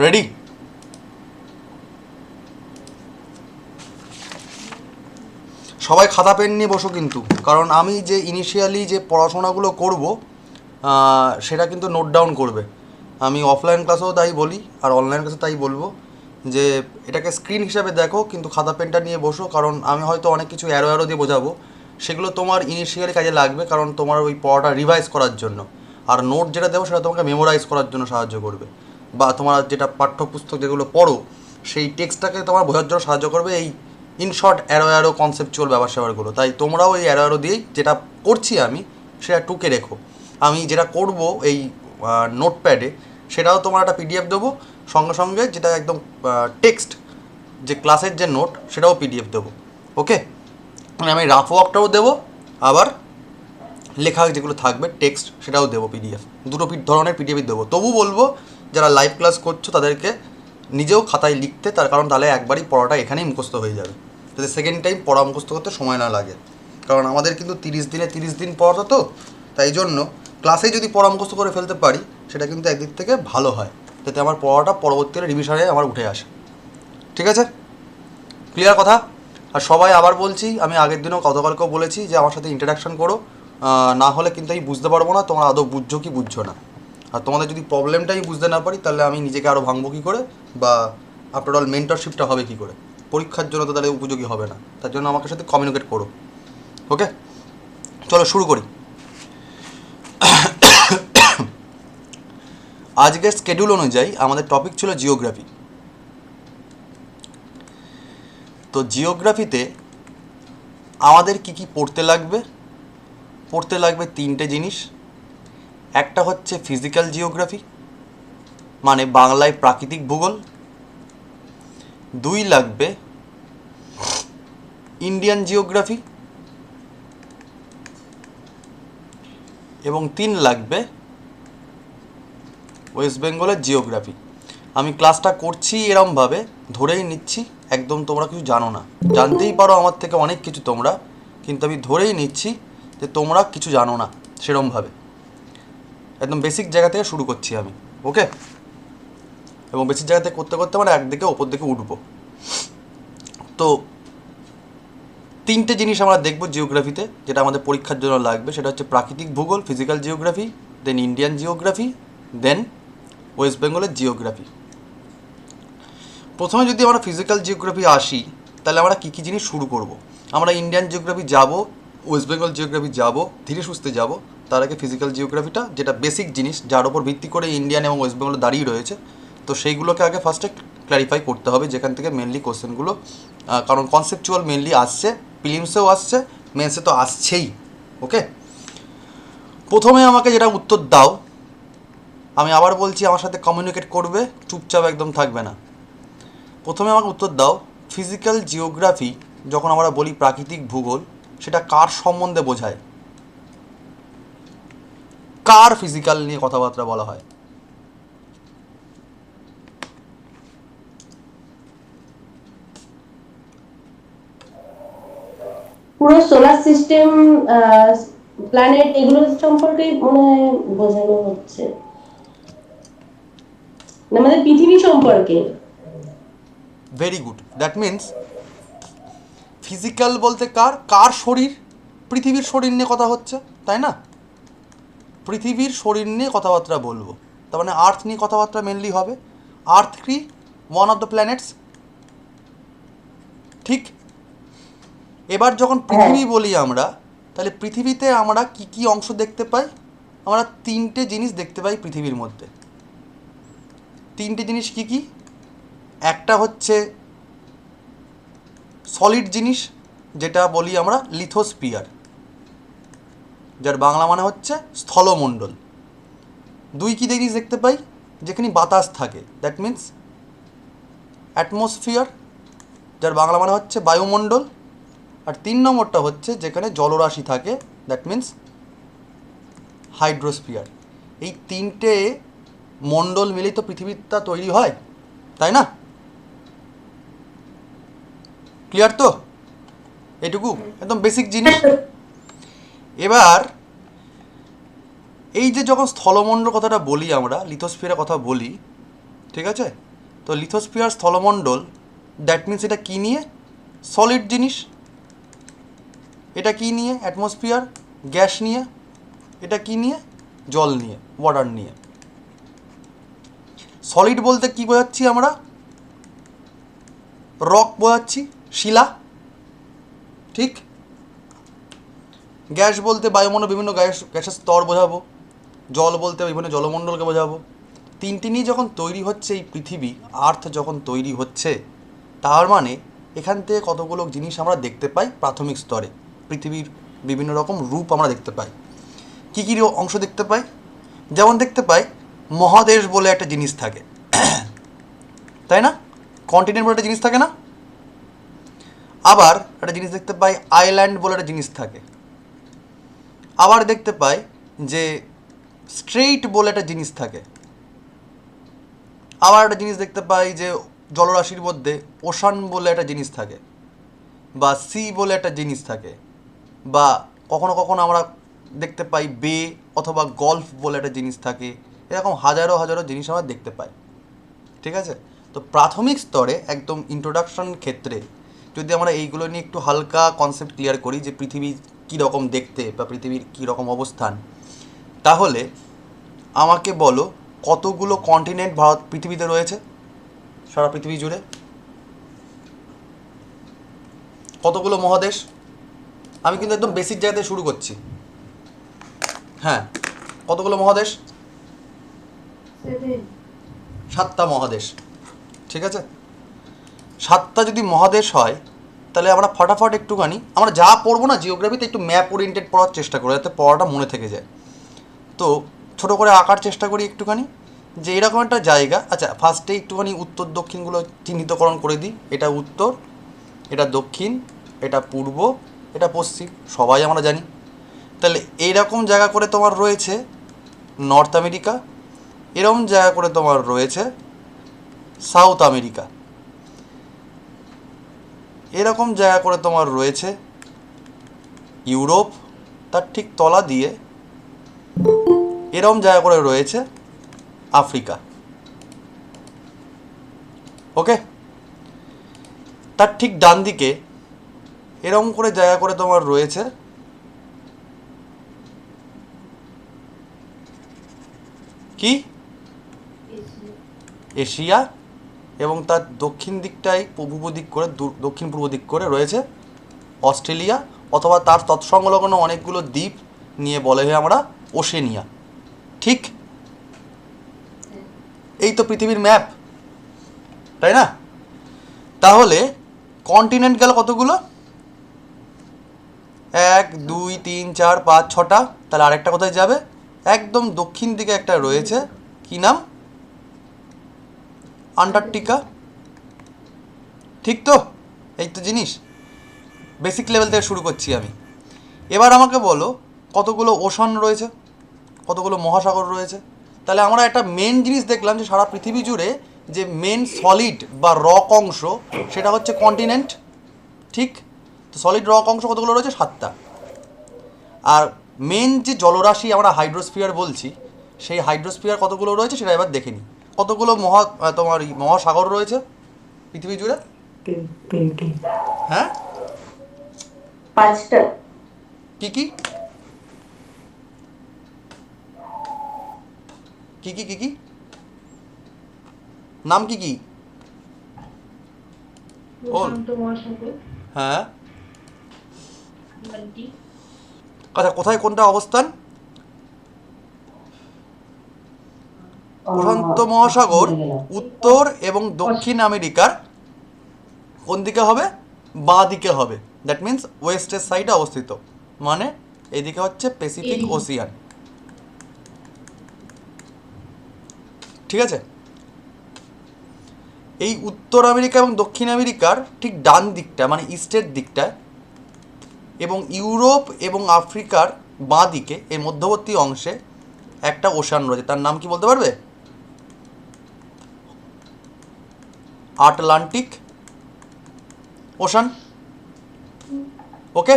Ready? সবাই খাতা pen নিয়ে বসো কিন্তু, কারণ আমি যে ইনিশিয়ালি যে পড়াশোনাগুলো করব সেটা কিন্তু নোট ডাউন করবে। আমি অফলাইন ক্লাসেও তাই বলি আর অনলাইন ক্লাসে তাই বলবো যে এটাকে স্ক্রিন হিসাবে দেখো, কিন্তু খাতা পেনটা নিয়ে বসো, কারণ আমি হয়তো অনেক কিছু অ্যারো অ্যারো দিয়ে বোঝাবো, সেগুলো তোমার ইনিশিয়ালি কাজে লাগবে, কারণ তোমার ওই পড়াটা রিভাইজ করার জন্য। আর নোট যেটা দেবো সেটা তোমাকে মেমোরাইজ করার জন্য সাহায্য করবে, বা তোমার যেটা পাঠ্যপুস্তক যেগুলো পড়ো সেই টেক্সটটাকে তোমার বোঝার জন্য সাহায্য করবে এই in short arrow arrow conceptual ব্যাপার স্যাপারগুলো। তাই তোমরাও এই অ্যারো অ্যারো দিয়েই যেটা করছি আমি সেটা টুকে রেখো। আমি যেটা করব এই নোটপ্যাডে সেটাও তোমার একটা পিডিএফ দেবো, সঙ্গে সঙ্গে যেটা একদম টেক্সট যে ক্লাসের যে নোট সেটাও পিডিএফ দেবো। ওকে, মানে আমি রাফ ওয়ার্কটাও দেবো, আবার লেখা যেগুলো থাকবে টেক্সট সেটাও দেবো পিডিএফ, দুটো ধরনের পিডিএফই দেবো। তবু বলবো যারা লাইভ ক্লাস করছো তাদেরকে নিজেও খাতায় লিখতে, তার কারণ তাহলে একবারই পড়াটা এখানেই মুখস্থ হয়ে যাবে, যাতে সেকেন্ড টাইম পড়া মুখস্থ করতে সময় না লাগে। কারণ আমাদের কিন্তু 30 দিন পড়া, তো তাই জন্য ক্লাসেই যদি পড়া মুখস্থ করে ফেলতে পারি সেটা কিন্তু একদিক থেকে ভালো হয়, যাতে আমার পড়াটা পরবর্তীকালে রিভিশনে আমার উঠে আসে। ঠিক আছে? ক্লিয়ার কথা? আর সবাই আবার বলছি, আমি আগের দিনও গতকালকেও বলেছি যে আমার সাথে ইন্টারাকশান করো, না হলে কিন্তু আমি বুঝতে পারবো না তোমরা আদৌ বুঝছো কি বুঝছো না। আর তোমাদের যদি প্রবলেমটাই বুঝতে না পারি তাহলে আমি নিজেকে আরও ভাঙবো কী করে, বা আফটার অল মেন্টরশিপটা হবে কী করে, পরীক্ষার জন্য তো তাহলে উপযোগী হবে না। তার জন্য আমাকে সাথে কমিউনিকেট করো। ওকে, চলো শুরু করি। আজকের স্কেডিউল অনুযায়ী আমাদের টপিক ছিল জিওগ্রাফি। তো জিওগ্রাফিতে আমাদের কি কি পড়তে লাগবে? পড়তে লাগবে তিনটে জিনিস। একটা হচ্ছে ফিজিক্যাল জিওগ্রাফি, মানে বাংলায় প্রাকৃতিক ভূগোল। 2 লাগবে ইন্ডিয়ান জিওগ্রাফি, এবং 3 লাগবে ওয়েস্ট বেঙ্গলের জিওগ্রাফি। আমি ক্লাসটা করছি এরমভাবে, ধরেই নিচ্ছি একদম তোমরা কিছু জানো না, জানতেই পারো আমার থেকে অনেক কিছু তোমরা, কিন্তু আমি ধরেই নিচ্ছি যে তোমরা কিছু জানো না সেরমভাবে। একদম বেসিক জায়গা থেকে শুরু করছি আমি। ওকে, এবং বেসিক জায়গা থেকে করতে করতে মানে একদিকে ওপর দিকে উঠবো। তো 3টে জিনিস আমরা দেখবো জিওগ্রাফিতে, যেটা আমাদের পরীক্ষার জন্য লাগবে। সেটা হচ্ছে প্রাকৃতিক ভূগোল, ফিজিক্যাল জিওগ্রাফি, দেন ইন্ডিয়ান জিওগ্রাফি, দেন ওয়েস্ট বেঙ্গলের জিওগ্রাফি। প্রথমে যদি আমরা ফিজিক্যাল জিওগ্রাফি আসি, তাহলে আমরা কী কী জিনিস শুরু করব। আমরা ইন্ডিয়ান জিওগ্রাফি যাব, ওয়েস্ট বেঙ্গল জিওগ্রাফি যাব, ধীরে সুস্থে যাব। তার আগে ফিজিক্যাল জিওগ্রাফিটা, যেটা বেসিক জিনিস যার ওপর ভিত্তি করে ইন্ডিয়ান এবং ওয়েস্ট বেঙ্গল দাঁড়িয়ে রয়েছে, তো সেইগুলোকে আগে ফার্স্টে ক্ল্যারিফাই করতে হবে, যেখান থেকে মেনলি কোশ্চেনগুলো, কারণ কনসেপচুয়াল মেনলি আসছে, প্রিলিমসেও আসছে, মেন্সে তো আসছেই। ওকে, প্রথমে আমাকে যেটা উত্তর দাও, আমি আবার বলছি আমার সাথে কমিউনিকেট করবে, চুপচাপ একদম থাকবে না। প্রথমে আমাকে উত্তর দাও, ফিজিক্যাল জিওগ্রাফি যখন আমরা বলি প্রাকৃতিক ভূগোল, সেটা কার সম্বন্ধে বোঝায়? কার ফিজিক্যাল নিয়ে কথাবার্তা বলা হয়? পুরো সোলার সিস্টেম, প্ল্যানেট এগুলো সম্পর্কে মনে হয় বোঝানো হচ্ছে, আমাদের পৃথিবী সম্পর্কে। Very good, that means physical বলতে কার কার শরীর? পৃথিবীর শরীর নিয়ে কথা হচ্ছে, তাই না? পৃথিবীর শরীর নিয়ে কথাবার্তা বলবো, তার মানে আর্থ নিয়ে কথাবার্তা মেনলি হবে। আর্থ কি ওয়ান অফ দ্য প্ল্যানেটস, ঠিক? এবার যখন পৃথিবী বলি আমরা, তাহলে পৃথিবীতে আমরা কি কি অংশ দেখতে পাই? আমরা 3টে জিনিস দেখতে পাই পৃথিবীর মধ্যে। 3টে জিনিস কি কি? একটা হচ্ছে সলিড জিনিস, যেটা বলি আমরা লিথোস্পিয়ার, যার বাংলা মানে হচ্ছে স্থলমণ্ডল। 2 কি জিনিস দেখতে পাই? যেখানে বাতাস থাকে, দ্যাট মিন্স অ্যাটমসফিয়ার, যার বাংলা মানে হচ্ছে বায়ুমণ্ডল। আর 3 নম্বরটা হচ্ছে যেখানে জলরাশি থাকে, দ্যাট মিন্স হাইড্রোস্ফিয়ার। এই 3টে মণ্ডল মিলেই তো পৃথিবীটা তৈরি হয়, তাই না? ক্লিয়ার তো? এটুকু একদম বেসিক জিনিস। এবার এই যে যখন স্থলমণ্ডল কথাটা বলি, আমরা লিথোস্ফিয়ারের কথা বলি, ঠিক আছে, তো লিথোস্ফিয়ার স্থলমণ্ডল, দ্যাট মিন্স এটা কী নিয়ে? সলিড জিনিস। এটা কী নিয়ে? অ্যাটমসফিয়ার, গ্যাস নিয়ে। এটা কী নিয়ে? জল নিয়ে, ওয়াটার নিয়ে। সলিড বলতে কী বোঝাচ্ছি আমরা? রক বোঝাচ্ছি, শিলা, ঠিক। গ্যাস বলতে বায়ুমণ্ডল বিভিন্ন গ্যাসের স্তর বোঝাবো। জল বলতে বিভিন্ন জলমণ্ডলকে বোঝাবো। তিনটি নিয়ে যখন তৈরি হচ্ছে এই পৃথিবী, আর্থ যখন তৈরি হচ্ছে, তার মানে এখান থেকে কতগুলো জিনিস আমরা দেখতে পাই প্রাথমিক স্তরে। পৃথিবীর বিভিন্ন রকম রূপ আমরা দেখতে পাই। কী কী অংশ দেখতে পাই? যেমন দেখতে পাই মহাদেশ বলে একটা জিনিস থাকে, তাই না? কন্টিনেন্ট বলে একটা জিনিস থাকে না? আবার একটা জিনিস দেখতে পাই আইল্যান্ড বলে একটা জিনিস থাকে। আবার দেখতে পাই যে স্ট্রেইট বলে একটা জিনিস থাকে। আবার একটা জিনিস দেখতে পাই যে জলরাশির মধ্যে ওশান বলে একটা জিনিস থাকে, বা সি বলে একটা জিনিস থাকে, বা কখনো কখনো আমরা দেখতে পাই বে অথবা গলফ বলে একটা জিনিস থাকে। এরকম হাজারো হাজারো জিনিস আমরা দেখতে পাই, ঠিক আছে? তো প্রাথমিক স্তরে একদম ইন্ট্রোডাকশন ক্ষেত্রে যদি আমরা এইগুলো নিয়ে একটু হালকা কনসেপ্ট ক্লিয়ার করি যে পৃথিবী কী রকম দেখতে বা পৃথিবীর কী রকম অবস্থান, তাহলে আমাকে বলো কতগুলো কন্টিনেন্ট পৃথিবীতে রয়েছে? সারা পৃথিবী জুড়ে কতগুলো মহাদেশ? আমি কিন্তু একদম বেসিক জায়গাতে শুরু করছি। হ্যাঁ, কতগুলো মহাদেশ? 7টা মহাদেশ, ঠিক আছে? 7টা যদি মহাদেশ হয়, তাহলে আমরা ফটাফট একটুখানি আমরা যা পড়বো না জিওগ্রাফিতে একটু ম্যাপ ওরিয়েন্টেড পড়ার চেষ্টা করি, যাতে পড়াটা মনে থেকে যায়। তো ছোটো করে আঁকার চেষ্টা করি একটুখানি যে এরকম একটা জায়গা। আচ্ছা, ফার্স্টে একটুখানি উত্তর দক্ষিণগুলো চিহ্নিতকরণ করে দিই। এটা উত্তর, এটা দক্ষিণ, এটা পূর্ব, এটা পশ্চিম, সবাই আমরা জানি। তাহলে এইরকম জায়গা করে তোমার রয়েছে নর্থ আমেরিকা, এরকম জায়গা করে তোমার রয়েছে সাউথ আমেরিকা, এরকম জায়গা করে তোমার রয়েছে ইউরোপ, তার ঠিক তলা দিয়ে এরকম জায়গা করে রয়েছে আফ্রিকা। ওকে, তার ঠিক ডান দিকে এরকম করে জায়গা করে তোমার রয়েছে কি? এশিয়া। এবং তার দক্ষিণ দিকটাই পূর্ব দিক করে, দক্ষিণ পূর্ব দিক করে রয়েছে অস্ট্রেলিয়া, অথবা তার তৎসংলগ্ন অনেকগুলো দ্বীপ নিয়ে বলে হয় আমরা ওশেনিয়া, ঠিক? এই তো পৃথিবীর ম্যাপ, তাই না? তাহলে কন্টিনেন্ট গেল কতগুলো? 1 2 3 4 5 6টা। তাহলে আরেকটা কোথায় যাবে? একদম দক্ষিণ দিকে একটা রয়েছে, কি নাম? আন্টার্কটিকা, ঠিক তো? এই তো জিনিস, বেসিক লেভেল থেকে শুরু করছি আমি। এবার আমাকে বলো কতগুলো ওশান রয়েছে, কতগুলো মহাসাগর রয়েছে? তাহলে আমরা একটা মেন জিনিস দেখলাম যে সারা পৃথিবী জুড়ে যে মেন সলিড বা রক অংশ সেটা হচ্ছে কন্টিনেন্ট, ঠিক? তো সলিড রক অংশ কতগুলো রয়েছে? 7টা। আর মেন যে জলরাশি আমরা হাইড্রোস্ফিয়ার বলছি, সেই হাইড্রোস্ফিয়ার কতগুলো রয়েছে সেটা এবার দেখে নিই। কতগুলো তোমার মহাসাগর রয়েছে পৃথিবী জুড়ে? হ্যাঁ, 5টা। কি কি কি কি কি কি নাম কি কি? হ্যাঁ, আচ্ছা, কোথায় কোনটা অবস্থান? প্রশান্ত মহাসাগর উত্তর এবং দক্ষিণ আমেরিকার কোন দিকে হবে? বাঁ দিকে হবে। দ্যাট মিন্স ওয়েস্টের সাইডে অবস্থিত, মানে এদিকে হচ্ছে প্যাসিফিক ওসিয়ান, ঠিক আছে? এই উত্তর আমেরিকা এবং দক্ষিণ আমেরিকার ঠিক ডান দিকটা মানে ইস্টের দিকটায়, এবং ইউরোপ এবং আফ্রিকার বাঁ দিকে এর মধ্যবর্তী অংশে একটা ওশান রয়েছে। তার নাম কি বলতে পারবে? Atlantic ocean. ওকে,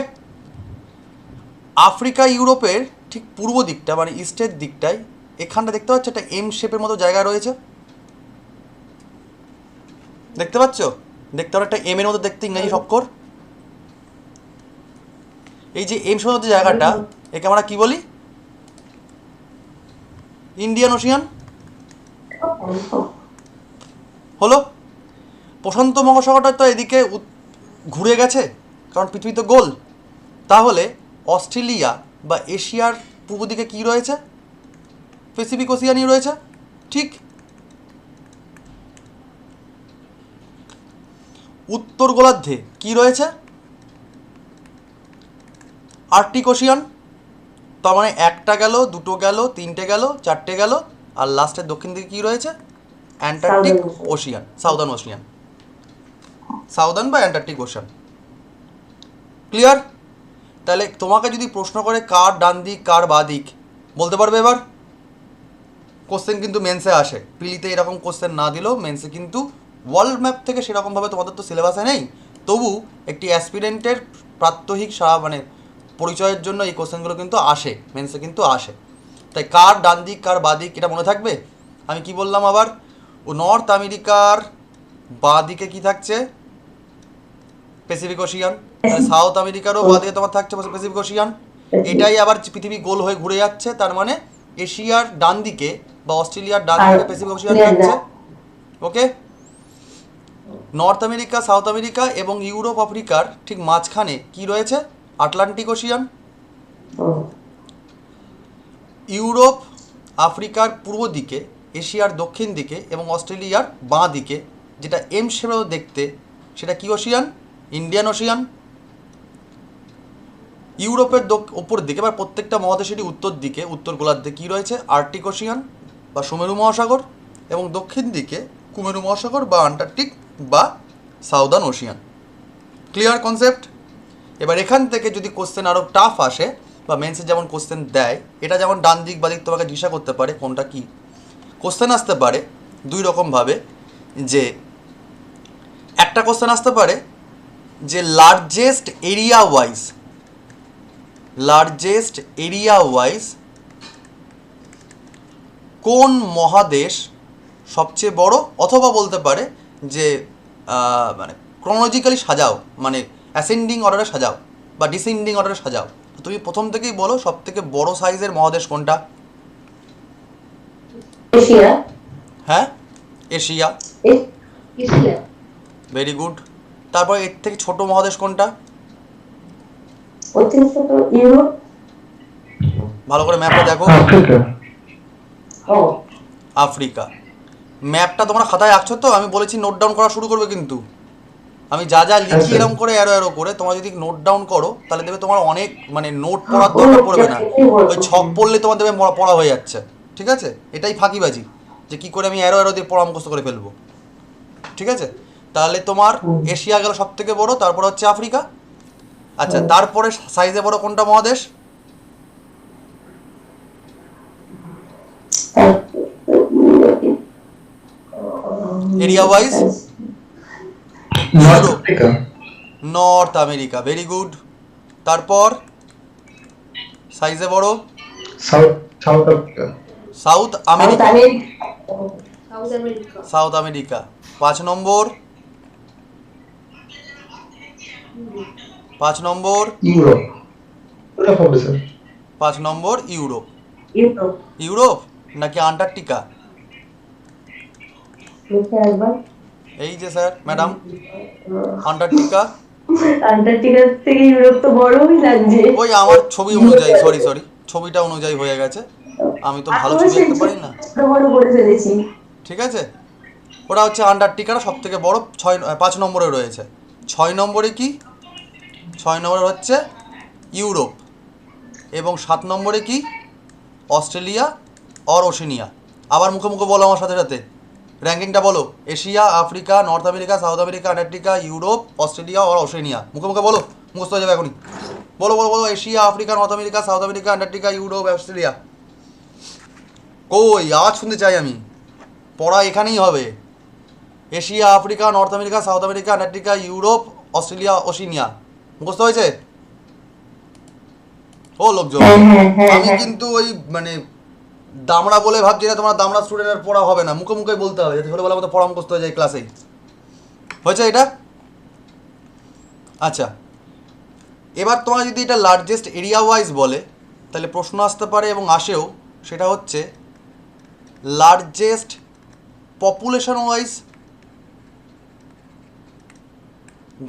আফ্রিকা ইউরোপের ঠিক পূর্ব দিকটা মানে ইস্টের দিকটায় এখানটা দেখতে পাচ্ছ একটা এম শেপের মতো জায়গা রয়েছে, দেখতে পাচ্ছ? দেখতে অনেকটা এম এর মধ্যে দেখতে, ইংরেজি অক্ষর। এই যে এম সমান যে জায়গাটা, একে আমরা কি বলি? Indian Ocean. হলো। প্রশান্ত মহাসাগরটা তো এদিকে ঘুরে গেছে, কারণ পৃথিবী তো গোল। তাহলে অস্ট্রেলিয়া বা এশিয়ার পূর্ব দিকে কী রয়েছে? প্যাসিফিক ওশিয়ানই রয়েছে, ঠিক। উত্তর গোলার্ধে কী রয়েছে? Arctic Ocean. তার মানে একটা গেল, দুটো গেল, তিনটে গেল, চারটে গেল, আর লাস্টের দক্ষিণ দিকে কী রয়েছে? Antarctic Ocean, southern Ocean, southern বা অ্যান্টার্কটিক ওশান। ক্লিয়ার? তাহলে তোমাকে যদি প্রশ্ন করে কার ডান দিক কার বাঁ দিক, বলতে পারবে এবার? কোশ্চেন কিন্তু মেন্সে আসে, পিলিতে এরকম কোশ্চেন না দিলেও মেন্সে কিন্তু ওয়ার্ল্ড ম্যাপ থেকে সেরকমভাবে তোমাদের তো সিলেবাসে নেই, তবু একটি অ্যাসপিরেন্টের প্রাত্যহিক মানে পরিচয়ের জন্য এই কোশ্চেনগুলো কিন্তু আসে, মেন্সে কিন্তু আসে। তাই কার ডান দিক কার বাঁ দিক এটা মনে থাকবে। আমি কি বললাম আবার? ও নর্থ আমেরিকার বাঁ দিকে কি থাকছে? Pacific Ocean. তাহলে সাউথ আমেরিকারও বাঁ দিকে তোমার থাকছে প্যাসিফিক ওশিয়ান। এটাই আবার পৃথিবী গোল হয়ে ঘুরে যাচ্ছে, তার মানে এশিয়ার ডান দিকে বা অস্ট্রেলিয়ার ডান দিকে প্যাসিফিক ওশিয়ান থাকছে। ওকে। নর্থ আমেরিকা, সাউথ আমেরিকা এবং ইউরোপ আফ্রিকার ঠিক মাঝখানে কি রয়েছে? Atlantic Ocean. ইউরোপ আফ্রিকার পূর্ব দিকে, এশিয়ার দক্ষিণ দিকে এবং অস্ট্রেলিয়ার বাঁ দিকে, যেটা এম শেপেও দেখতে, সেটা কি ওশিয়ান? Indian Ocean. ইউরোপের ওপর দিকে বা প্রত্যেকটা মহাদেশেরই উত্তর দিকে, উত্তর গোলার্ধে কী রয়েছে? আর্কটিক ওশিয়ান বা সুমেরু মহাসাগর, এবং দক্ষিণ দিকে কুমেরু মহাসাগর বা আন্টার্কটিক বা সাউদার্ন ওশিয়ান। Clear concept? এবার এখান থেকে যদি কোশ্চেন আরও টাফ আসে বা মেন্সে যেমন কোশ্চেন দেয়, এটা যেমন ডান দিক বা দিক তোমাকে জিজ্ঞাসা করতে পারে কোনটা কি, কোশ্চেন আসতে পারে দুই রকমভাবে। যে একটা কোশ্চেন আসতে পারে যে লার্জেস্ট এরিয়া ওয়াইজ কোন মহাদেশ সবচেয়ে বড়, অথবা বলতে পারে যে মানে ক্রোনোলজিক্যালি সাজাও, মানে অ্যাসেন্ডিং অর্ডারে সাজাও বা ডিসেন্ডিং অর্ডারে সাজাও। তুমি প্রথম থেকেই বলো সব থেকে বড় সাইজের মহাদেশ কোনটা? এশিয়া। হ্যাঁ, এশিয়া। এশিয়া। Very good. তারপর এর থেকে ছোট মহাদেশ কোনটা? ওর থেকে ছোট ইউরোপ। ভালো করে ম্যাপটা দেখো। আফ্রিকা। আফ্রিকা। ম্যাপটা তোমরা খাতায় আঁকছো তো? আমি বলেছি নোট ডাউন করা শুরু করবে, কিন্তু আমি যা যা লিখি এরকম করে অ্যারো অ্যারো করে, তোমরা যদি নোট ডাউন করো তাহলে দেবে তোমার অনেক, মানে নোট পড়ার দরকার পড়বে না, ওই ছক পড়লে তোমার দেবে পড়া হয়ে যাচ্ছে। ঠিক আছে? এটাই ফাঁকিবাজি, যে কী করে আমি অ্যারো অ্যারো দিয়ে পড়া মুখস্থ করে ফেলবো। ঠিক আছে? তাহলে তোমার এশিয়া গেল সব থেকে বড়, তারপর হচ্ছে আফ্রিকা। আচ্ছা, তারপরে সাইজে বড় কোনটা মহাদেশ? Area wise? North America. North America. Very good. তারপর সাইজে বড়? South Africa. South America. South America. 5 নম্বর? 5 নম্বর ইউরোপ। ওটা হবে স্যার। 5 নম্বর ইউরোপ। ইউরোপ। ইউরোপ নাকি আন্টার্কটিকা? লিখে একবার। এই যে স্যার, ম্যাডাম, আন্টার্কটিকা। আন্টার্কটিকা থেকে ইউরোপ তো বড়ই লাগছে। ওই আমার ছবি অনুযায়ী, সরি ছবিটা অনুযায়ী হয়ে গেছে, আমি তো ভালো ছবি আঁকতে পারি না। বড় করে ফেলেছি। ঠিক আছে? ওটা হচ্ছে আন্টার্কটিকাটা সব থেকে বড়, 5 নম্বরে রয়েছে। 6 নম্বরে কি? 6 নম্বরে হচ্ছে ইউরোপ। এবং 7 নম্বরে কি? অস্ট্রেলিয়া আর ওশেনিয়া। আবার মুখে মুখে বলো আমার সাথে সাথে, র্যাঙ্কিংটা বলো। Asia, Africa, North America, South America, Antarctica, Europe, Australia আর ওশেনিয়া। মুখে মুখে বলো, মুখস্থ হয়ে যাবে এখনই। বলো বলো বলো, Asia, Africa, North America, South America, Antarctica, Europe, Australia. কই আওয়াজ শুনতে চাই আমি, পড়া এখানেই হবে। Asia, Africa, North America, South America, Antarctica, Europe, Australia, Oceania. মুখস্থ হয়েছে? ও লোকজন, আমি কিন্তু ওই মানে দামড়া বলে ভাবছি না, তোমরা দামড়া স্টুডেন্টের পড়া হবে না, মুখে মুখে বলতে হবে, যাতে ছোটোবেলার মতো পড়া মুখস্থ হয়ে যায় ক্লাসেই। হয়েছে এটা? আচ্ছা, এবার তোমার যদি এটা লার্জেস্ট এরিয়া ওয়াইজ বলে তাহলে প্রশ্ন আসতে পারে এবং আসেও, সেটা হচ্ছে লার্জেস্ট পপুলেশন ওয়াইজ,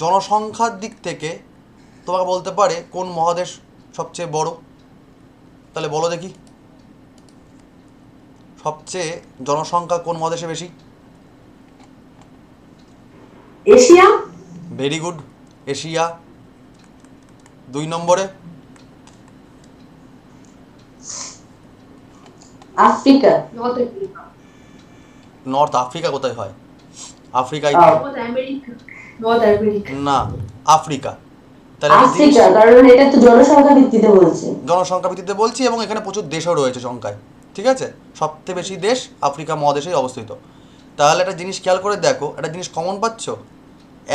জনসংখ্যার দিক থেকে তোমাকে বলতে পারে কোন মহাদেশ সবচেয়ে বড়। তাহলে বলো দেখি, সবচেয়ে জনসংখ্যা কোন মহাদেশে বেশি? এশিয়া। Very good, Asia. 2 নম্বরে আফ্রিকা। নর্থ আফ্রিকা কোথায় হয়? আফ্রিকায় না, আফ্রিকা। তাহলে একটা জিনিস আফ্রিকা, কারণ এটা তো জনসংখ্যা ভিত্তিতে বলছে। জনসংখ্যা ভিত্তিতে বলছি এবং এখানে প্রচুর দেশও রয়েছে সংখ্যায়, ঠিক আছে? সবথেকে বেশি দেশ আফ্রিকা মহাদেশেই অবস্থিত। তাহলে একটা জিনিস খেয়াল করে দেখো, একটা জিনিস কমন পাচ্ছ,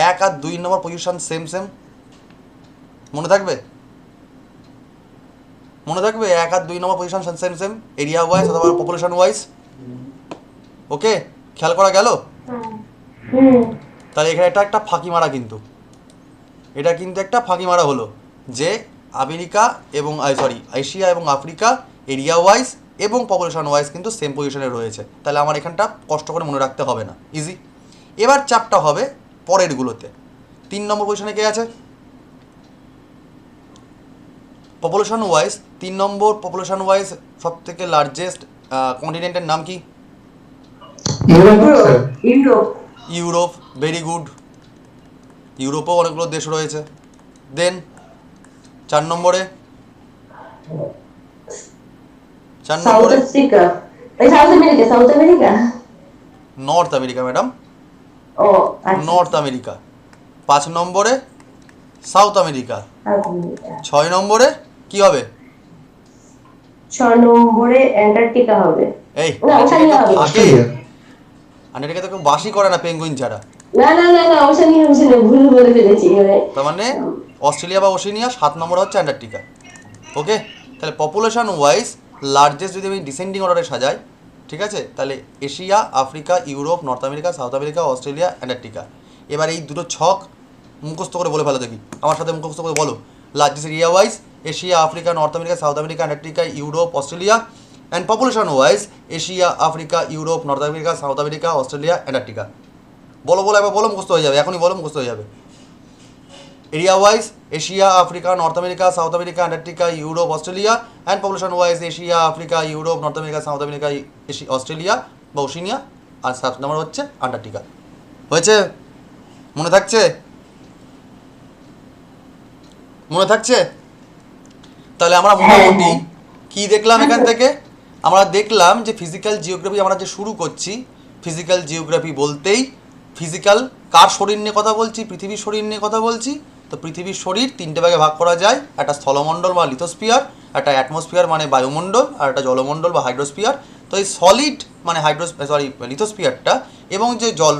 1 আর 2 নম্বর পজিশন সেম সেম। মনে থাকবে? মনে থাকবে 1 আর 2 নম্বর position same same area wise অথবা পপুলেশন ওয়াইজ। ওকে, খেয়াল করা গেল? তাহলে এখানে এটা একটা ফাঁকি মারা, কিন্তু এটা কিন্তু একটা ফাঁকি মারা হলো যে আমেরিকা এবং এশিয়া এবং আফ্রিকা এরিয়া ওয়াইজ এবং পপুলেশন ওয়াইজ কিন্তু সেম পজিশনে রয়েছে। তাহলে আমার এখানটা কষ্ট করে মনে রাখতে হবে না, ইজি। এবার চাপটা হবে পরেরগুলোতে। 3 নম্বর পজিশনে কে আছে পপুলেশন ওয়াইজ? 3 নম্বর পপুলেশন ওয়াইজ সব থেকে লার্জেস্ট কন্টিনেন্টের নাম কি? Europe sir. Europe, very good. ইউরোপেও অনেকগুলো দেশ রয়েছে। দেন 4 নম্বরে, 4 সাউথ নম্বরে Africa, South America. North America madam, ও আচ্ছা। North America. 5 নম্বরে সাউথ আমেরিকা। 6 নম্বরে কি হবে? 6 নম্বরে অ্যান্টার্কটিকা হবে। এই না, ওশানিয়া হবে। থাকে, অস্ট্রেলিয়া। আন্টার্কটিকা তো কেউ বাসই করে না পেঙ্গুইন ছাড়া। না, ওশানিয়া ভুল বলে ফেলেছি তার মানে অস্ট্রেলিয়া বা ওশেনিয়া। 7 নম্বর হচ্ছে অ্যান্টার্কটিকা। ওকে, তাহলে পপুলেশন ওয়াইজ লার্জেস্ট যদি আমি ডিসেন্ডিং অর্ডারে সাজাই, ঠিক আছে, তাহলে Asia, Africa, Europe, north America, South America, Australia, Antarctica. এবার এই দুটো ছক মুখস্থ করে বলে ফেলো দেখি, আমার সাথে মুখস্থ করে বলো। Largest area wise Asia, Africa, North America, South America, Antarctica, Europe, Australia. And population wise Asia, Africa, Europe, north America, South America, Australia, Antarctica. বলো এবার বলো, মুখস্থ হয়ে যাবে, এখনই বলো, মুখস্থ হয়ে যাবে। Area wise Asia, Africa, North America, South America, Antarctica, Europe, Australia. And population wise Asia, Africa, Europe, north America, South America, Australia বা ওশিনিয়া। আর 7 নম্বর হচ্ছে আন্টার্কটিকা। হয়েছে? মনে থাকছে? মনে থাকছে? তাহলে আমরা মোটামুটি কি দেখলাম এখান থেকে? আমরা দেখলাম যে ফিজিক্যাল জিওগ্রাফি আমরা যে শুরু করছি, ফিজিক্যাল জিওগ্রাফি বলতেই ফিজিক্যাল কার শরীর নিয়ে কথা বলছি? পৃথিবীর শরীর নিয়ে কথা বলছি। তো পৃথিবীর শরীর 3টে ভাগে ভাগ করা যায়, একটা স্থলমণ্ডল বা লিথোস্ফিয়ার, একটা অ্যাটমসফিয়ার মানে বায়ুমণ্ডল, আর একটা জলমণ্ডল বা হাইড্রোস্ফিয়ার। তো এই সলিড মানে লিথোস্ফিয়ারটা এবং যে জল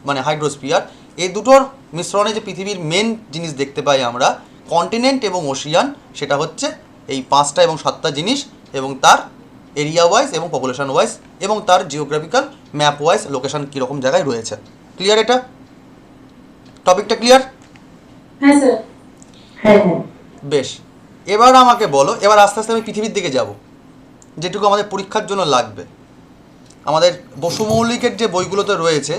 মানে হাইড্রোস্ফিয়ার, এই দুটোর মিশ্রণে যে পৃথিবীর মেন জিনিস দেখতে পাই আমরা, কন্টিনেন্ট এবং ওশিয়ান, সেটা হচ্ছে এই 5টা এবং 7টা জিনিস, এবং তার এরিয়া ওয়াইজ এবং পপুলেশন ওয়াইজ এবং তার জিওগ্রাফিক্যাল ম্যাপ ওয়াইজ লোকেশন কীরকম জায়গায় রয়েছে। ক্লিয়ার? এটা টপিকটা ক্লিয়ার? হ্যাঁ স্যার। হ্যাঁ। বেশ, এবার আমাকে বলো, এবার আস্তে আস্তে আমি পৃথিবীর দিকে যাব, যেটুকু আমাদের পরীক্ষার জন্য লাগবে। আমাদের বসু মৌলিকের যে বইগুলোতে রয়েছে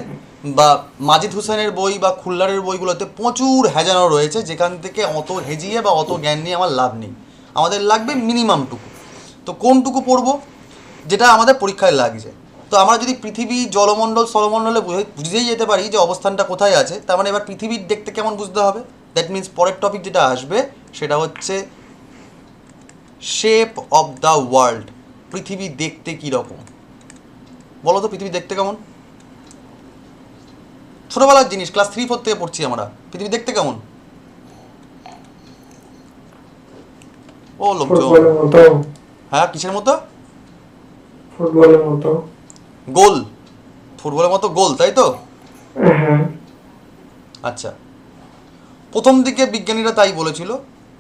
বা মাজিদ হোসেনের বই বা খুল্লারের বইগুলোতে প্রচুর হেজানো রয়েছে, যেখান থেকে অত হেজিয়ে বা অত জ্ঞান নিয়ে আমার লাভ নেই। আমাদের লাগবে মিনিমামটুকু। তো কোনটুকু পড়বো? যেটা আমাদের পরীক্ষায় লাগছে। তো আমরা যদি পৃথিবী, জলমণ্ডল, স্থলমণ্ডলে বুঝেই যেতে পারি যে অবস্থানটা কোথায় আছে, তার মানে এবার পৃথিবীর দেখতে কেমন বুঝতে হবে। দ্যাট মিন্স পরের টপিক যেটা আসবে সেটা হচ্ছে শেপ অফ দ্য ওয়ার্ল্ড। পৃথিবী দেখতে কীরকম বলো তো? পৃথিবী দেখতে কেমন? ছোটোবেলার জিনিস, ক্লাস 3-4 থেকে পড়ছি আমরা। পৃথিবী দেখতে কেমন? ও লোকজন, হ্যাঁ কিসের মতো? ফুটবলের মতো। গোল, ফুটবলের মতো গোল, তাই তো? হ্যাঁ। আচ্ছা, প্রথম দিকে বিজ্ঞানীরা তাই বলেছিল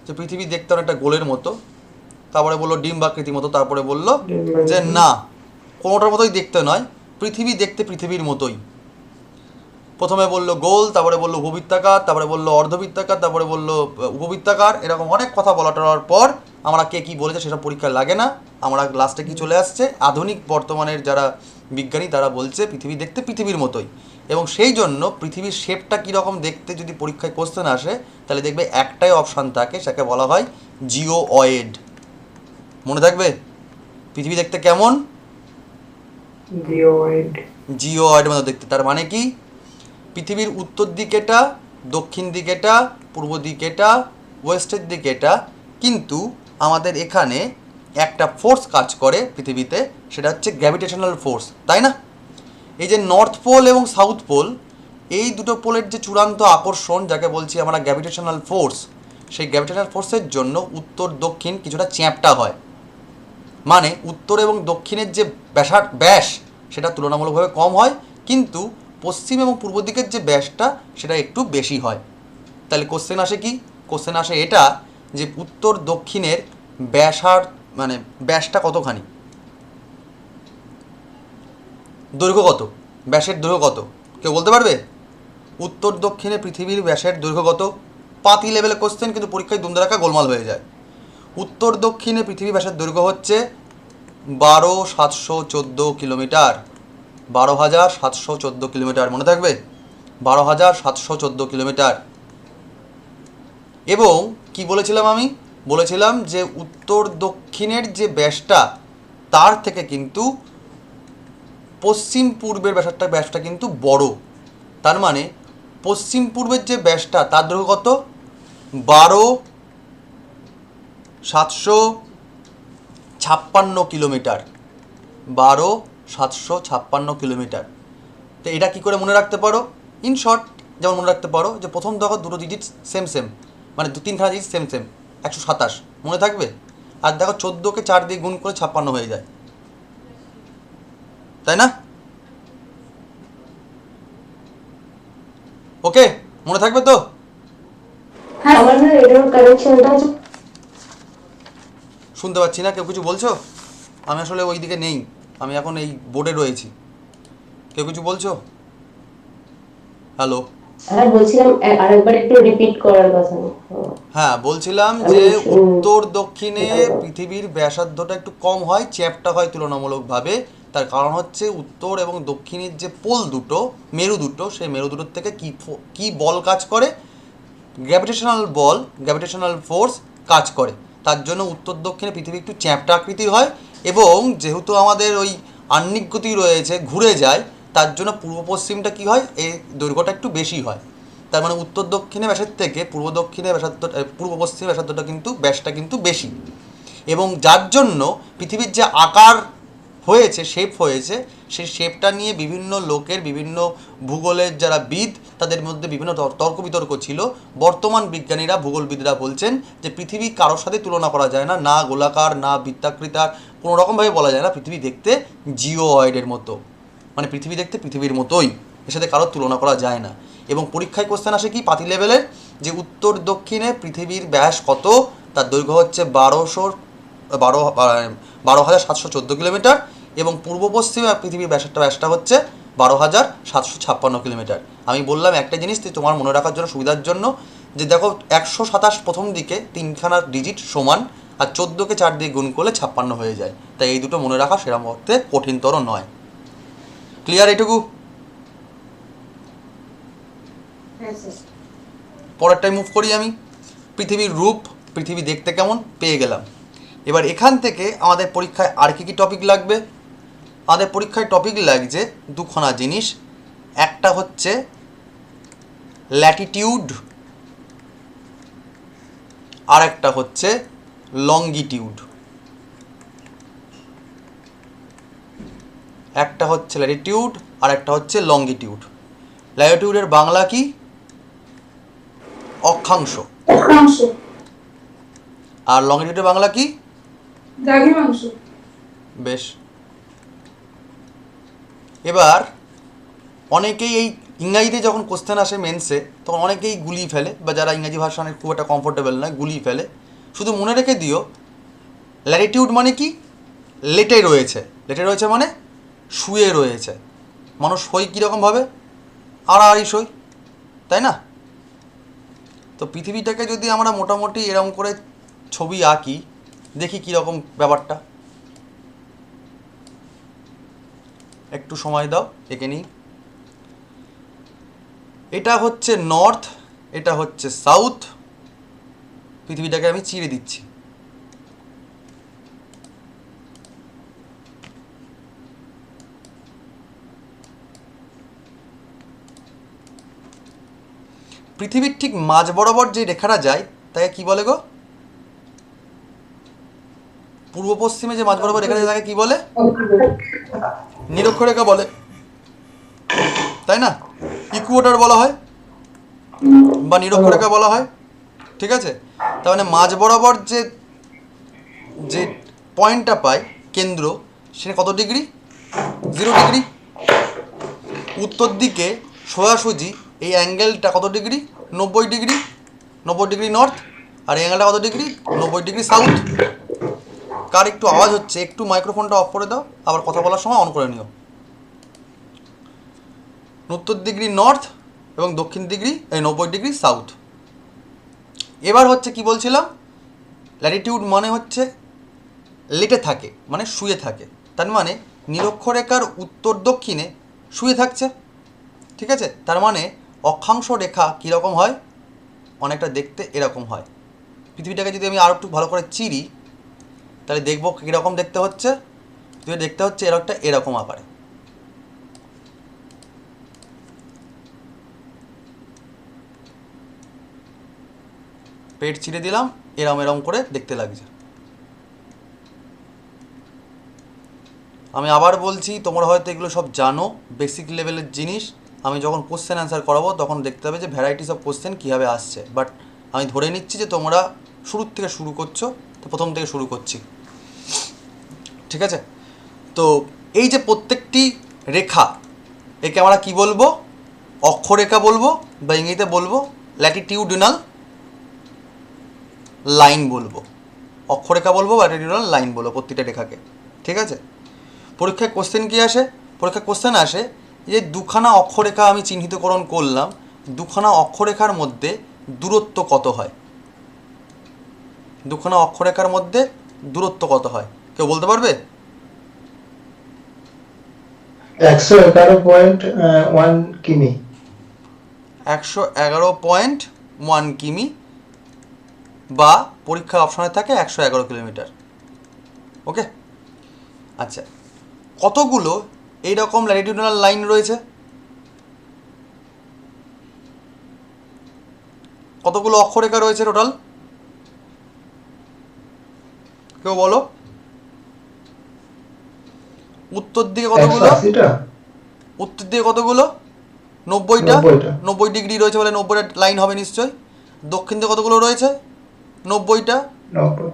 যে পৃথিবী দেখতে অনেকটা গোলের মতো, তারপরে বললো ডিম্বাকৃতির মতো, তারপরে বললো যে না, কোনোটার মতোই দেখতে নয়, পৃথিবী দেখতে পৃথিবীর মতোই। প্রথমে বললো গোল, তারপরে বললো উপবৃত্তাকার, তারপরে বললো অর্ধবৃত্তাকার, তারপরে বললো উপবৃত্তাকার, এরকম অনেক কথা বলা টলার পর আমরা কে কী বলেছে সেসব পরীক্ষায় লাগে না। আমরা লাস্টে কি চলে আসছে, আধুনিক বর্তমানের যারা বিজ্ঞানী তারা বলছে পৃথিবী দেখতে পৃথিবীর মতোই, এবং সেই জন্য পৃথিবীর শেপটা কীরকম দেখতে যদি পরীক্ষায় কোশ্চেন আসে তাহলে দেখবে একটাই অপশান থাকে, সেটাকে বলা হয় জিওয়েড। মনে থাকবে পৃথিবী দেখতে কেমন, জিওয়েড। জিওয়েডের মতো দেখতে। তার মানে কি পৃথিবীর উত্তর দিকেটা, দক্ষিণ দিকেটা, পূর্ব দিকেটা, ওয়েস্টের দিকেটা, কিন্তু আমাদের এখানে একটা ফোর্স কাজ করে পৃথিবীতে, সেটা হচ্ছে গ্র্যাভিটেশনাল ফোর্স, তাই না? এই যে নর্থ পোল এবং সাউথ পোল, এই দুটো পোলের যে চূড়ান্ত আকর্ষণ যাকে বলছি আমরা গ্র্যাভিটেশনাল ফোর্স, সেই গ্র্যাভিটেশনাল ফোর্সের জন্য উত্তর দক্ষিণ কিছুটা চ্যাপ্টা হয়। মানে উত্তর এবং দক্ষিণের যে ব্যাস সেটা তুলনামূলকভাবে কম হয়, কিন্তু পশ্চিম এবং পূর্ব দিকের যে ব্যাসটা সেটা একটু বেশি হয়। তাহলে কোশ্চেন আসে কি, কোশ্চেন আসে এটা যে উত্তর দক্ষিণের মানে ব্যাসটা কতখানি, দৈর্ঘ্য কত, ব্যাসের দৈর্ঘ্য কত, কেউ বলতে পারবে? উত্তর দক্ষিণে পৃথিবীর ব্যাসের দৈর্ঘ্য কত? পাতি লেভেলে কোশ্চেন, কিন্তু পরীক্ষায় দুমদারাকা গোলমাল হয়ে যায়। উত্তর দক্ষিণে পৃথিবী ব্যাসের দৈর্ঘ্য হচ্ছে 12,714 কিলোমিটার, 12,714 কিলোমিটার, মনে থাকবে 12,714 কিলোমিটার। এবং কি বলেছিলাম আমি, বলেছিলাম যে উত্তর দক্ষিণের যে ব্যাসটা তার থেকে কিন্তু পশ্চিম পূর্বের ব্যাসটা কিন্তু বড়। তার মানে পশ্চিম পূর্বের যে ব্যাসটা তার দৈর্ঘ্য কত? 12,756 কিলোমিটার, 12,756 কিলোমিটার। তো এটা কী করে মনে রাখতে পারো? ইন শর্ট যেমন মনে রাখতে পারো যে প্রথম দেখো দুটো ডিজিট সেম সেম, মানে তিনখানা ডিজিট সেম সেম, 127 মনে থাকবে। আর দেখো 14কে 4 দিয়ে গুণ করে 56 হয়ে যায়, তাই না? ওকে, মনে থাকবে তো? আমার না এটার কানেকশনটা শুনতে পাচ্ছি না, কেউ কিছু বলছো? আমি আসলে ওই দিকে নেই, আমি এখন এই বোর্ডে রয়েছি। কেউ কিছু বলছো? হ্যালো? হ্যাঁ বলছিলাম আরেকবার একটু রিপিট করার কথা। হ্যাঁ বলছিলাম যে উত্তর দক্ষিণে পৃথিবীর ব্যাসার্ধটা একটু কম হয়, চ্যাপ্টা হয় তুলনামূলকভাবে। তার কারণ হচ্ছে উত্তর এবং দক্ষিণের যে পোল দুটো, মেরু দুটো, সেই মেরু দুটোর থেকে কি বল কাজ করে? গ্র্যাভিটেশনাল ফোর্স কাজ করে। তার জন্য উত্তর দক্ষিণে পৃথিবী একটু চ্যাপ্টা আকৃতির হয়, এবং যেহেতু আমাদের ওই আহ্নিক গতি রয়েছে, ঘুরে যায়, তার জন্য পূর্ব পশ্চিমটা কী হয়, এই দৈর্ঘ্যটা একটু বেশি হয়। তার মানে উত্তর দক্ষিণে ব্যাসের থেকে পূর্ব পশ্চিমে ব্যাসার্ধটা কিন্তু ব্যাসটা কিন্তু বেশি, এবং যার জন্য পৃথিবীর যে আকার হয়েছে, শেপ হয়েছে, সেই শেপটা নিয়ে বিভিন্ন লোকের, বিভিন্ন ভূগোলের যারা বিদ, তাদের মধ্যে বিভিন্ন তর্ক বিতর্ক ছিল। বর্তমান বিজ্ঞানীরা, ভূগোলবিদরা বলছেন যে পৃথিবী কারোর সাথে তুলনা করা যায় না, না গোলাকার না বৃত্তাকৃতার, কোনো রকমভাবে বলা যায় না। পৃথিবী দেখতে জিওয়েডের মতো, মানে পৃথিবী দেখতে পৃথিবীর মতোই, এর সাথে কারোর তুলনা করা যায় না। এবং পরীক্ষায় কোশ্চেন আসে কি পাতি লেভেলের, যে উত্তর দক্ষিণে পৃথিবীর ব্যাস কত, তার দৈর্ঘ্য হচ্ছে 12,714 কিলোমিটার, এবং পূর্ব পশ্চিমে পৃথিবীর ব্যাসটা হচ্ছে 12,756 কিলোমিটার। আমি বললাম একটা জিনিস তোমার মনে রাখার জন্য, সুবিধার জন্য, যে দেখো 127 প্রথম দিকে তিনখানা ডিজিট সমান, আর 14কে 4 দিয়ে গুণ করলে 56 হয়ে যায়। তাই এই দুটো মনে রাখা সেরকম অর্থে কঠিনতর নয়। ক্লিয়ার এটুকু? পরেরটাই মুভ করি আমি। পৃথিবীর রূপ, পৃথিবী দেখতে কেমন পেয়ে গেলাম। এবার এখান থেকে আমাদের পরীক্ষায় আর কি টপিক লাগবে? আমাদের পরীক্ষায় টপিক লাগছে দুখানা জিনিস। একটা হচ্ছে ল্যাটিটিউড, আর একটা হচ্ছে লঙ্গিটিউড। একটা হচ্ছে ল্যাটিটিউড আর একটা হচ্ছে লঙ্গিটিউড। ল্যাটিটিউডের বাংলা কি? অক্ষাংশ। আর লঙ্গিটিউডের বাংলা কি? দ্রাঘিমাংশ। বেশ। এবার অনেকেই এই ইংরাজিতে যখন কোশ্চেন আসে মেন্সে, তখন অনেকেই গুলিয়ে ফেলে, বা যারা ইংরাজি ভাষায় খুব একটা কমফোর্টেবল নয় গুলিয়ে ফেলে। শুধু মনে রেখে দিও ল্যাটিটিউড মানে কি? লেটে রয়েছে। লেটে রয়েছে মানে শুয়ে রয়েছে। মানুষ শোয় কীরকমভাবে? আড়াআড়িশোই, তাই না? তো পৃথিবীটাকে যদি আমরা মোটামুটি এরকম করে ছবি আঁকি, দেখি কীরকম ব্যাপারটা। একটু সময় দাও, এঁকে নিই। এটা হচ্ছে নর্থ, এটা হচ্ছে সাউথ। পৃথিবীটাকে আমি চিরে দিচ্ছি। পৃথিবীর ঠিক মাঝ বরাবর যে রেখাটা যায় তাকে কি বলে গো? পূর্ব পশ্চিমে যে মাঝ বরাবর রেখাটা যায় তাকে কি বলে? নিরক্ষরেখা বলে, তাই না? ইকুয়েটর বলা হয় বা নিরক্ষরেখা বলা হয়, ঠিক আছে? তার মানে মাঝ বরাবর যে যে পয়েন্টটা পায় কেন্দ্র, সেটা কত ডিগ্রি? 0 ডিগ্রি। উত্তর দিকে সোজাসুজি এই অ্যাঙ্গেলটা কত ডিগ্রি? 90 ডিগ্রি। 90 degree north. আর এই অ্যাঙ্গেলটা কত ডিগ্রি? 90 degree south. কার একটু আওয়াজ হচ্ছে? একটু মাইক্রোফোনটা অফ করে দাও, আবার কথা বলার সময় অন করে নিও। উত্তর ডিগ্রি নর্থ এবং দক্ষিণ ডিগ্রি 90 ডিগ্রি সাউথ। এবার হচ্ছে কি বলছিলাম, ল্যাটিটিউড মানে হচ্ছে লেটে থাকে, মানে শুয়ে থাকে। তার মানে নিরক্ষরেখার উত্তর দক্ষিণে শুয়ে থাকছে, ঠিক আছে? তার মানে অক্ষাংশ রেখা কীরকম হয়? অনেকটা দেখতে এরকম হয়। পৃথিবীটাকে যদি আমি আরও একটু ভালো করে চিরি, তাহলে দেখবো কীরকম দেখতে হচ্ছে। পৃথিবী দেখতে হচ্ছে এরকম আকারে। পেট চিরে দিলাম, এরম করে দেখতে লাগছে। আমি আবার বলছি, তোমরা হয়তো এগুলো সব জানো, বেসিক লেভেলের জিনিস। আমি যখন কোশ্চেন অ্যান্সার করাবো তখন দেখতে হবে যে ভ্যারাইটিস অফ কোশ্চেন কীভাবে আসছে। বাট আমি ধরে নিচ্ছি যে তোমরা শুরুর থেকে শুরু করছো, তো প্রথম থেকে শুরু করছি, ঠিক আছে? তো এই যে প্রত্যেকটি রেখা, একে আমরা কি বলবো? অক্ষরেখা বলবো, বা ইংরেজিতে বলবো ল্যাটিটিউডিনাল লাইন বলবো। অক্ষরেখা বলবো বা ল্যাটিটিউডিনাল লাইন বলবো প্রত্যেকটা রেখাকে, ঠিক আছে? পরীক্ষায় কোশ্চেন কী আসে? পরীক্ষায় কোশ্চেন আসে যে দুখানা অক্ষরেখা আমি চিহ্নিতকরণ করলাম, দুখানা অক্ষরেখার মধ্যে দূরত্ব কত হয়? দুখানা অক্ষরেখার মধ্যে দূরত্ব কত হয়? কেউ বলতে পারবে? 111.1 কিমি। 111.1 কিমি, বা পরীক্ষার অপশনে থাকে 111 কিলোমিটার। ওকে, আচ্ছা, কতগুলো এইরকম ল্যাটিটিউডিনাল লাইন রয়েছে? কতগুলো অক্ষরেখা রয়েছে টোটাল? কেউ বলো। উত্তর দিকে কতগুলো? 180টা। উত্তর দিকে কতগুলো? 90টা। 90 ডিগ্রি রয়েছে বলে 90টা লাইন হবে নিশ্চয়ই। দক্ষিণ দিকে কতগুলো রয়েছে? 90টা, 90।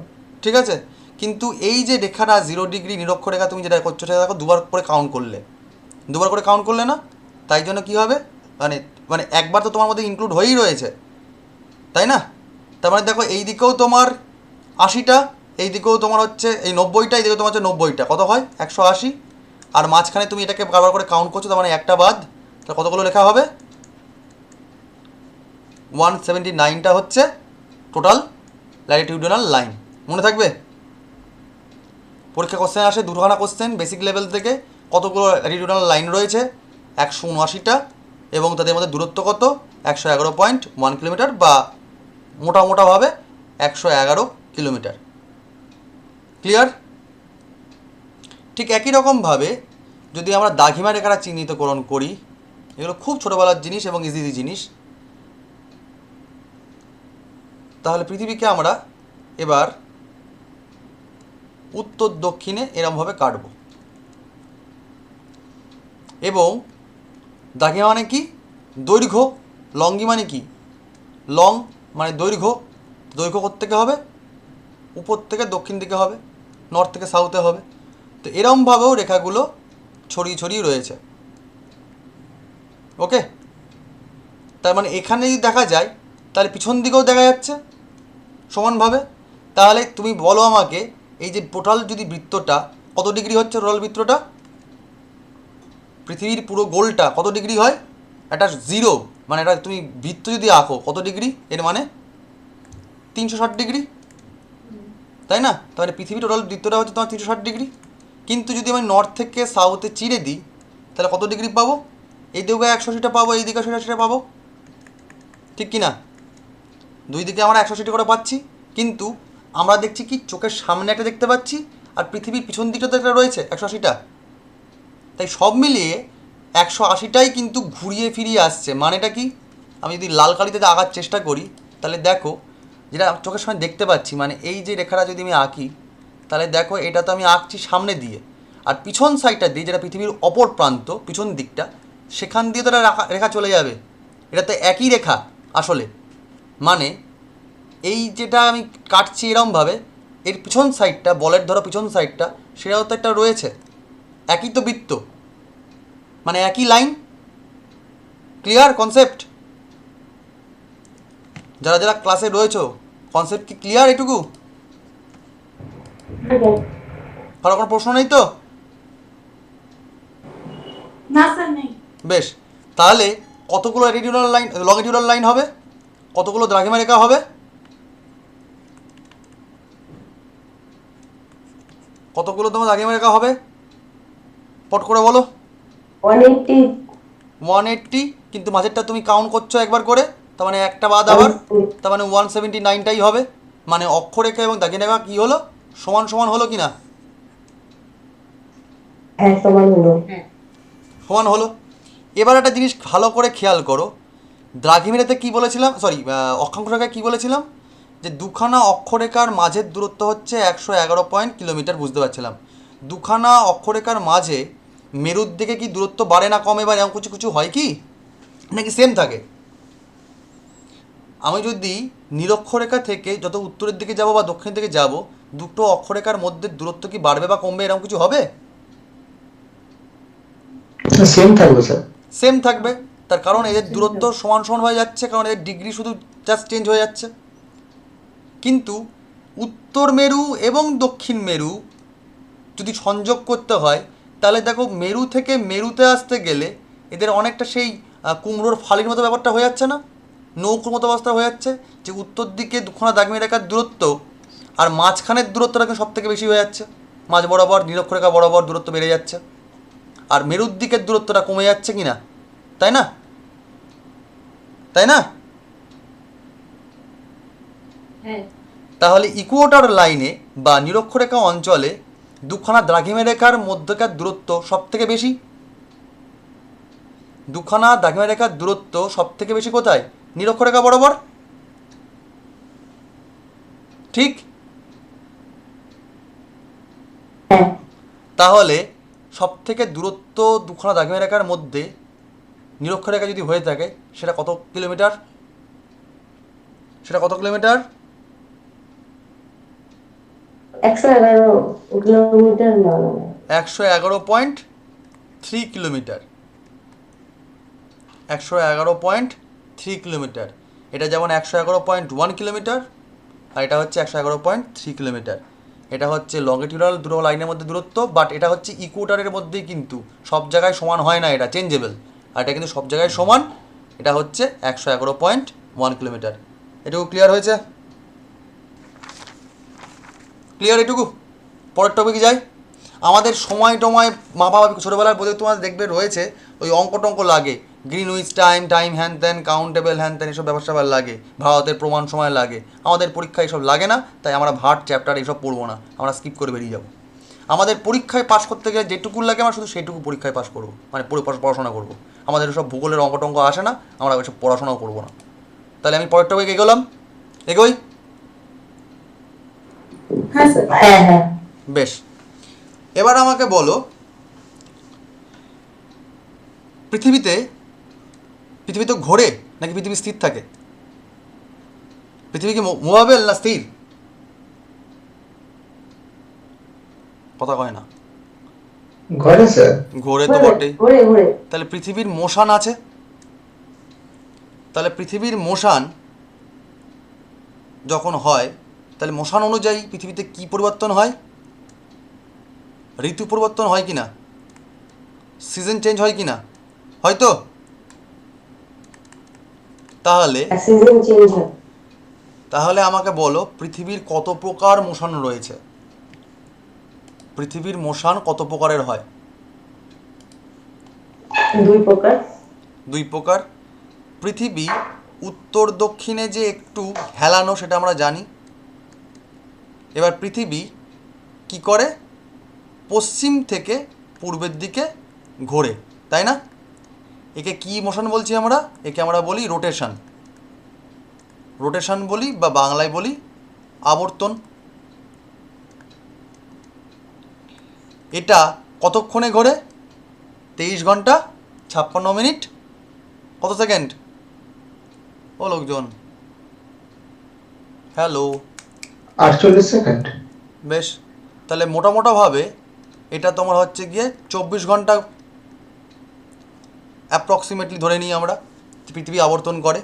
ঠিক আছে? কিন্তু এই যে রেখাটা 0 ডিগ্রি নিরক্ষরেখা, তুমি যেটা করছো সেটা দেখো দুবার করে কাউন্ট করলে না? তাই জন্য কী হবে, মানে একবার তো তোমার মধ্যে ইনক্লুড হয়েই রয়েছে, তাই না? তার মানে দেখো এই দিকেও তোমার 80টা, এই দিকেও তোমার হচ্ছে এই 90টা, এই দিকেও তোমার হচ্ছে 90টা, কত হয়? 180। আর মাঝখানে তুমি এটাকে বারবার করে কাউন্ট করছো, তার মানে একটা বাদ, তাহলে কতগুলো লেখা হবে? 179টা হচ্ছে টোটাল ল্যাটিটিউডিনাল লাইন। মনে থাকবে? পরীক্ষা কোশ্চেন আসে দুখানা কোশ্চেন বেসিক লেভেল থেকে, কতগুলো ল্যাটিটিউডিনাল লাইন রয়েছে? 179টা, এবং তাদের মধ্যে দূরত্ব কত? 111.1 কিলোমিটার, বা মোটামোটাভাবে 111 কিলোমিটার। ক্লিয়ার? ঠিক একই রকমভাবে যদি আমরা দ্রাঘিমা রেখাটা চিহ্নিতকরণ করি, এগুলো খুব ছোটোবেলার জিনিস এবং ইজি জিনিস, তাহলে পৃথিবীকে আমরা এবার উত্তর দক্ষিণে এরমভাবে কাটব। এবং দ্রাঘিমা মানে কি? দৈর্ঘ্য। লঙ্গি মানে কি? লং মানে দৈর্ঘ্য। দৈর্ঘ্য কোত্থেকে হবে? উপর থেকে দক্ষিণ দিকে হবে, নর্থ থেকে সাউথে হবে। তো এরমভাবেও রেখাগুলো ছড়িয়ে ছড়িয়ে রয়েছে। ওকে, তার মানে এখানে যদি দেখা যায় তাহলে পিছন দিকেও দেখা যাচ্ছে সমানভাবে। তাহলে তুমি বলো আমাকে, এই যে টোটাল যদি বৃত্তটা কত ডিগ্রি হচ্ছে? টোটাল বৃত্তটা, পৃথিবীর পুরো গোলটা কত ডিগ্রি হয়? একটা জিরো মানে এটা তুমি বৃত্ত যদি আঁকো কত ডিগ্রি, এর মানে 360 ডিগ্রি, তাই না? তাহলে পৃথিবীর টোটাল বৃত্তটা হচ্ছে তোমার 360 ডিগ্রি। কিন্তু যদি আমি নর্থ থেকে সাউথে চিরে দিই তাহলে কত ডিগ্রি পাবো? এই দিকে 180টা পাবো, এই দিকে 180টা পাবো, ঠিক কি না? দুই দিকে আমরা 180 করে পাচ্ছি, কিন্তু আমরা দেখছি কি চোখের সামনে একটা দেখতে পাচ্ছি আর পৃথিবীর পিছন দিকটা তো একটা রয়েছে 180টা। তাই সব মিলিয়ে 180টাই কিন্তু ঘুরিয়ে ফিরিয়ে আসছে। মানেটা কি? আমি যদি লাল কালিতে আঁকার চেষ্টা করি তাহলে দেখো যেটা চোখের সামনে দেখতে পাচ্ছি, মানে এই যে রেখাটা যদি আমি আঁকি তাহলে দেখো এটা তো আমি আঁকছি সামনে দিয়ে, আর পিছন সাইডটা দিয়ে যেটা পৃথিবীর অপর প্রান্ত পিছন দিকটা, সেখান দিয়ে তো একটা রেখা চলে যাবে। এটা তো একই রেখা আসলে। মানে এই যেটা আমি কাটছি এরমভাবে, এর পিছন সাইডটা, বলের ধরো পিছন সাইডটা, সেটাও তো একটা রয়েছে, একই তো বৃত্ত, মানে একই লাইন। Clear concept? যারা যারা ক্লাসে রয়েছো কনসেপ্ট কি ক্লিয়ার এটুকু? কারো কোনো প্রশ্ন নেই তো? না স্যার নেই। বেশ, তাহলে কতগুলো রেডিকুলার লাইন, লংগিটিউডাল লাইন হবে, কতগুলো দ্রাঘিমা রেখা হবে? কতগুলো তোমার দ্রাঘিমা রেখা হবে পট করে বলো? 180 180, কিন্তু মাঝেরটা তুমি কাউন্ট করছো একবার করে, তার মানে একটা বাদ আবার, তার মানে 179টাই হবে। মানে অক্ষরেখা এবং দ্রাঘিমা কী হলো? সমান সমান হলো কি না? হ্যাঁ সমান হলো। সমান হলো। এবার একটা জিনিস ভালো করে খেয়াল করো, দ্রাঘিমারেখাতে কী বলেছিলাম, সরি অক্ষাংশ রেখায় কী বলেছিলাম, যে দুখানা অক্ষরেখার মাঝের দূরত্ব হচ্ছে 111 কিলোমিটার। বুঝতে পারছিলাম দুখানা অক্ষরেখার মাঝে মেরুর দিকে কি দূরত্ব বাড়ে না কমে, বা এরকম কিছু কিছু হয় কি, নাকি সেম থাকে? আমি যদি নিরক্ষরেখা থেকে যত উত্তরের দিকে যাব বা দক্ষিণের দিকে যাব, দুটো অক্ষরেখার মধ্যে দূরত্ব কি বাড়বে বা কমবে, এরকম কিছু হবে? সেম থাকবে স্যার। সেম থাকবে। তার কারণ এদের দূরত্ব সমান সমান হয়ে যাচ্ছে, কারণ এদের ডিগ্রি শুধু জাস্ট চেঞ্জ হয়ে যাচ্ছে। কিন্তু উত্তর মেরু এবং দক্ষিণ মেরু যদি সংযোগ করতে হয়, তাহলে দেখো মেরু থেকে মেরুতে আসতে গেলে এদের অনেকটা সেই কুমড়োর ফালির মতো ব্যাপারটা হয়ে যাচ্ছে না, নৌকোর মতো অবস্থা হয়ে যাচ্ছে, যে উত্তর দিকে দুখানা দ্রাঘিমা রেখার দূরত্ব আর মাঝখানের দূরত্বটা কিন্তু সব থেকে বেশি হয়ে যাচ্ছে, মাঝ বরাবর নিরক্ষরেখা বরাবর দূরত্ব বেড়ে যাচ্ছে, আর মেরুর দিকের দূরত্বটা কমে যাচ্ছে কি না, তাই না? তাই না? হ্যাঁ তাহলে ইকুয়েটর লাইনে বা নিরক্ষরেখা অঞ্চলে দুখানা দ্রাঘিমা রেখার মধ্যকার দূরত্ব সব থেকে বেশি। দুখানা দ্রাঘিমা রেখার দূরত্ব সব থেকে বেশি কোথায়? নিরক্ষরেখা বরাবর, ঠিক? হ্যাঁ তাহলে সব থেকে দূরত্ব দুখানা দ্রাঘিমা রেখার মধ্যে নিরক্ষরেখা যদি হয়ে থাকে, সেটা কত কিলোমিটার? সেটা কত কিলোমিটার? 111 কিলোমিটার না না না। 111.3 কিলোমিটার। 111.3 কিলোমিটার। এটা যেমন 111.1 কিলোমিটার, আর এটা হচ্ছে 111.3 কিলোমিটার। এটা হচ্ছে লংগিটিউডাল দুটো লাইনের মধ্যে দূরত্ব, বাট এটা হচ্ছে ইকুয়েটরের মধ্যেই, কিন্তু সব জায়গায় সমান হয় না, এটা চেঞ্জেবল। আর এটা কিন্তু সব জায়গায় সমান, এটা হচ্ছে 111.1 কিলোমিটার। এটুকু ক্লিয়ার হয়েছে? ক্লিয়ার এটুকু? পরের টপিকে যাই। আমাদের সময় টময় মাপামাপি ছোটোবেলার বইতে তোমার দেখবে রয়েছে, ওই অঙ্ক টঙ্ক লাগে, গ্রিনউইচ টাইম, টাইম হ্যান ত্যান, কাউন্টেবল হ্যান ত্যান, এসব ব্যাপার স্যাপার লাগে, ভারতের প্রমাণ সময় লাগে। আমাদের পরীক্ষায় এসব লাগে না, তাই আমরা ভাট চ্যাপ্টার এইসব পড়বো না, আমরা স্কিপ করে বেরিয়ে যাবো। আমাদের পরীক্ষায় পাস করতে গেলে যেটুকু লাগে আমরা শুধু সেইটুকু পরীক্ষায় পাস করবো, মানে পড়াশোনা করবো। আমাদের সব ভূগোলের অঙ্ক টঙ্ক আসে না, আমরা ওইসব পড়াশোনাও করবো না। তাহলে আমি পরের টপিকে এগোলাম, এগোই? হ্যাঁ স্যার। হ্যাঁ হ্যাঁ বেশ, এবার আমাকে বলো, পৃথিবী তো ঘোরে নাকি পৃথিবী স্থির থাকে? পৃথিবী কি মুভেবল না স্থির? কথা কয় না। ঘরে স্যার। ঘোরে তো বটেই। ঘুরে ঘুরে তাহলে পৃথিবীর মোশন আছে, তাহলে পৃথিবীর মোশন যখন হয়, তাহলে মোশন অনুযায়ী পৃথিবীতে কি পরিবর্তন হয়? ঋতু পরিবর্তন হয় কি না? সিজন চেঞ্জ হয় কি না? হয়তো তাহলে সিজন চেঞ্জ হয়। তাহলে আমাকে বলো পৃথিবীর কত প্রকার মোশন রয়েছে? পৃথিবীর মোশন কত প্রকারের হয়? 2 প্রকার। 2 প্রকার। পৃথিবী উত্তর দক্ষিণে যে একটু হেলানো সেটা আমরা জানি। এবার পৃথিবী কি করে? পশ্চিম থেকে পূর্বের দিকে ঘোরে, তাই না? একে কি মোশন বলছি আমরা? একে আমরা বলি রোটেশন। রোটেশন বলি বা বাংলায় বলি আবর্তন। এটা কতক্ষণে ঘোরে? 23 ঘন্টা 56 মিনিট কত সেকেন্ড? ও লোকজন, হ্যালো। 48 সেকেন্ড। বেশ, তাহলে মোটামোটাভাবে এটা তোমার হচ্ছে গিয়ে 24 ঘন্টা অ্যাপ্রক্সিমেটলি ধরে নিই আমরা পৃথিবী আবর্তন করে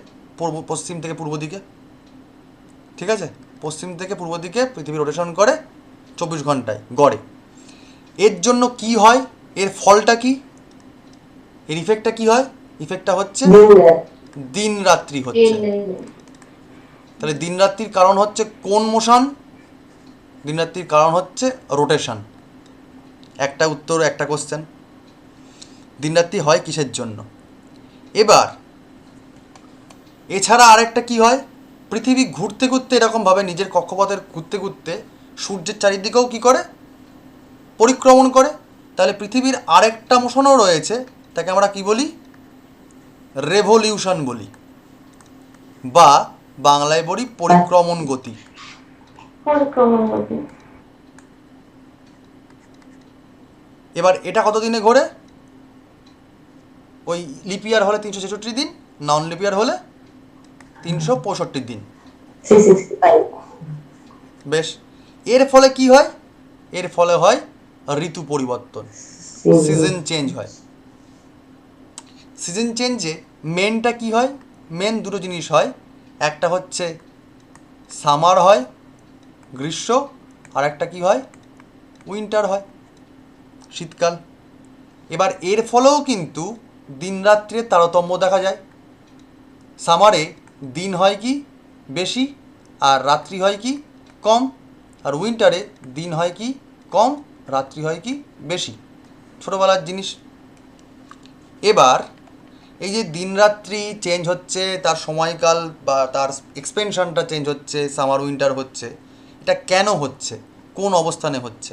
পশ্চিম থেকে পূর্ব দিকে। ঠিক আছে, পশ্চিম থেকে পূর্ব দিকে পৃথিবী রোটেশন করে 24 ঘন্টায় গড়ে। এর জন্য কি হয়? এর ফলটা কি? এর ইফেক্টটা কি হয়? ইফেক্টটা হচ্ছে দিন রাত্রি হচ্ছে। তাহলে দিন রাত্রির কারণ হচ্ছে কোন মোশন? দিন রাত্রির কারণ হচ্ছে রোটেশন। একটা উত্তর, একটা কোশ্চেন। দিন রাত্রি হয় কিসের জন্য? এবার এছাড়া আরেকটা কি হয়? পৃথিবী ঘুরতে ঘুরতে এরকমভাবে নিজের কক্ষপথের ঘুরতে ঘুরতে সূর্যের চারিদিকেও কি করে? পরিক্রমণ করে। তাহলে পৃথিবীর আরেকটা মোশনও রয়েছে, তাকে আমরা কি বলি? রেভলিউশন বলি, বা বাংলায় বলি পরিক্রমণ গতি। এবার এটা কত দিনে ঘোরে? ওই লিপিয়ার হলে 366 দিন, নন লিপিয়ার হলে 365 দিন। 365। বেশ, এর ফলে কি হয়? এর ফলে হয় ঋতু পরিবর্তন, সিজন চেঞ্জ হয়। সিজন চেঞ্জে মেনটা কি হয়? মেন দুটো জিনিস হয়। একটা হচ্ছে সামার হয়, গ্রীষ্ম, আর একটা কি হয়? উইন্টার হয়, শীতকাল। এবার এর ফলেও কিন্তু দিন রাত্রির তারতম্য দেখা যায়। সামারে দিন হয় কি বেশি আর রাত্রি হয় কি কম, আর উইন্টারে দিন হয় কি কম, রাত্রি হয় কি বেশি। ছোটোবেলার জিনিস। এবার এই যে দিন রাত্রি চেঞ্জ হচ্ছে, তার সময়কাল বা তার এক্সপেনশনটা চেঞ্জ হচ্ছে, সামার উইন্টার হচ্ছে, এটা কেন হচ্ছে? কোন অবস্থানে হচ্ছে?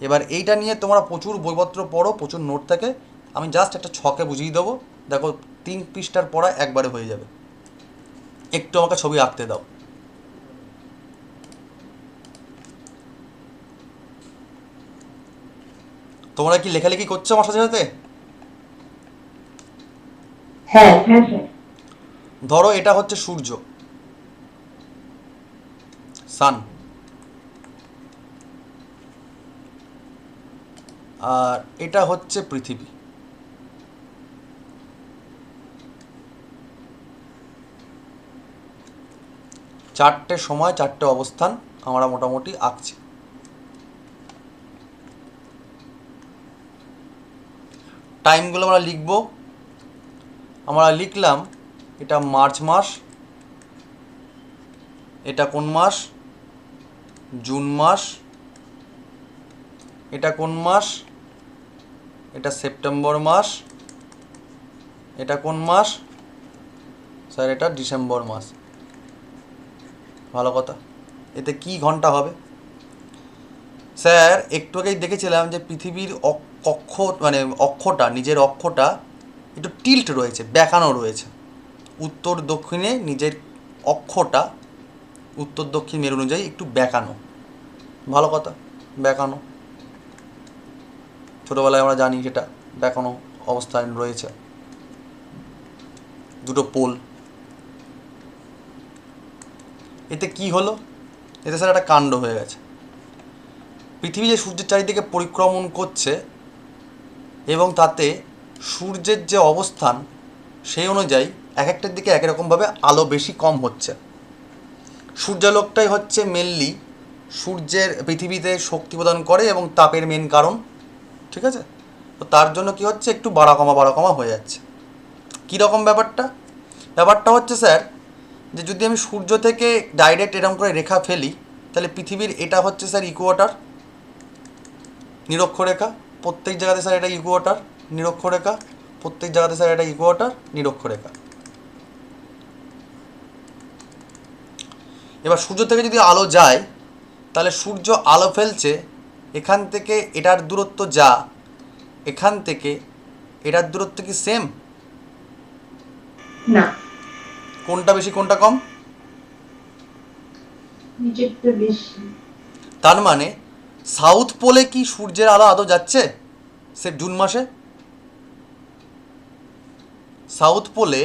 এবার এইটা নিয়ে তোমরা প্রচুর বইপত্র পড়ো, প্রচুর নোট থাকে। আমি জাস্ট একটা ছকে বুঝিয়ে দেবো, দেখো 3 পৃষ্ঠার পড়া একবারে হয়ে যাবে। একটু আমাকে ছবি আঁকতে দাও। তোমরা কি লেখালেখি করছো আমার সাথে সাথে? হ্যাঁ। ধরো এটা হচ্ছে সূর্য, সান, আর এটা হচ্ছে পৃথিবী। চারটে সময়, চারটে অবস্থান আমরা মোটামুটি আঁকছি। টাইমগুলো আমরা লিখব। আমরা লিখলাম এটা মার্চ মাস, এটা কোন মাস? জুন মাস। এটা কোন মাস? এটা সেপ্টেম্বর মাস। এটা কোন মাস? স্যার এটা ডিসেম্বর মাস। ভালো কথা। এতে কি ঘন্টা হবে? স্যার একটু আগেই দেখেছিলাম যে পৃথিবীর অক্ষটা, নিজের অক্ষটা একটু টিল্ট রয়েছে, বেঁকানো রয়েছে। উত্তর দক্ষিণে নিজের অক্ষটা উত্তর দক্ষিণ মেরু অনুযায়ী একটু বেঁকানো। ভালো কথা, বেঁকানো। ছোটোবেলায় আমরা জানি সেটা বেঁকানো অবস্থায় রয়েছে, দুটো পোল। এতে কি হলো? এতে স্যার একটা কাণ্ড হয়ে গেছে। পৃথিবী যে সূর্যের চারিদিকে পরিক্রমণ করছে এবং তাতে সূর্যের যে অবস্থান সেই অনুযায়ী এক একটার দিকে এক রকমভাবে আলো বেশি কম হচ্ছে। সূর্যালোকটাই হচ্ছে মেনলি সূর্যের পৃথিবীতে শক্তি প্রদান করে এবং তাপের মেন কারণ। ঠিক আছে, তো তার জন্য কি হচ্ছে? একটু বাড়া কমা হয়ে যাচ্ছে। কীরকম ব্যাপারটা? ব্যাপারটা হচ্ছে স্যার যে যদি আমি সূর্য থেকে ডাইরেক্ট এরকম করে রেখা ফেলি তাহলে পৃথিবীর এটা হচ্ছে স্যার ইকুয়েটর, নিরক্ষরেখা, প্রত্যেক জায়গাতে স্যার এটা ইকুয়েটর নিরক্ষরেখা, প্রত্যেক জায়গাতে স্যার এটা ইকুয়েটর নিরক্ষরেখা। এবার সূর্য থেকে যদি আলো যায় তাহলে সূর্য আলো ফেলছে, এখান থেকে এটার দূরত্ব যা, এখান থেকে এটার দূরত্ব কি সেম? না, কোনটা বেশি কোনটা কম? নিচেরটা বেশি। তার মানে সাউথ পোলে কি সূর্যের আলো আদৌ যাচ্ছে সে জুন মাসে? সাউথ পোলে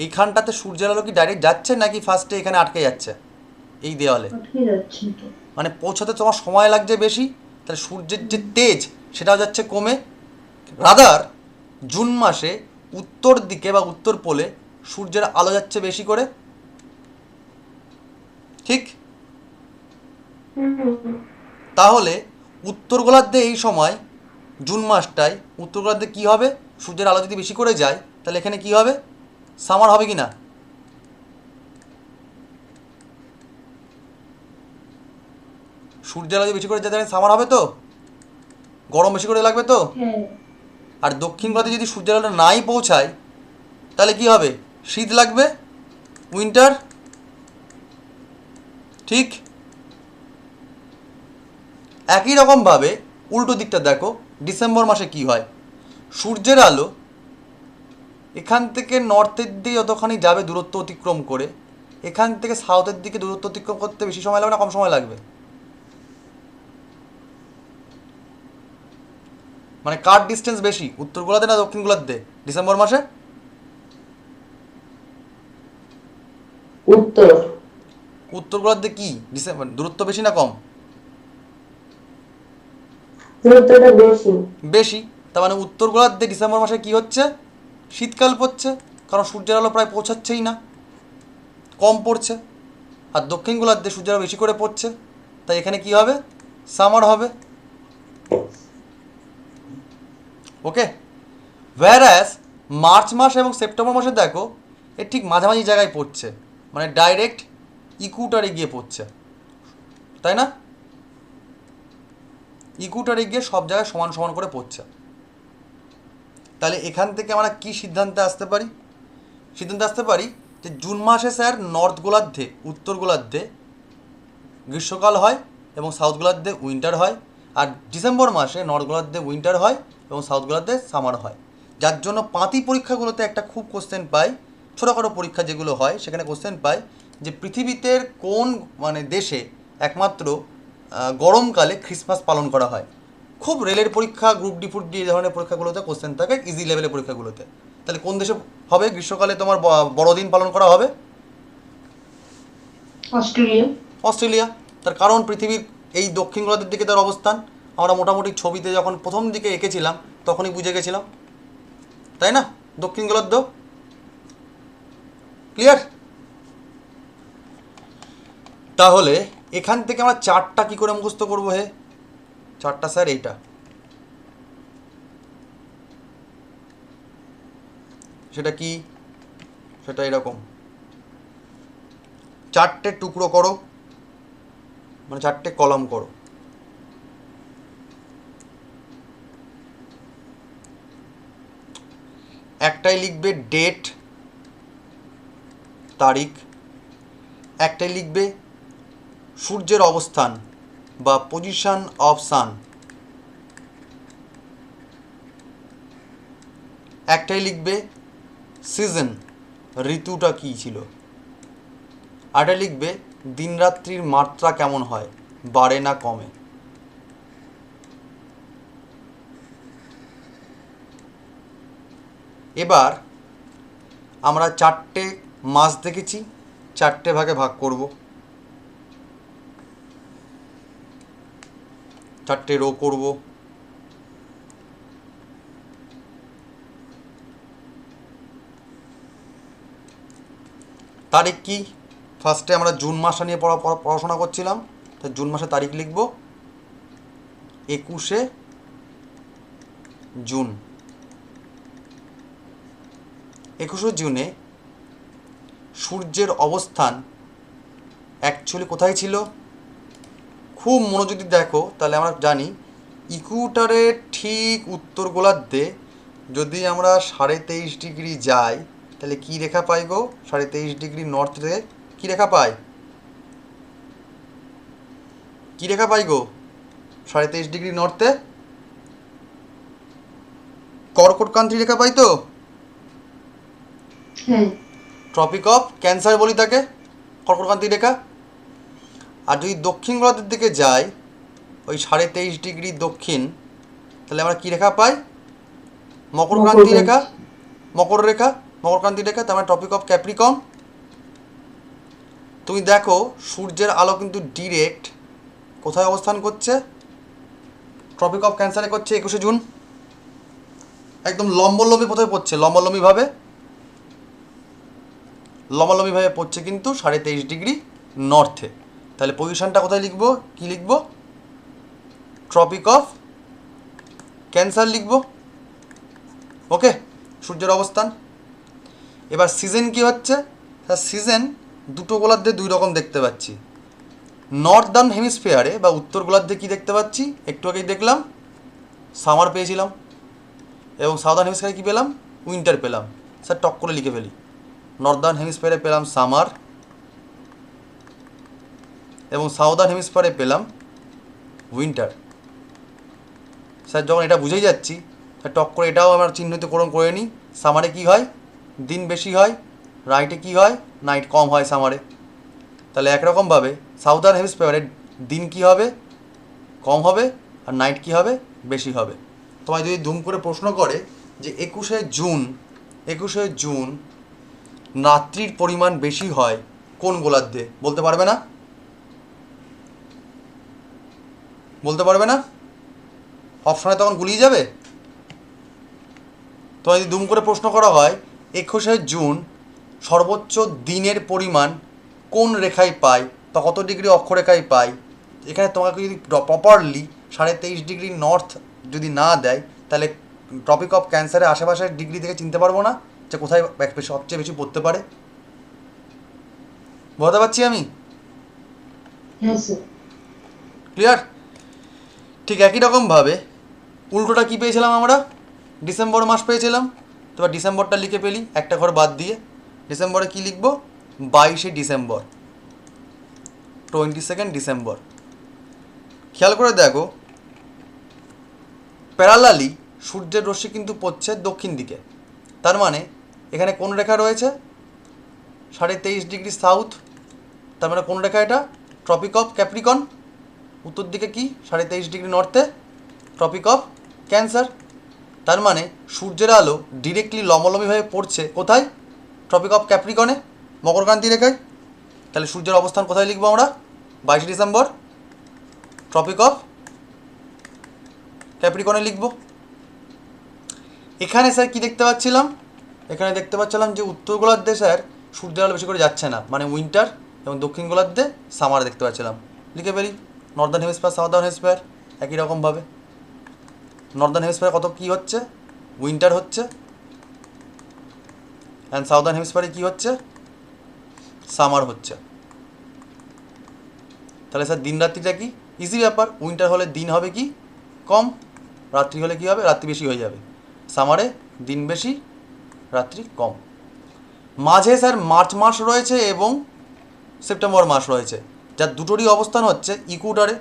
এইখানটাতে সূর্যের আলো কি ডাইরেক্ট যাচ্ছে নাকি ফার্স্টে এখানে আটকে যাচ্ছে এই দেওয়ালে? আটকে যাচ্ছে তো। মানে পৌঁছাতে তোমার সময় লাগছে বেশি, তাহলে সূর্যের যে তেজ সেটাও যাচ্ছে কমে। রাদার জুন মাসে উত্তর দিকে বা উত্তর পোলে সূর্যের আলো যাচ্ছে বেশি করে, ঠিক? তাহলে উত্তর গোলার্ধে এই সময় জুন মাসটায় উত্তর গোলার্ধে কী হবে? সূর্যের আলো যদি বেশি করে যায় তাহলে এখানে কি হবে? সামার হবে কি না? সূর্যের আলো যদি বেশি করে যায় তাহলে সামার হবে তো, গরম বেশি করে লাগবে তো। হ্যাঁ, আর দক্ষিণ গোলার্ধে যদি সূর্যের আলোটা নাই পৌঁছায় তাহলে কি হবে? শীত লাগবে, উইন্টার, ঠিক? একই রকমভাবে উল্টো দিকটা দেখো, ডিসেম্বর মাসে কি হয়? সূর্যের আলো এখান থেকে নর্থের দিকে যতখানি যাবে দূরত্ব অতিক্রম করে, এখান থেকে সাউথের দিকে দূরত্ব অতিক্রম করতে বেশি সময় লাগবে না কম সময় লাগবে? মানে কার ডিস্টেন্স বেশি, উত্তর গোলার্ধে না দক্ষিণ গোলার্ধে ডিসেম্বর মাসে? উত্তর। উত্তর গোলার্ধে কি ডিসেম্বর দূরত্ব বেশি না কম? দূরত্বটা বেশি। বেশি। তার মানে উত্তর গোলার্ধে ডিসেম্বর মাসে কি হচ্ছে? শীতকাল পড়ছে, কারণ সূর্যের আলো প্রায় পৌঁছাচ্ছেই না, কম পড়ছে। আর দক্ষিণ গোলার্ধে সূর্যের আলো বেশি করে পড়ছে, তাই এখানে কি হবে? সামার হবে। ওকে। ওয়্যারঅ্যাজ মার্চ মাস এবং সেপ্টেম্বর মাসে দেখো এর ঠিক মাঝামাঝি জায়গায় পড়ছে, মানে ডাইরেক্ট ইকুয়েটরে গিয়ে পড়ছে, তাই না? ইকুয়েটরে গিয়ে সব জায়গায় সমান সমান করে পড়ছে। তাহলে এখান থেকে আমরা কি সিদ্ধান্তে আসতে পারি? সিদ্ধান্তে আসতে পারি যে জুন মাসে স্যার নর্থ গোলার্ধে উত্তর গোলার্ধে গ্রীষ্মকাল হয় এবং সাউথ গোলার্ধে উইন্টার হয়, আর ডিসেম্বর মাসে নর্থ গোলার্ধে উইন্টার হয় এবং সাউথ গোলার্ধে সামার হয়। যার জন্য পাতি পরীক্ষাগুলোতে একটা খুব কোশ্চেন পাই, ছোটোখাটো পরীক্ষা যেগুলো হয় সেখানে কোশ্চেন পাই যে পৃথিবীতে কোন মানে দেশে একমাত্র গরমকালে ক্রিসমাস পালন করা হয়। খুব রেলের পরীক্ষা, গ্রুপ ডি ফুড ডি এই ধরনের পরীক্ষাগুলোতে কোশ্চেন থাকে, ইজি লেভেলের পরীক্ষাগুলোতে। তাহলে কোন দেশে হবে গ্রীষ্মকালে তোমার বড়দিন পালন করা হবে? অস্ট্রেলিয়া। অস্ট্রেলিয়া। তার কারণ পৃথিবীর এই দক্ষিণ গোলার্ধের দিকে তার অবস্থান আমরা মোটামুটি ছবিতে যখন প্রথম দিকে এঁকেছিলাম তখনই বুঝে গেছিলাম, তাই না? দক্ষিণ গোলার্ধ ক্লিয়ার? তাহলে এখান থেকে আমরা চারটা কি করে মুখস্থ করবো হে? চারটা স্যার এইটা, সেটা কি? সেটা এরকম চারটে টুকরো করো, মানে চারটে কলাম করো। একটাই লিখবে ডেট তারিখ, একটাই লিখবে সূর্যের অবস্থান বা পজিশন অফ সান, একটাই লিখবে সিজন ঋতুটা কী ছিল, আরটা লিখবে দিনরাত্রির মাত্রা কেমন হয়, বাড়ে না কমে। এবার আমরা চারটে মাস দেখেছি, চারটে ভাগে ভাগ করব, চারটে রো করব। তারিখ কি? ফার্স্টে আমরা জুন মাসটা নিয়ে পড়াশোনা করছিলাম, তো জুন মাসে তারিখ লিখব 21শে জুন। 21শে জুনে সূর্যের অবস্থান অ্যাকচুয়ালি কোথায় ছিল? খুব মনোযোগী দেখো তাহলে আমরা জানি ইকুয়েটরের ঠিক উত্তর গোলার্ধে যদি আমরা 23.5 যাই তাহলে কী রেখা পাই গো? 23.5 নর্থে কী রেখা পাই? কী রেখা পাই গো 23.5 নর্থে? কর্কটক্রান্তি রেখা পাই তো? হ্যাঁ, ট্রপিক অফ ক্যান্সার বলি তাকে, কর্কটক্রান্তি রেখা। আর যদি দক্ষিণ গোলার্ধের দিকে যাই ওই 23.5 দক্ষিণ, তাহলে আমরা কী রেখা পাই? মকরক্রান্তি রেখা, মকর রেখা, মকরক্রান্তি রেখা, তার মানে টপিক অফ ক্যাপ্রিকন। তুমি দেখো সূর্যের আলো কিন্তু ডিরেক্ট কোথায় অবস্থান করছে? ট্রপিক অফ ক্যান্সারে করছে 21শে জুন। একদম লম্বলম্বী কোথায় পড়ছে? লম্বলম্বীভাবে পড়ছে কিন্তু 23.5 নর্থে। তাহলে পজিশনটা কোথায় লিখবো? কি লিখবো? ট্রপিক অফ ক্যান্সার লিখবো। ওকে, সূর্যের অবস্থান। এবার সিজন কি হচ্ছে? সিজন দুটো গোলার্ধে দুই রকম দেখতে পাচ্ছি। নর্দার্ন হেমিস্ফিয়ারে বা উত্তর গোলার্ধে কী দেখতে পাচ্ছি? একটু আগেই দেখলাম সামার পেয়েছিলাম, এবং সাউদার্ন হেমিস্ফিয়ারে কী পেলাম? উইন্টার পেলাম। স্যার টক করে লিখে ফেলি, নর্দার্ন হেমিস্ফিয়ারে পেলাম সামার এবং সাউদার্ন হেমিস্ফিয়ারে পেলাম উইন্টার। স্যার যখন এটা বুঝেই যাচ্ছি স্যার টক করে এটাও আমার চিহ্নিতকরণ করে নিই। সামারে কী হয়? দিন বেশি হয়। রাইটে কী হয়? নাইট কম হয় সামারে। তাহলে একরকমভাবে সাউদার্ন হেমিস্ফিয়ারে দিন কী হবে? কম হবে, আর নাইট কী হবে? বেশি হবে। তোমায় যদি দুম করে প্রশ্ন করে যে 21শে জুন রাত্রির পরিমাণ বেশি হয় কোন গোলার্ধে, বলতে পারবে না? বলতে পারবে না? অপশনে তখন গুলিয়ে যাবে। তোমায় যদি দুম করে প্রশ্ন করা হয় 21শে জুন সর্বোচ্চ দিনের পরিমাণ কোন রেখায় পাই বা কত ডিগ্রি অক্ষরেখায় পাই, এখানে তোমাকে যদি প্রপারলি 23.5 নর্থ যদি না দেয় তাহলে টপিক অফ ক্যান্সারের আশেপাশের ডিগ্রি থেকে চিনতে পারবো না যে কোথায় সবচেয়ে বেশি পড়তে পারে। বুঝতে পারছি আমি? হ্যাঁ স্যার। ক্লিয়ার? ঠিক একই রকমভাবে উল্টোটা কী পেয়েছিলাম আমরা? ডিসেম্বর মাস পেয়েছিলাম। তো এবার ডিসেম্বরটা লিখে ফেলি একটা ঘর বাদ দিয়ে। ডিসেম্বরে কী লিখবো? 22শে ডিসেম্বর, 22nd ডিসেম্বর। খেয়াল করে দেখো প্যারালালি সূর্যের রশ্মি কিন্তু পড়ছে দক্ষিণ দিকে। তার মানে এখানে কোন রেখা রয়েছে? 23.5 সাউথ। তার মানে কোন রেখা এটা? Tropic of Capricorn. উত্তর দিকে কি? 23.5 নর্থে ট্রপিক অফ ক্যান্সার। তার মানে সূর্যের আলো ডিরেক্টলি লম্বলম্বীভাবে পড়ছে কোথায়? ট্রপিক অফ ক্যাপ্রিকনে, মকরক্রান্তি রেখায়। তাহলে সূর্যের অবস্থান কোথায় লিখবো আমরা? 22শে ডিসেম্বর ট্রপিক অফ ক্যাপ্রিকনে লিখব। এখানে স্যার কী দেখতে পাচ্ছিলাম? এখানে দেখতে পাচ্ছিলাম যে উত্তর গোলার্ধে স্যার সূর্যের আলো বেশি করে যাচ্ছে না, মানে উইন্টার, এবং দক্ষিণ গোলার্ধে সামার দেখতে পাচ্ছিলাম। লিখে ফেলি নর্দার্ন হেমিস্ফিয়ার, সাউদার্ন হেমিস্ফিয়ার একই রকমভাবে। নর্দার্ন হেমিস্ফিয়ারে কত কী হচ্ছে? উইন্টার হচ্ছে, অ্যান্ড সাউদার্ন হেমিস্ফিয়ারে কী হচ্ছে? সামার হচ্ছে। তাহলে স্যার দিন রাত্রিটা কি? ইজি ব্যাপার। উইন্টার হলে দিন হবে কি? কম। রাত্রি হলে কী হবে? রাত্রি বেশি হয়ে যাবে। সামারে দিন বেশি, রাত্রি কম। মাঝে স্যার মার্চ মাস রয়েছে এবং সেপ্টেম্বর মাস রয়েছে, যার দুটোরই অবস্থান হচ্ছে ইকুয়েটরে।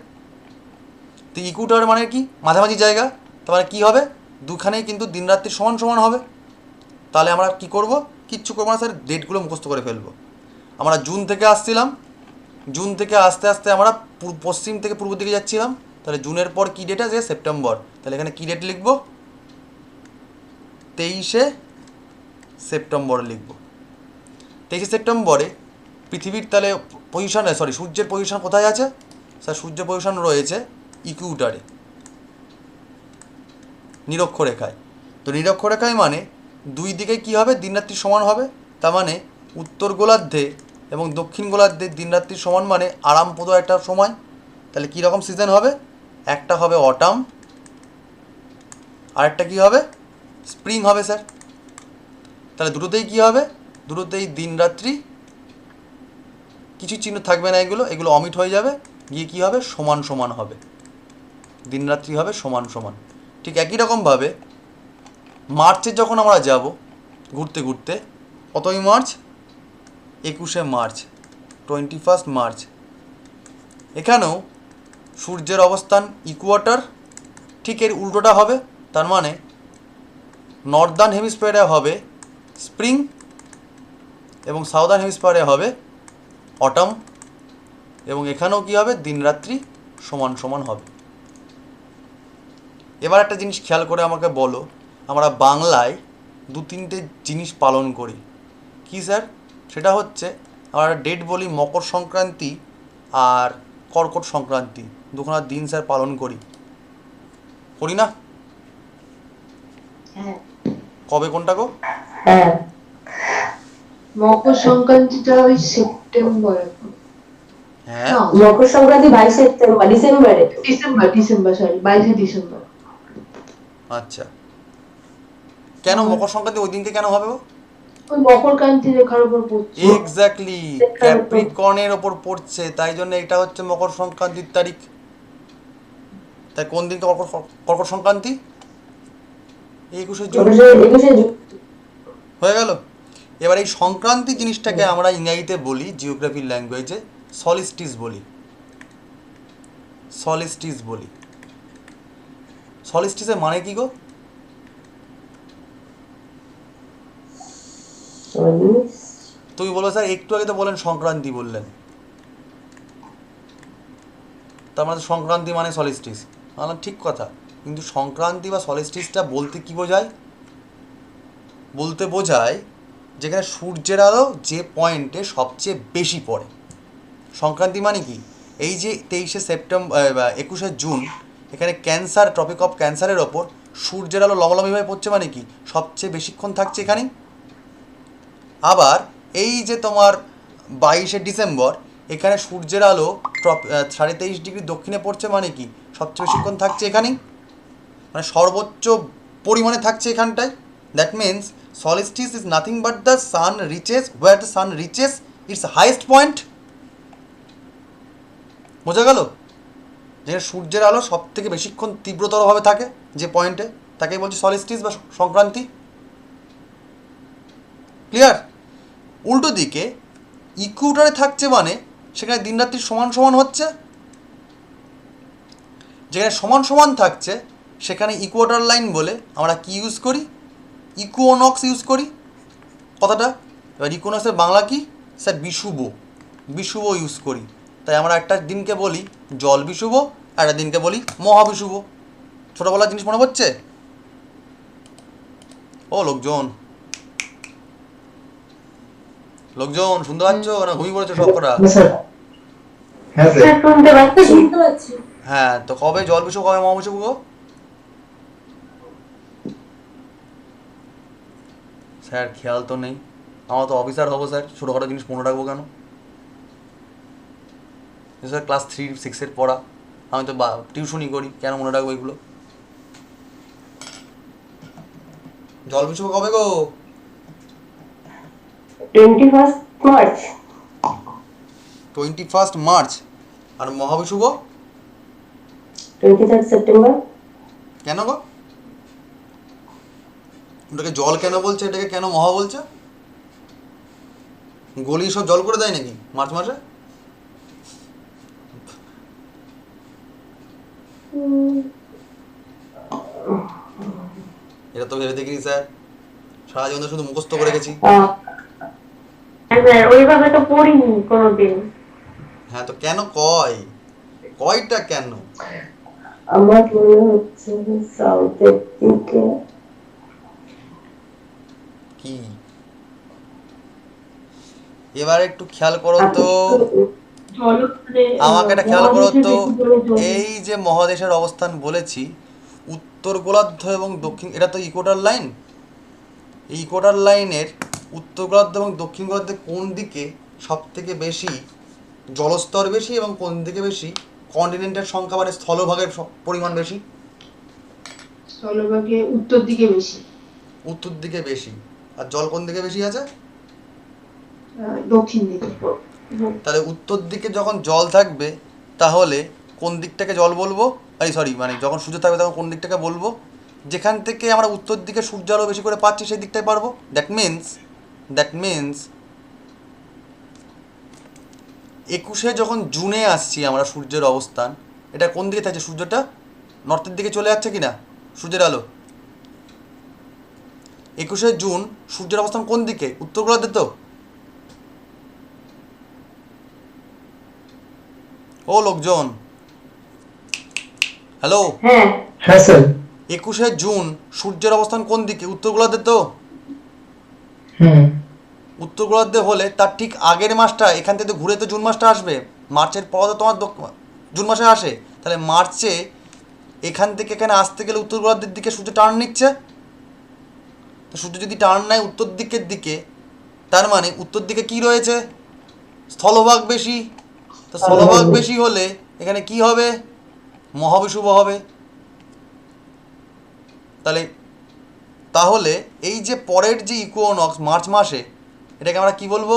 তো ইকুয়েটর মানে কি? মাঝামাঝি জায়গা। তার মানে কী হবে? দুখানেই কিন্তু দিন রাত্রি সমান সমান হবে। তাহলে আমরা কি করব? কিচ্ছু করবো না স্যার, ডেটগুলো মুখস্থ করে ফেলবো। আমরা জুন থেকে আসছিলাম, জুন থেকে আস্তে আস্তে আমরা পশ্চিম থেকে পূর্ব দিকে যাচ্ছিলাম। তাহলে জুনের পর কী ডেট আছে? সেপ্টেম্বর। তাহলে এখানে কী ডেট লিখব? 23শে সেপ্টেম্বর লিখব। 23শে সেপ্টেম্বরে পৃথিবীর তাহলে পজিশন, সূর্যের পজিশন কোথায় আছে? স্যার সূর্যের পজিশন রয়েছে ইকুয়েটরে, নিরক্ষরেখায়। তো নিরক্ষরেখায় মানে দুই দিকে কী হবে? দিন রাত্রি সমান হবে। তার মানে উত্তর গোলার্ধে এবং দক্ষিণ গোলার্ধে দিন রাত্রি সমান, মানে আরামপ্রদ একটা সময়। তাহলে কী রকম সিজন হবে? একটা হবে অটাম, আরেকটা কী হবে? স্প্রিং হবে স্যার। তাহলে দুটোতেই কী হবে? দুটোতেই দিন রাত্রি কিছু চিহ্ন থাকবে না, এগুলো এগুলো অমিট হয়ে যাবে, গিয়ে কী হবে, সমান সমান হবে, দিনরাত্রি হবে সমান সমান। ঠিক একই রকমভাবে মার্চে যখন আমরা যাব ঘুরতে ঘুরতে, কতই মার্চ, 21শে মার্চ, 21 মার্চ, এখানেও সূর্যের অবস্থান ইকুয়েটর, ঠিক এর উল্টোটা হবে। তার মানে নর্দার্ন হেমিস্ফিয়ারে হবে স্প্রিং এবং সাউদার্ন হেমিস্ফিয়ারে হবে অটাম, এবং এখানেও কী হবে, দিনরাত্রি সমান সমান হবে। এবার একটা জিনিস খেয়াল করে আমাকে বলো, আমরা বাংলায় 2-3টে জিনিস পালন করি, কি স্যার? সেটা হচ্ছে আমরা ডেট বলি মকর সংক্রান্তি আর কর্কট সংক্রান্তি, দুখানা দিন স্যার পালন করি, করি না? হ্যাঁ, কবে কোনটা গো? হ্যাঁ, মকর সংক্রান্তিটা ওই সেপ্টেম্বরে। হ্যাঁ, না, মকর সংক্রান্তি 22 সেপ্টেম্বর, ডিসেম্বরে। ডিসেম্বর সরি, 22শে ডিসেম্বর। আচ্ছা, কেন মকর সংক্রান্তি ওই দিনকে কেন হবে গো? ওই মকরক্রান্তি রেখার উপর পড়ছে। এক্স্যাক্টলি, ক্যাপ্রিকর্নের ওপর পড়ছে, তাই জন্য এটা হচ্ছে মকর সংক্রান্তির তারিখ। তাই কোন দিনকে কর্কট সংক্রান্তি? 21শে জুন। 21শে জুন। হয়ে গেল। এবার এই সংক্রান্তি জিনিসটাকে আমরা ইংরাজিতে বলি, জিওগ্রাফির ল্যাঙ্গুয়েজে সলিস্টিস বলি, সলিস্টিস বলি। সলিস্টিসের মানে কি গো? তুমি বলো স্যার, একটু আগে তো বলেন সংক্রান্তি বললেন, তার মানে সংক্রান্তি মানে সলিস্টিস। বললাম ঠিক কথা, কিন্তু সংক্রান্তি বা সলিস্টিসটা বলতে কি বোঝায়? বলতে বোঝায় যেখানে সূর্যের আলো যে পয়েন্টে সবচেয়ে বেশি পড়ে। সংক্রান্তি মানে কি? এই যে 23শে সেপ্টেম্বর 21শে জুন, এখানে ক্যান্সার, ট্রপিক অফ ক্যান্সারের ওপর সূর্যের আলো লম্বালম্বিভাবে পড়ছে, মানে কি সবচেয়ে বেশিক্ষণ থাকছে এখানেই। আবার এই যে তোমার 22শে ডিসেম্বর, এখানে সূর্যের আলো 23.5 ডিগ্রি দক্ষিণে পড়ছে, মানে কি সবচেয়ে বেশিক্ষণ থাকছে এখানেই, মানে সর্বোচ্চ পরিমাণে থাকছে এখানটায়। That means solstice is nothing but the sun reaches where the sun reaches its highest point. বোঝা গেল? যেখানে সূর্যের আলো সব থেকে বেশিক্ষণ তীব্রতরভাবে থাকে যে পয়েন্টে, তাকেই বলছি সলিস্টিস বা সংক্রান্তি। ক্লিয়ার? উল্টো দিকে ইকুয়েটরে থাকছে, মানে সেখানে দিনরাত্রি সমান সমান হচ্ছে। যেখানে সমান সমান থাকছে সেখানে ইকুয়েটর লাইন বলে আমরা কি ইউজ করি? ইকুইনক্স ইউজ করি কথাটা। এবার ইকুইনক্সের বাংলা কি স্যার? বিষুব, বিষুব ইউজ করি। তাই আমরা একটা দিনকে বলি জল বিষুব, আর একটা দিনকে বলি মহাবিষুব। ছোটোবেলার জিনিস মনে পড়ছে? ও লোকজন, লোকজন শুনতে পাচ্ছ না ঘুমিয়ে পড়েছো সব কটা? স্যার, হ্যাঁ স্যার, শুনতে পাচ্ছি। হ্যাঁ, তো কবে জল বিষুব, কবে মহাবিষুব গো? স্যার খেয়াল তো নেই, আমার তো অফিসার হবো স্যার, ছোটোখাটো জিনিস মনে রাখবো কেন? স্যার ক্লাস 3-6 পড়া, আমি তো টিউশনই করি, কেন মনে রাখবো এগুলো? জল বিষুব কবে গো? 21 মার্চ। 21 মার্চ। আর মহাবিষুব 23 সেপ্টেম্বর। কেন গো? ওটাকে জল কেন বলছে, এটাকে কেন মহা বলছে? গলি সব জল করে দেয় নাকি মার্চ মাসে? এটা তো ভেবে দেখিনি স্যার, সারা জীবন তো শুধু মুখস্থ করে গেছি। স্যার ওইভাবে তো পড়িনি কোনোদিন। হ্যাঁ, তো কেন কয়, কয়টা কেন? আমার মনে হচ্ছে সাউথের দিকে। কি এবার একটু খেয়াল করো তো, আমাকে একটা খেয়াল করো তো, এই যে মহাদেশের অবস্থান বলেছি, উত্তর গোলার্ধ এবং দক্ষিণ, এটা তো ইকুয়েটর লাইন। এই ইকুয়েটর লাইনের উত্তর গোলার্ধ এবং দক্ষিণ গোলার্ধে কোন দিকে সব থেকে বেশি জলস্তর বেশি এবং কোন দিকে বেশি কন্টিনেন্টের সংখ্যা, মানে স্থলভাগের পরিমাণ বেশি? স্থলভাগে উত্তর দিকে বেশি। উত্তর দিকে বেশি। আর জল কোন দিকে বেশি আছে? দক্ষিণ দিকে। তাহলে উত্তর দিকে যখন জল থাকবে তাহলে কোন দিকটাকে জল বলবো, সরি মানে যখন সূর্য থাকবে তখন কোন দিকটাকে বলবো, যেখান থেকে আমরা উত্তর দিকে সূর্য আলো বেশি করে পাচ্ছি সেই দিকটাই পারবো। দ্যাট মিন্স 21শে যখন জুনে আসছি আমরা সূর্যের অবস্থান, এটা কোন দিকে থাকছে, সূর্যটা নর্থের দিকে চলে যাচ্ছে কি না সূর্যের আলো? 21শে জুন সূর্যের অবস্থান কোন দিকে, উত্তর গোলার্ধে তো। ও লোকজন, হ্যালো, হ্যাঁ হ্যাঁ স্যার। 21শে জুন সূর্যের অবস্থান কোন দিকে, উত্তর গোলার্ধে তো। হুম। উত্তর গোলার্ধে হলে তার ঠিক আগের মাসটা এখান থেকে ঘুরে তো জুন মাসটা আসবে, মার্চের পর তো তোমার জুন মাসে আসে, তাহলে মার্চে এখান থেকে এখানে আসতে গেলে উত্তর গোলার্ধের দিকে সূর্য টার্ন নিচ্ছে। তো সূর্য যদি টার্ন নেয় উত্তর দিকের দিকে, তার মানে উত্তর দিকে কি রয়েছে, স্থলভাগ বেশি। তো স্থলভাগ বেশি হলে এখানে কি হবে, মহাবিষুব হবে। তাহলে এই যে পরের যে ইকুইনক্স মার্চ মাসে, এটাকে আমরা কি বলবো,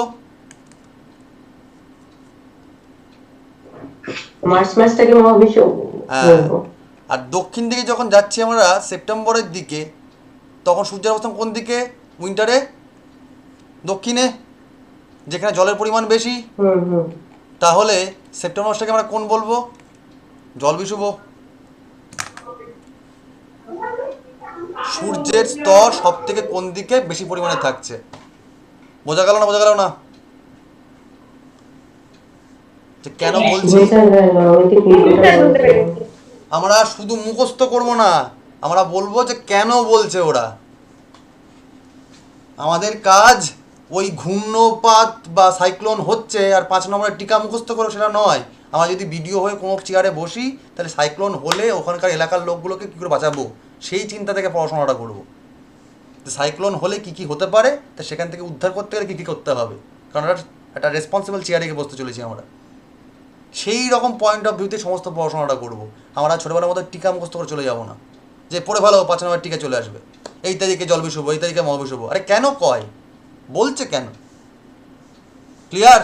মার্চ মাসটাকে মহাবিশ্ব হ্যাঁ। বলবো। আর দক্ষিণ দিকে যখন যাচ্ছি আমরা সেপ্টেম্বরের দিকে, তখন সূর্যের অবস্থান কোন দিকে উইন্টারে, দক্ষিণে, যেখানে জলের পরিমাণ বেশি। তাহলে সেপ্টেম্বর মাসটাকে আমরা কোন বলবো, জল বিষুব। সূর্যের স্তর সব থেকে কোন দিকে বেশি পরিমাণে থাকছে, বোঝা গেল না যে কেন বলছি। বোঝা গেল, আমি ঠিক বুঝতে পারছি। আমরা শুধু মুখস্থ করব না, আমরা বলবো যে কেন বলছে ওরা। আমাদের কাজ ওই ঘূর্ণপাত বা সাইক্লোন হচ্ছে আর 5 নম্বরের টিকা মুখস্থ করো সেটা নয়। আমরা যদি ভিডিও হয়ে কোনো চেয়ারে বসি, তাহলে সাইক্লোন হলে ওখানকার এলাকার লোকগুলোকে কী করে বাঁচাবো সেই চিন্তা থেকে পড়াশোনাটা করবো। যে সাইক্লোন হলে কী কী হতে পারে, তা সেখান থেকে উদ্ধার করতে গেলে কী কী করতে হবে, কারণ একটা রেসপন্সিবল চেয়ারে গিয়ে বসতে চলেছি আমরা। সেই রকম পয়েন্ট অফ ভিউতে সমস্ত পড়াশোনাটা করবো। আমরা ছোটোবেলার মতো টিকা মুখস্থ করে চলে যাবো না, যে পড়ে ভালো 5 নম্বরের টিকা চলে আসবে, এই তারিখে জল বিষুব, এই তারিখে মহাবিষুব। আরে কেন কয়, বলছে কেন, ক্লিয়ার?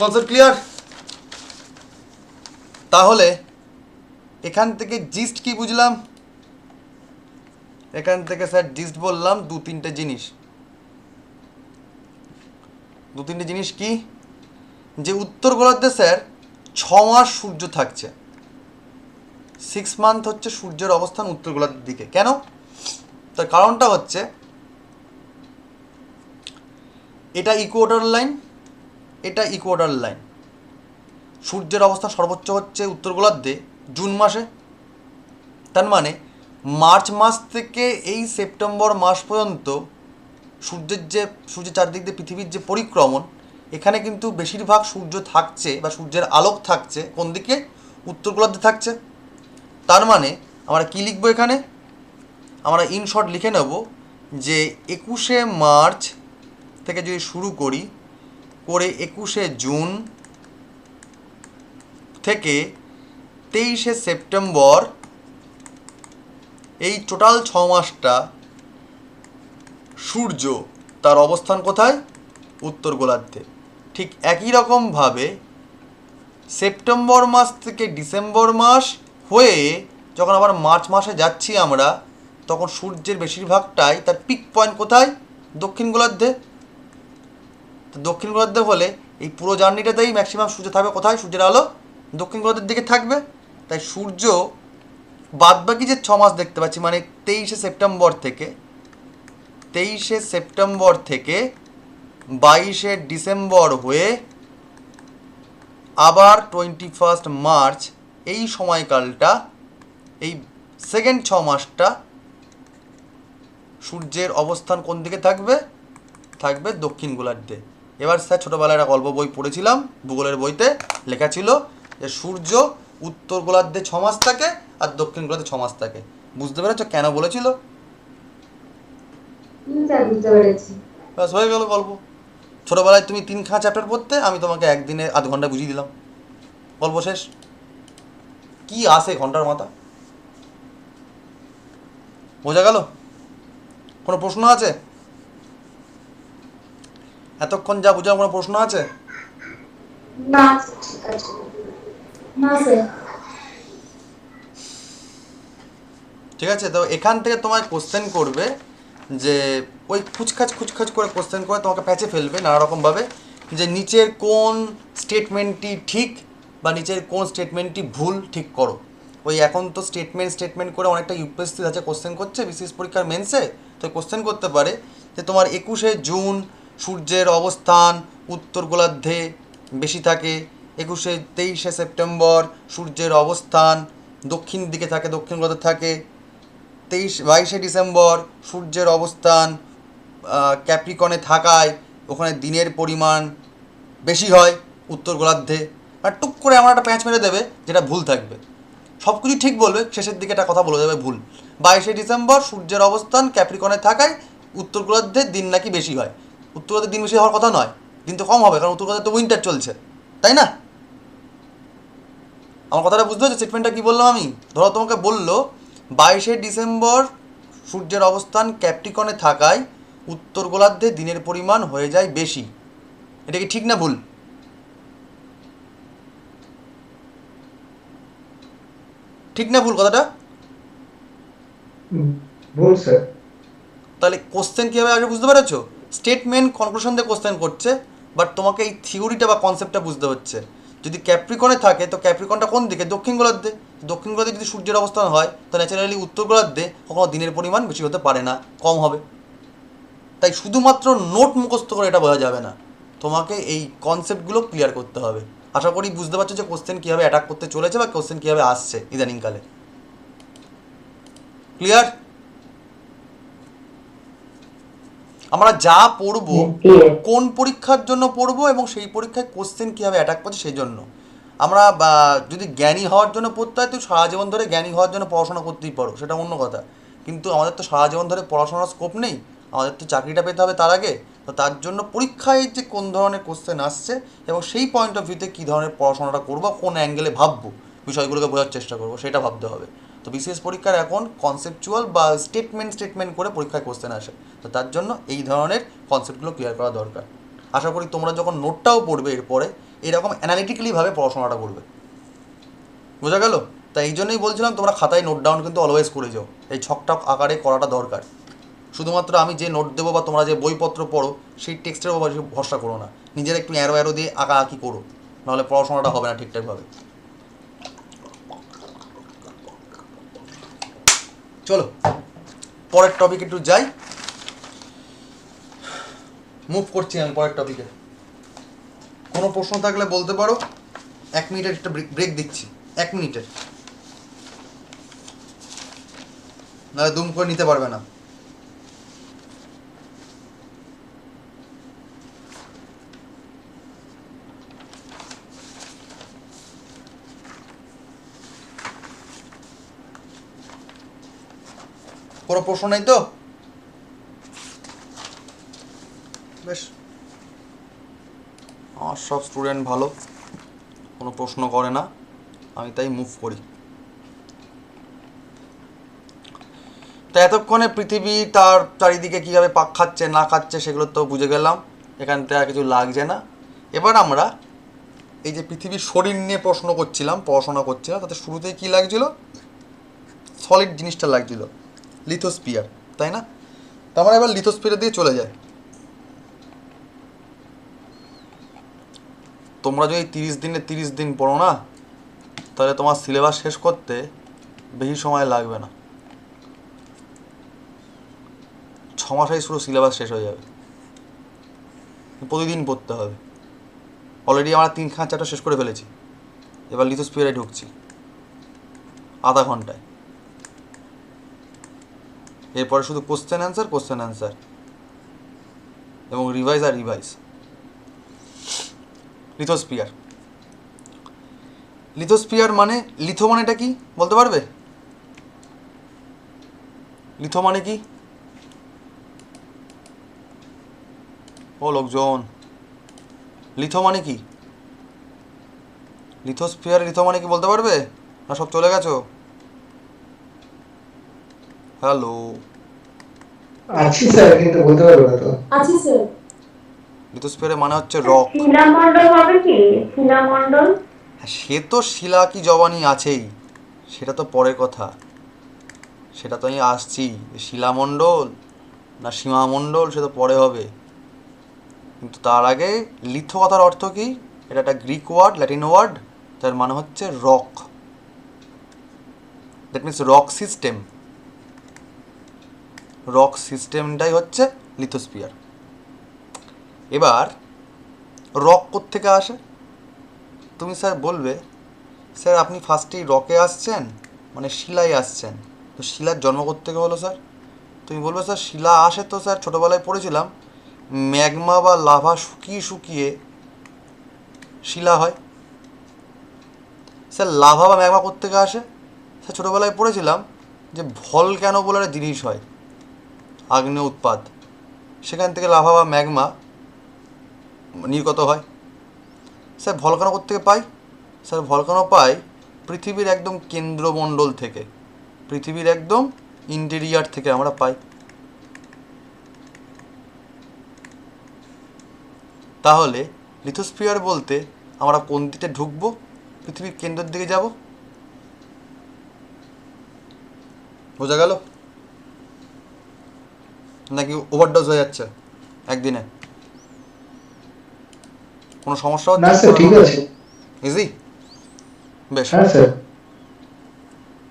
Concept clear? তাহলে এখান থেকে জিস্ট কি বুঝলাম, এখান থেকে স্যার জিস্ট বললাম দু তিনটে জিনিস কি, যে উত্তর গোলার্ধে স্যার 6 মাস সূর্য থাকছে, 6 মান্থ হচ্ছে সূর্যের অবস্থান উত্তর গোলার্ধের দিকে। কেন, তার কারণটা হচ্ছে এটা ইকুয়েটর লাইন, এটা ইকুয়েটর লাইন। সূর্যের অবস্থান সর্বোচ্চ হচ্ছে উত্তর গোলার্ধে জুন মাসে, তার মানে মার্চ মাস থেকে এই সেপ্টেম্বর মাস পর্যন্ত সূর্যের চারদিক দিয়ে পৃথিবীর যে পরিক্রমণ, এখানে কিন্তু বেশিরভাগ সূর্য থাকছে বা সূর্যের আলোক থাকছে কোন দিকে, উত্তর গোলার্ধে থাকছে। তার মানে আমরা কি লিখবো এখানে, আমরা ইন শর্ট লিখে নেব যে 21শে মার্চ থেকে যদি শুরু করি করে 21শে জুন থেকে 23শে সেপ্টেম্বর, এই টোটাল 6 মাসটা সূর্য তার অবস্থান কোথায়, উত্তর গোলার্ধে। ঠিক একই রকমভাবে সেপ্টেম্বর মাস থেকে ডিসেম্বর মাস হয়ে যখন আবার মার্চ মাসে যাচ্ছি আমরা, তখন সূর্যের বেশিরভাগটাই তার পিক পয়েন্ট কোথায়, দক্ষিণ গোলার্ধে। তো দক্ষিণ গোলার্ধে হলে এই পুরো জার্নিটাতেই ম্যাক্সিমাম সূর্য থাকবে কোথায়, সূর্যের আলো দক্ষিণ গোলার্ধের দিকে থাকবে। তাই সূর্য বাদবাকি যে 6 মাস দেখতে পাচ্ছি, মানে 23শে সেপ্টেম্বর থেকে 22শে ডিসেম্বর হয়ে আবার 21 মার্চ, এই সময়কালটা, এই সেকেন্ড 6 মাসটা সূর্যের অবস্থান কোন দিকে থাকবে দক্ষিণ গোলার্ধে। এবার স্যার ছোটোবেলায় একটা গল্প বই পড়েছিলাম, ভূগোলের বইতে লেখা ছিল যে সূর্য উত্তর গোলার্ধে 6 মাস থাকে আর দক্ষিণ গোলার্ধে 6 মাস থাকে। বুঝতে পেরেছ কেন বলেছিল? বুঝতে পেরেছি। ব্যাস হয়ে গেল গল্প। ছোটোবেলায় তুমি 3 চ্যাপ্টার পড়তে, আমি তোমাকে একদিনে আধ ঘন্টা বুঝিয়ে দিলাম, গল্প শেষ। কি আসে ঘন্টার মাথা, বোঝা গেল? কোনো প্রশ্ন আছে? এতক্ষণ যা বুঝলাম কোনো প্রশ্ন আছে? না ঠিক আছে, না স্যার। ঠিক আছে, তো এখান থেকে তোমায় কোশ্চেন করবে যে ওই খুচখাচ করে কোশ্চেন করে তোমাকে প্যাচে ফেলবে নানা রকমভাবে, যে নিচের কোন স্টেটমেন্টটি ঠিক বা নিচের কোন স্টেটমেন্টটি ভুল ঠিক করো। ওই এখন তো স্টেটমেন্ট করে অনেকটা ইউপিএসসি আছে কোশ্চেন করছে বিশেষ পরীক্ষার মেন্সে, তো কোশ্চেন করতে পারে যে তোমার 21শে জুন সূর্যের অবস্থান উত্তর গোলার্ধে বেশি থাকে, 23শে সেপ্টেম্বর সূর্যের অবস্থান দক্ষিণ দিকে থাকে, দক্ষিণ গোলার্ধে থাকে, 22শে ডিসেম্বর সূর্যের অবস্থান ক্যাপ্রিকনে থাকায় ওখানে দিনের পরিমাণ বেশি হয় উত্তর গোলার্ধে। আর টুক করে আমার একটা প্যাঁচ মেরে দেবে যেটা ভুল থাকবে, সব কিছু ঠিক বলবে, শেষের দিকে একটা কথা বলে দেবে ভুল। 22শে ডিসেম্বর সূর্যের অবস্থান ক্যাপ্রিকনে থাকায় উত্তর গোলার্ধে দিন নাকি বেশি হয়। উত্তর গোলার্ধে দিন বেশি হওয়ার কথা নয়, দিন তো কম হবে, কারণ উত্তর গোলার্ধে তো উইন্টার চলছে, তাই না? আমার কথাটা বুঝতে পারছো স্টেটমেন্টটা কী বললাম আমি? ধরো তোমাকে বললো 22শে ডিসেম্বর সূর্যের অবস্থান ক্যাপ্রিকনে থাকায় উত্তর গোলার্ধে দিনের পরিমাণ হয়ে যায় বেশি, এটা কি ঠিক না ভুল? ঠিক না ভুল কথাটা? ভুল স্যার। তাহলে কোশ্চেন কীভাবে আগে বুঝতে পেরেছো? স্টেটমেন্ট কনক্লুশন দিয়ে কোশ্চেন করছে, বাট তোমাকে এই থিওরিটা বা কনসেপ্টটা বুঝতে হচ্ছে। যদি ক্যাপ্রিকনে থাকে তো ক্যাপ্রিকনটা কোন দিকে? দক্ষিণ গোলার্ধে। দক্ষিণ গোলার্ধে যদি সূর্যের অবস্থান হয় তো ন্যাচারালি উত্তর গোলার্ধে কখনো দিনের পরিমাণ বেশি হতে পারে না, কম হবে। তাই শুধুমাত্র নোট মুখস্থ করে এটা বোঝা যাবে না, তোমাকে এই কনসেপ্টগুলো ক্লিয়ার করতে হবে। আশা করি বুঝতে পারছো যে কোশ্চেন কীভাবে অ্যাটাক করতে চলেছে বা কোশ্চেন কীভাবে আসছে ইদানিংকালে। ক্লিয়ার? আমরা যা পড়বো কোন পরীক্ষার জন্য পড়বো এবং সেই পরীক্ষায় কোশ্চেন কীভাবে অ্যাটাক করছে সেই জন্য। আমরা যদি জ্ঞানী হওয়ার জন্য পড়তে হয় তো সারা জীবন ধরে জ্ঞানী হওয়ার জন্য পড়াশোনা করতেই পারো, সেটা অন্য কথা। কিন্তু আমাদের তো সারা জীবন ধরে পড়াশোনার স্কোপ নেই, আমাদের তো চাকরিটা পেতে হবে তার আগে। তো তার জন্য পরীক্ষায় যে কোন ধরনের কোশ্চেন আসছে এবং সেই পয়েন্ট অফ ভিউতে কী ধরনের পড়াশোনাটা করবো, কোন অ্যাঙ্গেলে ভাববো, বিষয়গুলোকে বোঝার চেষ্টা করবো, সেটা ভাবতে হবে। তো বিসিএস পরীক্ষার এখন কনসেপচুয়াল বা স্টেটমেন্ট করে পরীক্ষায় কোশ্চেন আসে, তো তার জন্য এই ধরনের কনসেপ্টগুলো ক্লিয়ার করা দরকার। আশা করি তোমরা যখন নোটটাও পড়বে এরপরে এরকম অ্যানালিটিক্যালিভাবে পড়াশোনাটা করবে। বোঝা গেল? তাই এই জন্যই বলছিলাম তোমরা খাতায় নোট ডাউন কিন্তু অলওয়েজ করে যাও, এই ছকটা আকারে করাটা দরকার। শুধুমাত্র আমি যে নোট দেবো বা তোমরা যে বইপত্র পড়ো সেই টেক্সটের উপর ভরসা করো না, নিজের একটু অ্যারো দিয়ে আঁকি করো, নাহলে পড়াশোনাটা হবে না ঠিকঠাকভাবে। চলো পরের টপিক একটু যাই, মুভ করছি আমি পরের টপিকে। কোনো প্রশ্ন থাকলে বলতে পারো, 1 মিনিটের একটা ব্রেক দিচ্ছি, 1 মিনিটের, নাহলে দুম করে নিতে পারবে না। কোনো প্রশ্ন নেই তো? বেশ, আমার সব স্টুডেন্ট ভালো, কোনো প্রশ্ন করে না, আমি তাই মুভ করি। তো এতক্ষণে পৃথিবী তার চারিদিকে কীভাবে পাক খাচ্ছে না খাচ্ছে সেগুলো তো বুঝে গেলাম, এখান থেকে আর কিছু লাগছে না। এবার আমরা এই যে পৃথিবীর শরীর নিয়ে প্রশ্ন করছিলাম, পড়াশোনা করছিলাম, তাতে শুরুতেই কী লাগছিল? সলিড জিনিসটা লাগছিল, লিথোস্ফিয়ার, তাই না? তো আমরা এবার লিথোস্ফিয়ার দিয়ে চলে যাই। তোমরা যদি 30 দিনে 30 দিন পড়ো না, তাহলে তোমার সিলেবাস শেষ করতে বেশি সময় লাগবে না, 6 মাসেই পুরো সিলেবাস শেষ হয়ে যাবে। প্রতিদিন পড়তে হবে। অলরেডি আমরা 3খানা চ্যাপ্টার শেষ করে ফেলেছি, এবার লিথোস্ফিয়ারে ঢুকছি আধা ঘন্টায়। এরপরে শুধু কোশ্চেন অ্যান্সার এবং রিভাইজ। লিথোস্ফিয়ার মানে, লিথো মানেটা কি বলতে পারবে? লিথো মানে কি ও লোকজন? লিথো মানে কি? লিথোস্ফিয়ার লিথো মানে কি বলতে পারবে? না সব চলে গেছো? হ্যালো, আছি স্যার, কিন্তু বলতে পারবো না তো। আছি স্যার। লিথোস্ফিয়ারের মানে হচ্ছে রক। শিলামণ্ডল হবে কি? শিলামণ্ডল? সে তো শিলা কি জবানি আছেই, সেটা তো পরের কথা, সেটা তো আমি আসছি। শিলামণ্ডল না সীমামণ্ডল সে তো পরে হবে, কিন্তু তার আগে লিথো কথার অর্থ কি? এটা একটা গ্রিক ওয়ার্ড, ল্যাটিন ওয়ার্ড, যার মানে হচ্ছে rock. That means rock system. Rock সিস্টেমটাই হচ্ছে লিথোস্ফিয়ার। এবার রক কোত্থেকে আসে? তুমি স্যার বলবে, স্যার আপনি ফার্স্টেই রকে আসছেন, মানে শিলায় আসছেন, তো শিলার জন্ম কোত্থেকে হলো স্যার? তুমি বলবে স্যার শিলা আসে তো স্যার ছোটোবেলায় পড়েছিলাম, ম্যাগমা বা লাভা শুকিয়ে শুকিয়ে শিলা হয়। স্যার লাভা বা ম্যাগমা কোত্থেকে আসে? স্যার ছোটোবেলায় পড়েছিলাম যে ভলক্যানো বলে একটা জিনিস হয়, আগ্নেয় উৎপাত, সেখান থেকে লাভা বা ম্যাগমা নির্গত হয়। স্যার ভলকানো কোত্থেকে পাই? স্যার ভলকানো পাই পৃথিবীর একদম কেন্দ্রমণ্ডল থেকে, পৃথিবীর একদম ইন্টেরিয়ার থেকে আমরা পাই। তাহলে লিথোস্ফিয়ার বলতে আমরা কোন দিকে ঢুকবো? পৃথিবীর কেন্দ্রের দিকে যাব। বোঝা গেল নাকি ওভারডোজ হয়ে যাচ্ছে একদিনে? কোনো সমস্যা না হচ্ছে? স্যার ঠিক আছে। ইজি? বেশ। হ্যাঁ স্যার।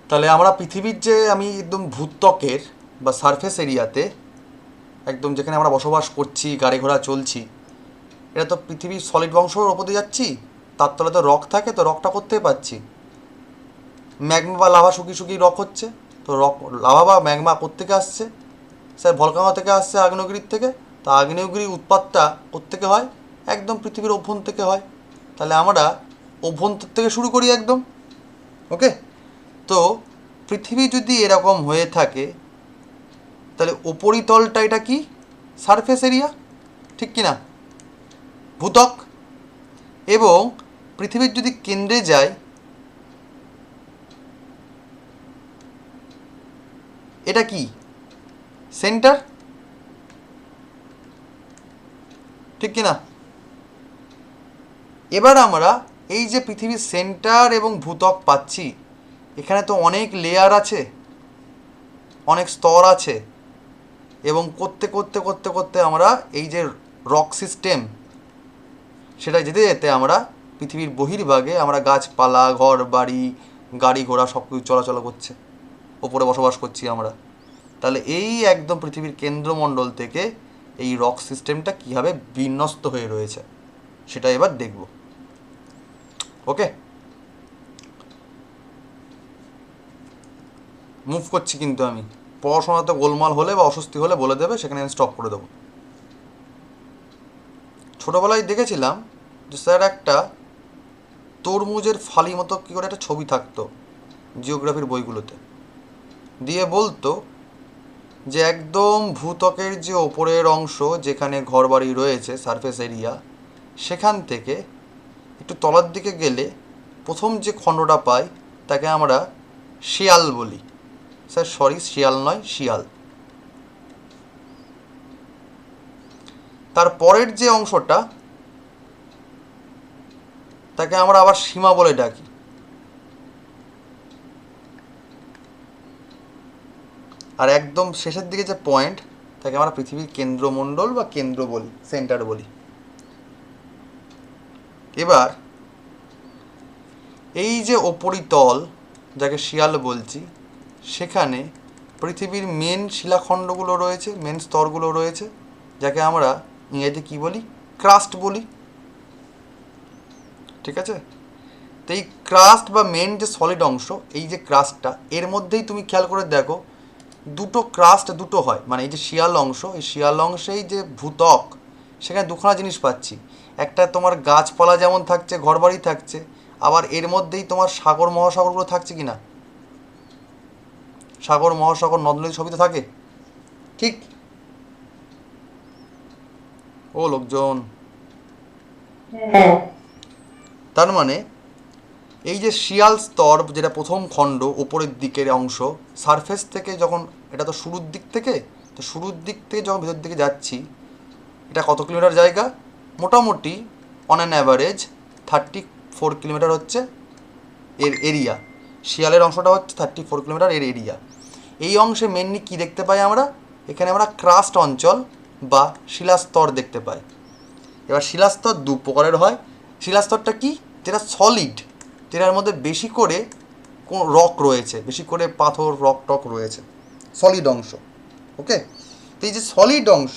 তাহলে আমরা পৃথিবীর যে আমি একদম ভূত্বকের বা সারফেস এরিয়াতে একদম যেখানে আমরা বসবাস করছি, গাড়ি ঘোড়া চলছি, এটা তো পৃথিবীর সলিড অংশের ওপর দিয়ে যাচ্ছি, তার তলে তো রক থাকে, তো রকটা করতেই পাচ্ছি। ম্যাগমা বা লাভা শুকিয়ে শুকিয়ে রক হচ্ছে, তো রক লাভা বা ম্যাগমা কোত্থেকে আসছে? স্যার ভলকানো থেকে আসছে, আগ্নেয়গিরির থেকে। তো আগ্নেয়গিরির উৎপাতটা কোত্থেকে হয়? একদম পৃথিবীর অভ্যন্তর থেকে হয়। তাহলে আমরা অভ্যন্তর থেকে শুরু করি একদম। ওকে, তো পৃথিবী যদি এরকম হয়ে থাকে তাহলে উপরিতলটা এটা কি? সারফেস এরিয়া, ঠিক কি না? ভূত্বক। এবং পৃথিবীর যদি কেন্দ্রে যায়, এটা কি? সেন্টার, ঠিক কি না? এবার আমরা এই যে পৃথিবীর সেন্টার এবং ভূত্বক পাচ্ছি, এখানে তো অনেক লেয়ার আছে, অনেক স্তর আছে, এবং করতে করতে করতে করতে আমরা এই যে রক সিস্টেম, সেটা যেতে যেতে আমরা পৃথিবীর বহির্ভাগে আমরা গাছপালা, ঘর বাড়ি, গাড়ি ঘোড়া সব কিছু চলাচল করছে, ওপরে বসবাস করছি আমরা। তাহলে এই একদম পৃথিবীর কেন্দ্রমণ্ডল থেকে এই রক সিস্টেমটা কীভাবে বিন্যস্ত হয়ে রয়েছে সেটা এবার দেখব। ওকে, মুভ করছি কিন্তু আমি, পড়াশোনাতে গোলমাল হলে বা অস্বস্তি হলে বলে দেবে, সেখানে আমি স্টপ করে দেবো। ছোটোবেলায় দেখেছিলাম যে স্যার একটা তরমুজের ফালি মতো কী করে একটা ছবি থাকতো জিওগ্রাফির বইগুলোতে, দিয়ে বলতো যে একদম ভূত্বকের যে ওপরের অংশ যেখানে ঘরবাড়ি রয়েছে, সারফেস এরিয়া, সেখান থেকে একটু তলার দিকে গেলে প্রথম যে খণ্ডটা পাই তাকে আমরা শিয়াল বলি। স্যার সরি, শিয়াল নয়, শিয়াল। তার পরের যে অংশটা তাকে আমরা আবার সীমা বলে ডাকি। আর একদম শেষের দিকে যে পয়েন্ট তাকে আমরা পৃথিবীর কেন্দ্রমণ্ডল বা কেন্দ্র বলি, সেন্টার বলি। এবার এই যে উপরিতল যাকে শিয়াল বলছি, সেখানে পৃথিবীর মেন শিলাখণ্ডগুলো রয়েছে, মেন স্তরগুলো রয়েছে, যাকে আমরা ইংরেজিতে কী বলি? ক্রাস্ট বলি, ঠিক আছে? তো এই ক্রাস্ট বা মেন যে সলিড অংশ, এই যে ক্রাস্টটা, এর মধ্যেই তুমি খেয়াল করে দেখো দুটো ক্রাস্ট দুটো হয়, মানে এই যে শিয়াল অংশ, এই শিয়াল অংশেই যে ভূত্বক, সেখানে দুখানা জিনিস পাচ্ছি। একটা তোমার গাছপালা যেমন থাকছে, ঘরবাড়ি থাকছে, আবার এর মধ্যেই তোমার সাগর মহাসাগরগুলো থাকছে কি না? সাগর মহাসাগর নদ নদী সবই তো থাকে, ঠিক? ও লোকজন, হ্যাঁ। তার মানে এই যে শিয়াল স্তর যেটা প্রথম খণ্ড ওপরের দিকের অংশ, সারফেস থেকে যখন, এটা তো শুরুর দিক থেকে, তো শুরুর দিক থেকে যখন ভেতর দিকে যাচ্ছি, এটা কত কিলোমিটার জায়গা? মোটামুটি অন অ্যান অ্যাভারেজ 34 কিলোমিটার হচ্ছে এর এরিয়া। শিয়ালের অংশটা হচ্ছে 34 কিলোমিটার এর এরিয়া। এই অংশে মেনলি কী দেখতে পাই আমরা? এখানে আমরা ক্রাস্ট অঞ্চল বা শিলাস্তর দেখতে পাই। এবার শিলাস্তর দু প্রকারের হয়। শিলাস্তরটা কি? যেটা সলিড, যেটার মধ্যে বেশি করে কোন রক রয়েছে, বেশি করে পাথর রক টক রয়েছে, সলিড অংশ। ওকে, তো এই যে সলিড অংশ,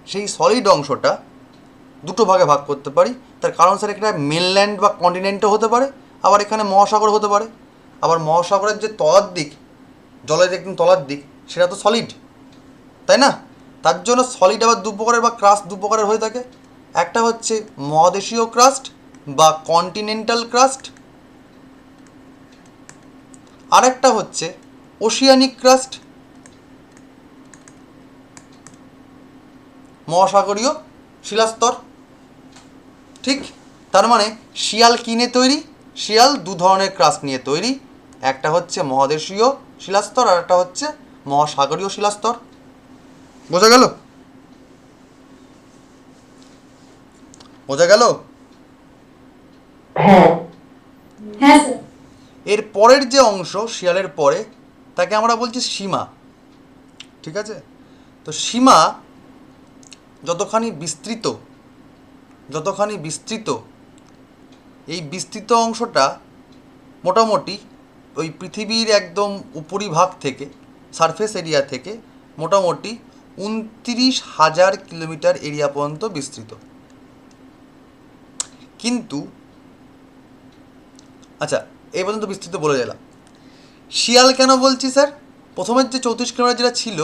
সেই সলিড অংশটা দুটো ভাগে ভাগ করতে পারি। তার কারণ স্যার এখানে মেনল্যান্ড বা কন্টিনেন্টও হতে পারে, আবার এখানে মহাসাগর হতে পারে। আবার মহাসাগরের যে তলার দিক, জলের একদম তলার দিক, সেটা তো সলিড, তাই না? তার জন্য সলিড আবার দু প্রকারের বা ক্রাস্ট দু প্রকারের হয়ে থাকে। একটা হচ্ছে মহাদেশীয় ক্রাস্ট বা কন্টিনেন্টাল ক্রাস্ট, আরেকটা হচ্ছে ওশিয়ানিক ক্রাস্ট, মহাসাগরীয় শিলাস্তর। ঠিক, তার মানে শিয়াল কী নিয়ে তৈরি? শিয়াল দু ধরনের ক্রাস্ট নিয়ে তৈরি, একটা হচ্ছে মহাদেশীয় শিলাস্তর আর একটা হচ্ছে মহাসাগরীয় শিলাস্তর। বোঝা গেল? বোঝা গেল? হ্যাঁ। হ্যাঁ স্যার। এর পরের যে অংশ শিয়ালের পরে, তাকে আমরা বলছি সীমা। ঠিক আছে, তো সীমা যতখানি বিস্তৃত, এই বিস্তৃত অংশটা মোটামুটি ওই পৃথিবীর একদম উপরিভাগ থেকে, সারফেস এরিয়া থেকে মোটামুটি 29,000 কিলোমিটার এরিয়া পর্যন্ত বিস্তৃত। কিন্তু আচ্ছা, এই পর্যন্ত বিস্তৃত বলে গেলাম। শিয়াল কেন বলছি স্যার? প্রথমের যে 34 কিলোমিটার যেটা ছিল,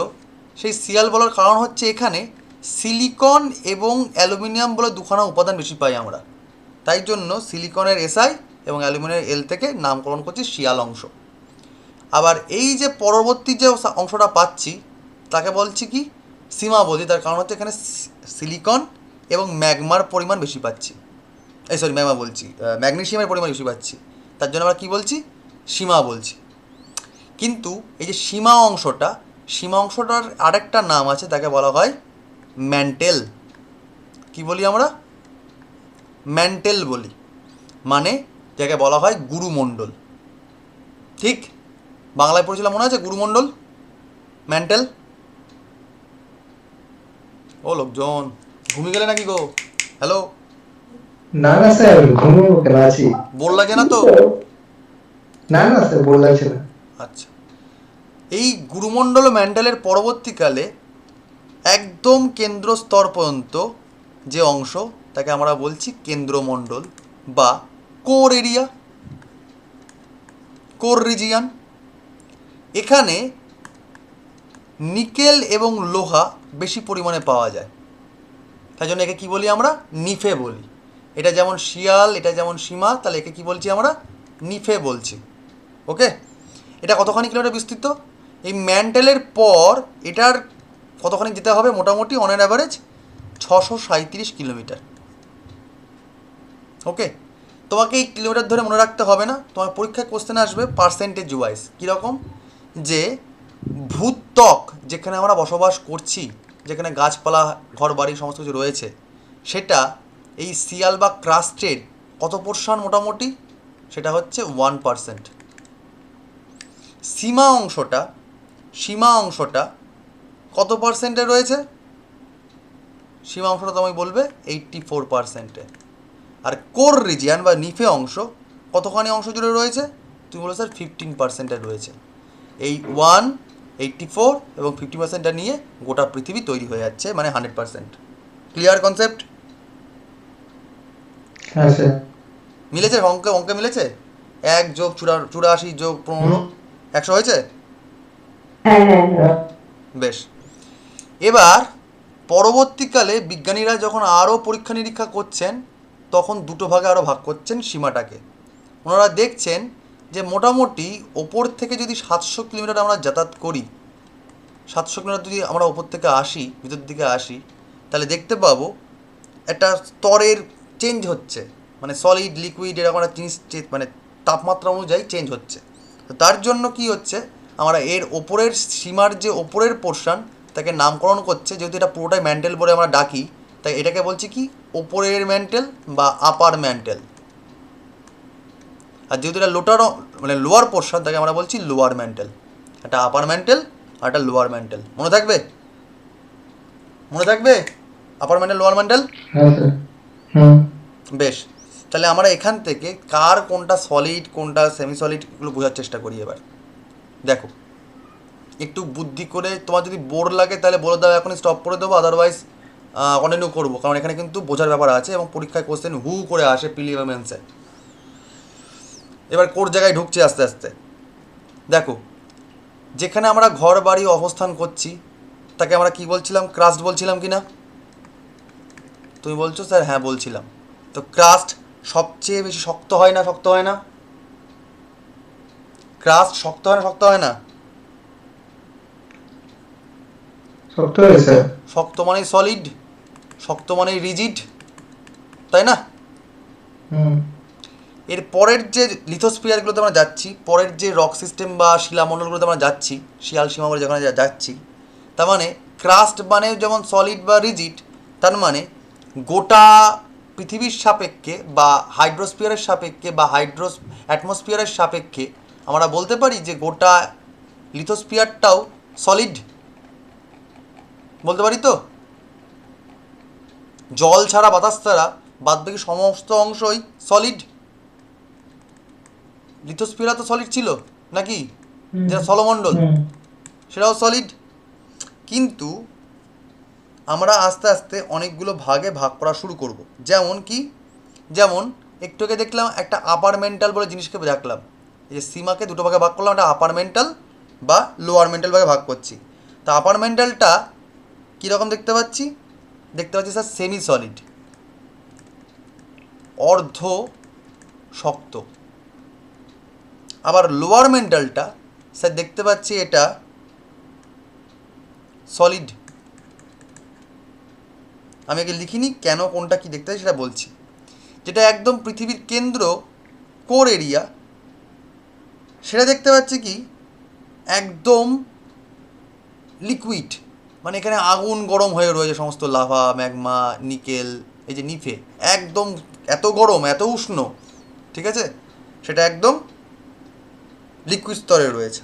সেই শিয়াল বলার কারণ হচ্ছে এখানে সিলিকন এবং অ্যালুমিনিয়াম বলে দুখানা উপাদান বেশি পাই আমরা, তাই জন্য সিলিকনের এসআই এবং অ্যালুমিনিয়ামের এল থেকে নামকরণ করছি শিয়াল অংশ। আবার এই যে পরবর্তী যে অংশটা পাচ্ছি, তাকে বলছি কি? সীমা বলছি। তার কারণ হচ্ছে এখানে সিলিকন এবং ম্যাগমার পরিমাণ বেশি পাচ্ছি। ম্যাগনেসিয়ামের পরিমাণ বেশি পাচ্ছি, তার জন্য আমরা কী বলছি? সীমা বলছি। কিন্তু এই যে সীমা অংশটার আরেকটা নাম আছে, তাকে বলা হয় ম্যান্টেল। কি বলি আমরা? ম্যান্টেল বলি, মানে যাকে বলা হয় গুরুমণ্ডল। ঠিক, বাংলায় পড়েছিলাম মনে আছে, গুরুমণ্ডল, ম্যান্টেল। ও লোকজন ঘুমিয়ে গেলে নাকি গো? হ্যালো, না না স্যার, ঘুমো কেন, আছি। বোর লাগে না তো? না না স্যার, বল লাগছে না। আচ্ছা, এই গুরুমণ্ডল ও ম্যান্ডেলের পরবর্তীকালে একদম কেন্দ্র স্তর পর্যন্ত যে অংশ, তাকে আমরা বলছি কেন্দ্রমণ্ডল বা কোর এরিয়া, কোর রিজিয়ান। এখানে নিকেল এবং লোহা বেশি পরিমাণে পাওয়া যায়, তাই জন্য একে কী বলি আমরা? নিফে বলি। এটা যেমন শিয়াল, এটা যেমন সীমা, তাহলে একে কী বলছি আমরা? নিফে বলছি। ওকে, এটা কতখানি কিলোমিটার বিস্তৃত? এই ম্যান্টেলের পর এটার কতখানি যেতে হবে? মোটামুটি অন অ্যান অ্যাভারেজ 637 কিলোমিটার। ওকে, তোমাকে এই কিলোমিটার ধরে মনে রাখতে হবে না, তোমার পরীক্ষায় কোশ্চেন আসবে পার্সেন্টেজ ওয়াইজ। কীরকম? যে ভূত্বক যেখানে আমরা বসবাস করছি, যেখানে গাছপালা ঘর বাড়ি সমস্ত কিছু রয়েছে, সেটা এই শিয়াল বা ক্রাস্টের কত পোর্শন? মোটামুটি সেটা হচ্ছে 1%। সীমা অংশটা কত পার্সেন্টে রয়েছে? সীমা অংশটা তুমি বলবে 84%-এ। আর কোর রিজিয়ান বা নিফে অংশ কতখানি অংশ জুড়ে রয়েছে? তুমি বলো স্যার 15%-এ রয়েছে। এই 184 এবং 50%টা নিয়ে গোটা পৃথিবী তৈরি হয়ে যাচ্ছে, মানে 100%। Clear concept? হ্যাঁ স্যার। মিলেছে? অঙ্কে মিলেছে? 1 যোগ 84 যোগ 15 100 হয়েছে? হ্যাঁ হ্যাঁ হ্যাঁ। বেশ, এবার পরবর্তীকালে বিজ্ঞানীরা যখন আরও পরীক্ষা নিরীক্ষা করছেন, তখন দুটো ভাগে আরও ভাগ করছেন সীমাটাকে। ওনারা দেখছেন যে মোটামুটি ওপর থেকে যদি 700 কিলোমিটার আমরা যাতায়াত করি, 700 কিলোমিটার যদি আমরা ওপর থেকে আসি, ভিতর দিকে আসি, তাহলে দেখতে পাবো একটা স্তরের চেঞ্জ হচ্ছে, মানে সলিড লিকুইড এরকম একটা জিনিস, মানে তাপমাত্রা অনুযায়ী চেঞ্জ হচ্ছে। তো তার জন্য কি হচ্ছে, আমরা এর ওপরের সীমার যে ওপরের পোর্শন, তাকে নামকরণ করছে, যেহেতু এটা পুরোটাই ম্যান্টেল বলে আমরা ডাকি, তাই এটাকে বলছি কি ওপরের ম্যান্টেল বা আপার ম্যান্টেল। আর যেহেতু এটা মানে লোয়ার পোর্শন, তাকে আমরা বলছি লোয়ার ম্যান্টেল। একটা আপার ম্যান্টেল আর একটা লোয়ার ম্যান্টেল। মনে থাকবে? মনে থাকবে? আপার ম্যান্টেল, লোয়ার ম্যান্টেল। হ্যাঁ স্যার। হুম। বেশ, তাহলে আমরা এখান থেকে কার কোনটা সলিড কোনটা সেমি সলিড এগুলো বোঝার চেষ্টা করি। এবার দেখো, একটু বুদ্ধি করে, তোমার যদি বোর লাগে তাহলে বলে দাও, এখনই স্টপ করে দেবো, আদারওয়াইজ কন্টিনিউ করবো, কারণ এখানে কিন্তু বোঝার ব্যাপার আছে এবং পরীক্ষায় কোশ্চেন হু করে আসে প্রিলিমিনারিতে। এবার কোর জায়গায় ঢুকছে আস্তে আস্তে। দেখো, যেখানে আমরা ঘর বাড়ি অবস্থান করছি তাকে আমরা কি বলছিলাম? ক্রাস্ট বলছিলাম কি না? তুমি বলছো স্যার হ্যাঁ বলছিলাম। তো ক্রাস্ট সবচেয়ে বেশি শক্ত হয় না? শক্ত হয় না? ক্রাস্ট শক্ত হয় না? শক্ত হয় না? শক্ত হয় স্যার। শক্ত মানে সলিড, শক্ত মানে রিজিড, তাই না? হুম। এর পরের যে লিথোস্ফিয়ারগুলোতে আমরা যাচ্ছি, পরের যে রক সিস্টেম বা শিলামণ্ডলগুলোতে আমরা যাচ্ছি, শিয়াল সীমা বলে যেখানে যাচ্ছি, তার মানে ক্রাস্ট মানে যেমন সলিড বা রিজিড, তার মানে গোটা পৃথিবীর সাপেক্ষে বা হাইড্রোস্ফিয়ারের সাপেক্ষে বা অ্যাটমসফিয়ারের সাপেক্ষে আমরা বলতে পারি যে গোটা লিথোস্ফিয়ারটাও সলিড। বলতে পারি তো? জল ছাড়া, বাতাস ছাড়া বাদবাকি সমস্ত অংশই সলিড। লিথোস্ফিয়ার তো সলিড ছিল নাকি? যেটা স্থলমণ্ডল সেটাও সলিড। কিন্তু আমরা আস্তে আস্তে অনেকগুলো ভাগে ভাগ করা শুরু করব। যেমন কি, যেমন একটু আগে দেখলাম একটা আপার মেন্টাল বলে জিনিসকে দেখলাম, এই যে সীমাকে দুটো ভাগে ভাগ করলাম, একটা আপার মেন্টাল বা লোয়ার মেন্টাল ভাগে ভাগ করছি। তা আপার মেন্টালটা কীরকম দেখতে পাচ্ছি? দেখতে পাচ্ছি স্যার সেমি সলিড, অর্ধ শক্ত। আবার লোয়ার মেন্টালটা স্যার দেখতে পাচ্ছি এটা সলিড। আমি আগে লিখিনি, কেন কোনটা কি দেখতে হয় সেটা বলছি। যেটা একদম পৃথিবীর কেন্দ্র, কোর এরিয়া, সেটা দেখতে পাচ্ছি কি একদম লিকুইড, মানে এখানে আগুন গরম হয়ে রয়েছে, সমস্ত লাভা, ম্যাগমা, নিকেল, এই যে নিফে, একদম এত গরম, এত উষ্ণ, ঠিক আছে, সেটা একদম লিকুইড স্তরে রয়েছে।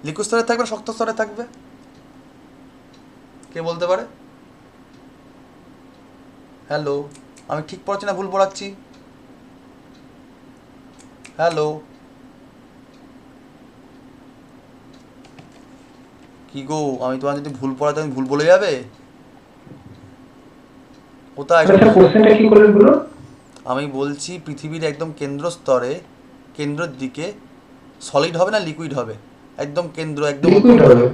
লিকুইড স্তরে থাকবে, শক্ত স্তরে থাকবে, কে বলতে পারে? হ্যালো, আমি ঠিক পড়াচ্ছি না ভুল পড়াচ্ছি? হ্যালো, কি গো, আমি তোমার যদি ভুল পড়াতে আমি ভুল বলে যাবে? কোথায়? কোশ্চেনটা কি করলেন বলুন? আমি বলছি পৃথিবীর একদম কেন্দ্র স্তরে, কেন্দ্রের দিকে সলিড হবে না লিকুইড হবে? একদম কেন্দ্র, একদম লিকুইড হবে।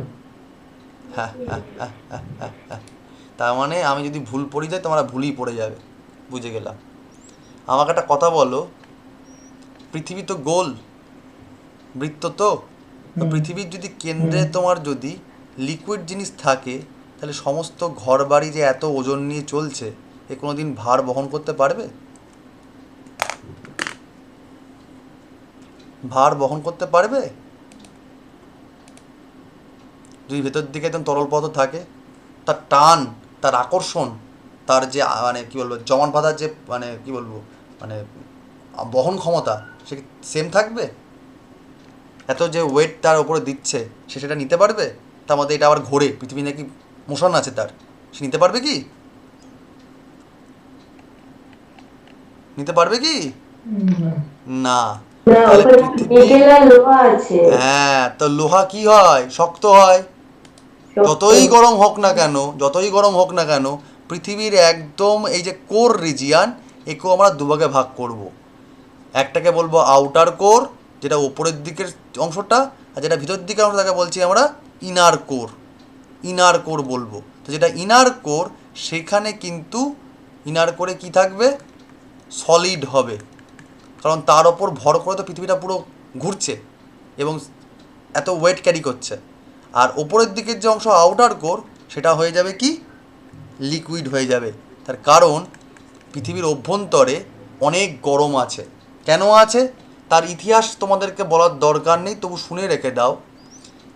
হ্যাঁ হ্যাঁ হ্যাঁ হ্যাঁ হ্যাঁ হ্যাঁ। তার মানে আমি যদি ভুল পড়ে যাই তোমরা ভুলই পড়ে যাবে, বুঝে গেলাম। আমাকে একটা কথা বলো, পৃথিবী তো গোল, বৃত্ত তো, তো পৃথিবীর যদি কেন্দ্রে তোমার যদি লিকুইড জিনিস থাকে, তাহলে সমস্ত ঘর বাড়ি যে এত ওজন নিয়ে চলছে, এ কোনো দিন ভার বহন করতে পারবে? ভার বহন করতে পারবে? যদি ভেতর দিকে একদম তরল পদার্থ থাকে, তার টান, তার আকর্ষণ, তার যে মানে কী বলবো জমান বাঁধার যে মানে কী বলবো মানে বহন ক্ষমতা, সে কি সেম থাকবে? এত যে ওয়েট তার ওপরে দিচ্ছে, সে সেটা নিতে পারবে? তার মধ্যে এটা আবার ঘোরে, পৃথিবী নাকি মোশন আছে তার, সে নিতে পারবে কি? নিতে পারবে কি? না। তাহলে পৃথিবী, হ্যাঁ, তো লোহা কি হয়? শক্ত হয়। যতই গরম হোক না কেন, যতই গরম হোক না কেন, পৃথিবীর একদম এই যে কোর রিজিয়ান, একেও আমরা দুভাগে ভাগ করব। একটাকে বলবো আউটার কোর, যেটা ওপরের দিকের অংশটা, আর যেটা ভিতর দিকের অংশ তাকে বলছি আমরা ইনার কোর। ইনার কোর বলবো। তো যেটা ইনার কোর, সেখানে কিন্তু ইনার কোরে কি থাকবে? সলিড হবে, কারণ তার ওপর ভর করে তো পৃথিবীটা পুরো ঘুরছে এবং এত ওয়েট ক্যারি করছে। আর ওপরের দিকের যে অংশ আউটার কোর, সেটা হয়ে যাবে কি লিকুইড হয়ে যাবে। তার কারণ পৃথিবীর অভ্যন্তরে অনেক গরম আছে। কেন আছে তার ইতিহাস তোমাদেরকে বলার দরকার নেই, তবু শুনে রেখে দাও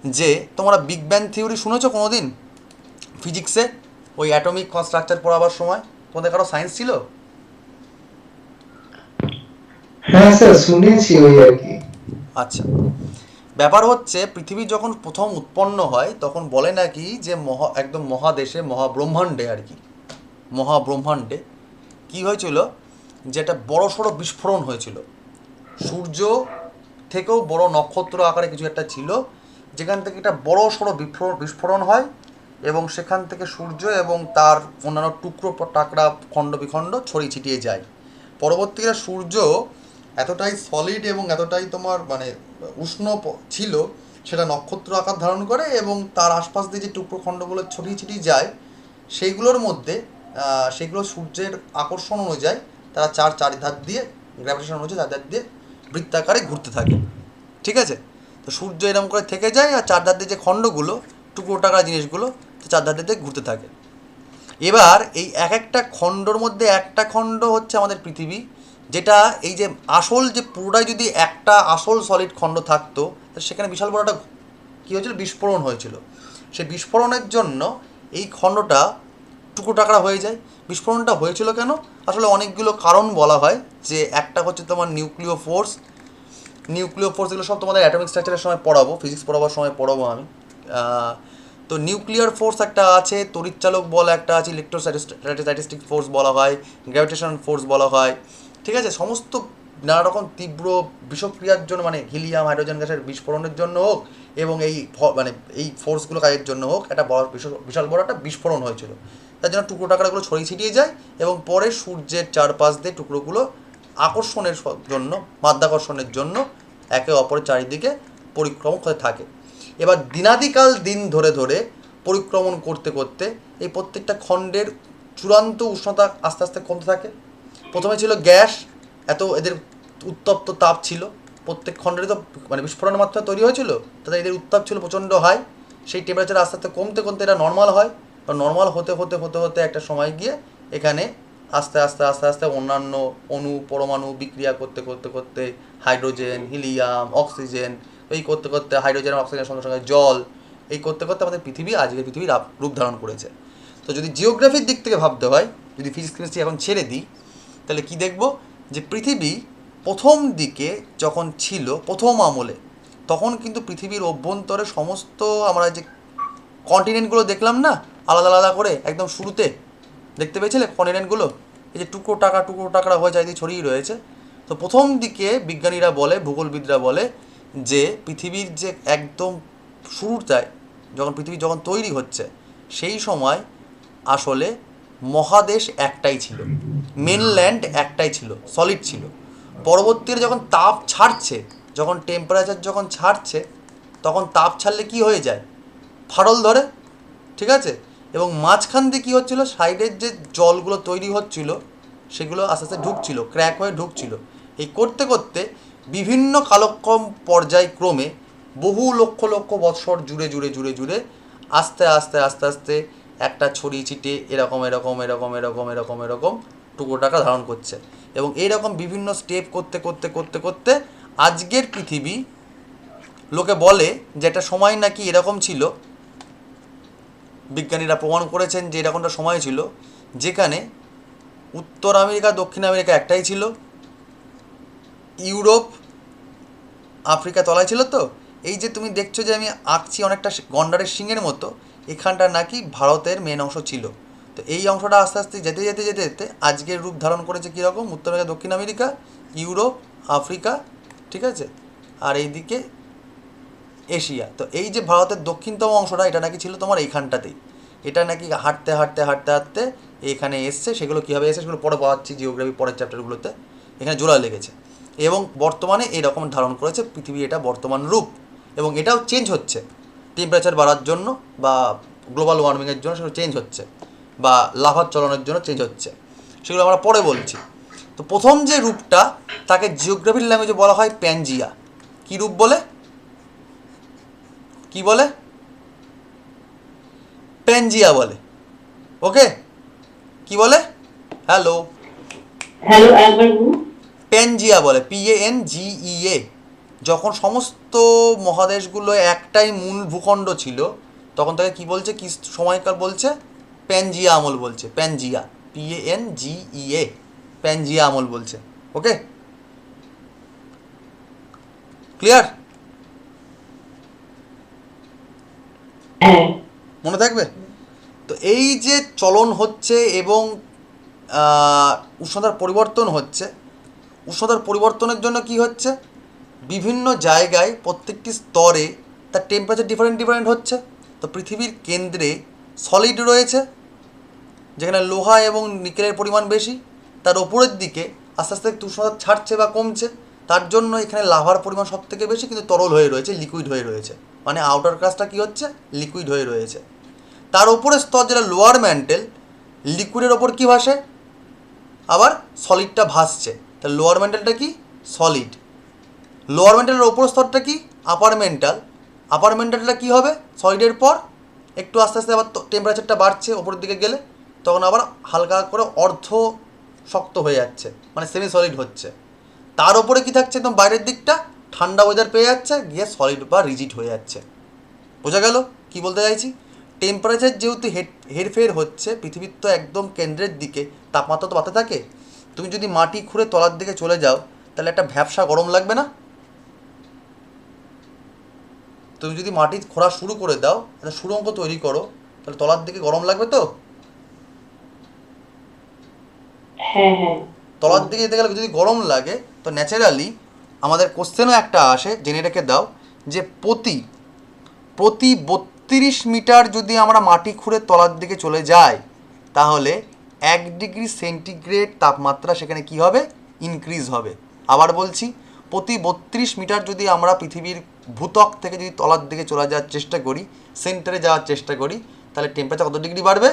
যে তোমরা বিগ ব্যাং থিওরি শুনেছো কোনো দিন ফিজিক্সে? ওই অ্যাটমিক স্ট্রাকচার পড়াবার সময় তোমাদের কারো সায়েন্স ছিল? হ্যাঁ স্যার, শুনেছি ওই আর কি। আচ্ছা, ব্যাপার হচ্ছে পৃথিবী যখন প্রথম উৎপন্ন হয় তখন বলে নাকি যে একদম মহাদেশে মহাব্রহ্মাণ্ডে আর কি, মহাব্রহ্মাণ্ডে কী হয়েছিল, যে একটা বড় সড়ো বিস্ফোরণ হয়েছিল। সূর্য থেকেও বড় নক্ষত্র আকারে কিছু একটা ছিল, যেখান থেকে একটা বড় সড়ো বিস্ফোরণ হয় এবং সেখান থেকে সূর্য এবং তার অন্যান্য টুকরো টাকরা খণ্ড বিখণ্ড ছড়িয়ে ছিটিয়ে যায়। পরবর্তীকালে সূর্য এতটাই সলিড এবং এতটাই তোমার মানে উষ্ণ ছিল, সেটা নক্ষত্র আকার ধারণ করে এবং তার আশপাশ দিয়ে যে টুকরো খণ্ডগুলো ছড়িয়ে ছিটিয়ে যায় সেইগুলোর মধ্যে সেগুলো সূর্যের আকর্ষণ অনুযায়ী তারা চারিধার দিয়ে, গ্র্যাভিটেশন অনুযায়ী চারিধার দিয়ে বৃত্তাকারে ঘুরতে থাকে। ঠিক আছে, তো সূর্য এরকম করে থেকে যায় আর চারধার দিয়ে যে খণ্ডগুলো টুকরো টাকা জিনিসগুলো তো চারধার দিয়ে ঘুরতে থাকে। এবার এই এক একটা খণ্ডর মধ্যে একটা খণ্ড হচ্ছে আমাদের পৃথিবী, যেটা এই যে আসল যে পুরোটাই যদি একটা আসল সলিড খণ্ড থাকতো, সেখানে বিশাল বড় একটা কী হয়েছিল, বিস্ফোরণ হয়েছিল। সেই বিস্ফোরণের জন্য এই খণ্ডটা টুকরো টাকরা হয়ে যায়। বিস্ফোরণটা হয়েছিল কেন? আসলে অনেকগুলো কারণ বলা হয়, যে একটা হচ্ছে তোমার নিউক্লিয় ফোর্স এগুলো সব তোমাদের অ্যাটমিক স্ট্রাকচারের সময় পড়াবো, ফিজিক্স পড়াবার সময় পড়াবো আমি। তো নিউক্লিয়ার ফোর্স একটা আছে, তড়িৎচালক বল একটা আছে, ইলেকট্রোস্ট্যাটিস্টিক ফোর্স বলা হয়, গ্র্যাভিটেশন ফোর্স বলা হয়। ঠিক আছে, সমস্ত নানা রকম তীব্র বিষক্রিয়ার জন্য, মানে হিলিয়াম হাইড্রোজেন গ্যাসের বিস্ফোরণের জন্য হোক এবং মানে এই ফোর্সগুলো কাজের জন্য হোক, একটা বড় বিশাল বড় একটা বিস্ফোরণ হয়েছিল। তার জন্য টুকরো টাকরাগুলো ছড়িয়ে ছিটিয়ে যায় এবং পরে সূর্যের চারপাশ দিয়ে টুকরোগুলো আকর্ষণের জন্য, মাধ্যাকর্ষণের জন্য একে অপরের চারিদিকে পরিক্রমণ করে থাকে। এবার দিনাদিকাল দিন ধরে ধরে পরিক্রমণ করতে করতে এই প্রত্যেকটা খণ্ডের চূড়ান্ত উষ্ণতা আস্তে আস্তে কমতে থাকে। প্রথমে ছিল গ্যাস, এত এদের উত্তপ্ত তাপ ছিল, প্রত্যেক খণ্ডেরই তো মানে বিস্ফোরণের মাত্রা তৈরি হয়েছিল, তাদের এদের উত্তাপ ছিল প্রচণ্ড হাই। সেই টেম্পারেচার আস্তে আস্তে কমতে কমতে এটা নর্মাল হয়, নর্মাল হতে হতে হতে হতে একটা সময় গিয়ে এখানে আস্তে আস্তে আস্তে আস্তে অন্যান্য অণু পরমাণু বিক্রিয়া করতে করতে করতে হাইড্রোজেন, হিলিয়াম, অক্সিজেন, এই করতে করতে হাইড্রোজেন অক্সিজেনের সঙ্গে সঙ্গে জল, এই করতে করতে আমাদের পৃথিবী আজকে পৃথিবীর রূপ ধারণ করেছে। তো যদি জিওগ্রাফির দিক থেকে ভাবতে হয়, যদি ফিজিক্স কেমিস্ট্রি এখন ছেড়ে দিই, তাহলে কি দেখব, যে পৃথিবী প্রথম দিকে যখন ছিল, প্রথম আমলে, তখন কিন্তু পৃথিবীর অভ্যন্তরে সমস্ত আমরা যে কন্টিনেন্টগুলো দেখলাম না আলাদা আলাদা করে, একদম শুরুতে দেখতে পেয়েছিলে কন্টিনেন্টগুলো, এই যে টুকরো টাকরা হয়ে চারিদিকে ছড়িয়ে রয়েছে। তো প্রথম দিকে বিজ্ঞানীরা বলে, ভূগোলবিদরা বলে যে পৃথিবীর যে একদম শুরুটায় পৃথিবী যখন তৈরি হচ্ছে, সেই সময় আসলে মহাদেশ একটাই ছিল, মেনল্যান্ড একটাই ছিল, সলিড ছিল। পরবর্তীতে যখন তাপ ছাড়ছে, যখন টেম্পারেচার যখন ছাড়ছে, তখন তাপ ছাড়লে কি হয়ে যায়, ফাটল ধরে। ঠিক আছে, এবং মাঝখান দিয়ে কী হচ্ছিলো, সাইডের যে জলগুলো তৈরি হচ্ছিল সেগুলো আস্তে আস্তে ঢুকছিল, ক্র্যাক হয়ে ঢুকছিল। এই করতে করতে বিভিন্ন কালক্রম পর্যায়ক্রমে বহু লক্ষ লক্ষ বৎসর জুড়ে জুড়ে জুড়ে জুড়ে আস্তে আস্তে আস্তে আস্তে একটা ছড়িয়ে ছিটে এরকম এরকম এরকম এরকম এরকম এরকম টুকরো টাকা ধারণ করছে। এবং এইরকম বিভিন্ন স্টেপ করতে করতে করতে করতে আজকের পৃথিবী, লোকে বলে যে একটা সময় নাকি এরকম ছিল, বিজ্ঞানীরা প্রমাণ করেছেন যে এরকমটা সময় ছিল, যেখানে উত্তর আমেরিকা দক্ষিণ আমেরিকা একটাই ছিল, ইউরোপ আফ্রিকা তলায় ছিল। তো এই যে তুমি দেখছো যে আমি আঁকছি অনেকটা গন্ডারের শিংয়ের মতো, এখানটা নাকি ভারতের মেন অংশ ছিল। তো এই অংশটা আস্তে আস্তে যেতে যেতে যেতে যেতে আজকের রূপ ধারণ করেছে কীরকম, উত্তর আমেরিকা দক্ষিণ আমেরিকা, ইউরোপ, আফ্রিকা, ঠিক আছে, আর এইদিকে এশিয়া। তো এই যে ভারতের দক্ষিণতম অংশটা, এটা নাকি ছিল তোমার এইখানটাতেই, এটা নাকি হাঁটতে হাঁটতে হাঁটতে হাঁটতে এখানে এসছে। সেগুলো কীভাবে এসছে সেগুলো পরে পড়াচ্ছি জিওগ্রাফি পরের চ্যাপ্টারগুলোতে। এখানে জোড়া লেগেছে এবং বর্তমানে এরকম ধারণ করেছে পৃথিবী, এটা বর্তমান রূপ। এবং এটাও চেঞ্জ হচ্ছে টেম্পারেচার বাড়ার জন্য বা গ্লোবাল ওয়ার্মিংয়ের জন্য, সেগুলো চেঞ্জ হচ্ছে, বা লাভার চলনের জন্য চেঞ্জ হচ্ছে, সেগুলো আমরা পরে বলছি। তো প্রথম যে রূপটা, তাকে জিওগ্রাফির ল্যাঙ্গুয়েজে বলা হয় প্যানজিয়া। কী রূপ বলে, কি বলে, প্যানজিয়া বলে। ওকে, কি বলে, হ্যালো, প্যানজিয়া বলে, PANGEA। যখন সমস্ত মহাদেশগুলো একটাই মূল ভূখণ্ড ছিল, তখন তাকে কি বলছে, কি সময়কাল বলছে, প্যানজিয়া আমল বলছে, প্যানজিয়া, PANGEA, প্যানজিয়া আমল বলছে। ওকে, ক্লিয়ার? হ্যাঁ মনে থাকবে তো? এই যে চলন হচ্ছে এবং উষ্ণতার পরিবর্তন হচ্ছে, উষ্ণতার পরিবর্তনের জন্য কি হচ্ছে, বিভিন্ন জায়গায় প্রত্যেকটি স্তরে তার টেম্পারেচার ডিফারেন্ট ডিফারেন্ট হচ্ছে। তো পৃথিবীর কেন্দ্রে সলিড রয়েছে যেখানে লোহা এবং নিকেলের পরিমাণ বেশি, তার ওপরের দিকে আস্তে আস্তে একটু উষ্ণতা ছাড়ছে বা কমছে, তার জন্য এখানে লাভার পরিমাণ সব থেকে বেশি, কিন্তু তরল হয়ে রয়েছে, লিকুইড হয়ে রয়েছে, মানে আউটার ক্রাস্টটা কী হচ্ছে, লিকুইড হয়ে রয়েছে। তার ওপরের স্তর যেটা লোয়ার ম্যান্টেল, লিকুইডের ওপর কী ভাসে, আবার সলিডটা ভাসছে। তা লোয়ার ম্যান্টেলটা কি, সলিড। লোয়ার মেন্টালের ওপর স্তরটা কি, আপার মেন্টাল। আপার মেন্টালটা কী হবে, সলিডের পর একটু আস্তে আস্তে আবার টেম্পারেচারটা বাড়ছে ওপরের দিকে গেলে, তখন আবার হালকা করে অর্ধ শক্ত হয়ে যাচ্ছে, মানে সেমি সলিড হচ্ছে। তার ওপরে কী থাকছে, একদম বাইরের দিকটা ঠান্ডা ওয়েদার পেয়ে যাচ্ছে, গিয়ে সলিড বা রিজিড হয়ে যাচ্ছে। বোঝা গেল কি বলতে চাইছি? টেম্পারেচার যেহেতু হেরফের হচ্ছে, পৃথিবীর তো একদম কেন্দ্রের দিকে তাপমাত্রা তো বাড়তে থাকে। তুমি যদি মাটি খুঁড়ে তলার দিকে চলে যাও, তাহলে একটা ভ্যাবসা গরম লাগবে না? তুমি যদি মাটি খোঁড়া শুরু করে দাও, একটা সুড়ঙ্গ তৈরি করো, তাহলে তলার দিকে গরম লাগবে তো? হ্যাঁ হ্যাঁ তলার দিকে যেতে গেলে যদি গরম লাগে, তো ন্যাচারালি আমাদের কোশ্চেনও একটা আসে, জেনে রেখে দাও, যে প্রতি 32 মিটার যদি আমরা মাটি খুঁড়ে তলার দিকে চলে যাই, তাহলে 1 ডিগ্রি সেন্টিগ্রেড তাপমাত্রা সেখানে কি হবে, ইনক্রিজ হবে। আবার বলছি, প্রতি 32 মিটার যদি আমরা পৃথিবীর ভূত্বক থেকে যদি তলার দিকে চলে যাওয়ার চেষ্টা করি, সেন্টারে যাওয়ার চেষ্টা করি, তাহলে টেম্পারেচার কত ডিগ্রি বাড়বে,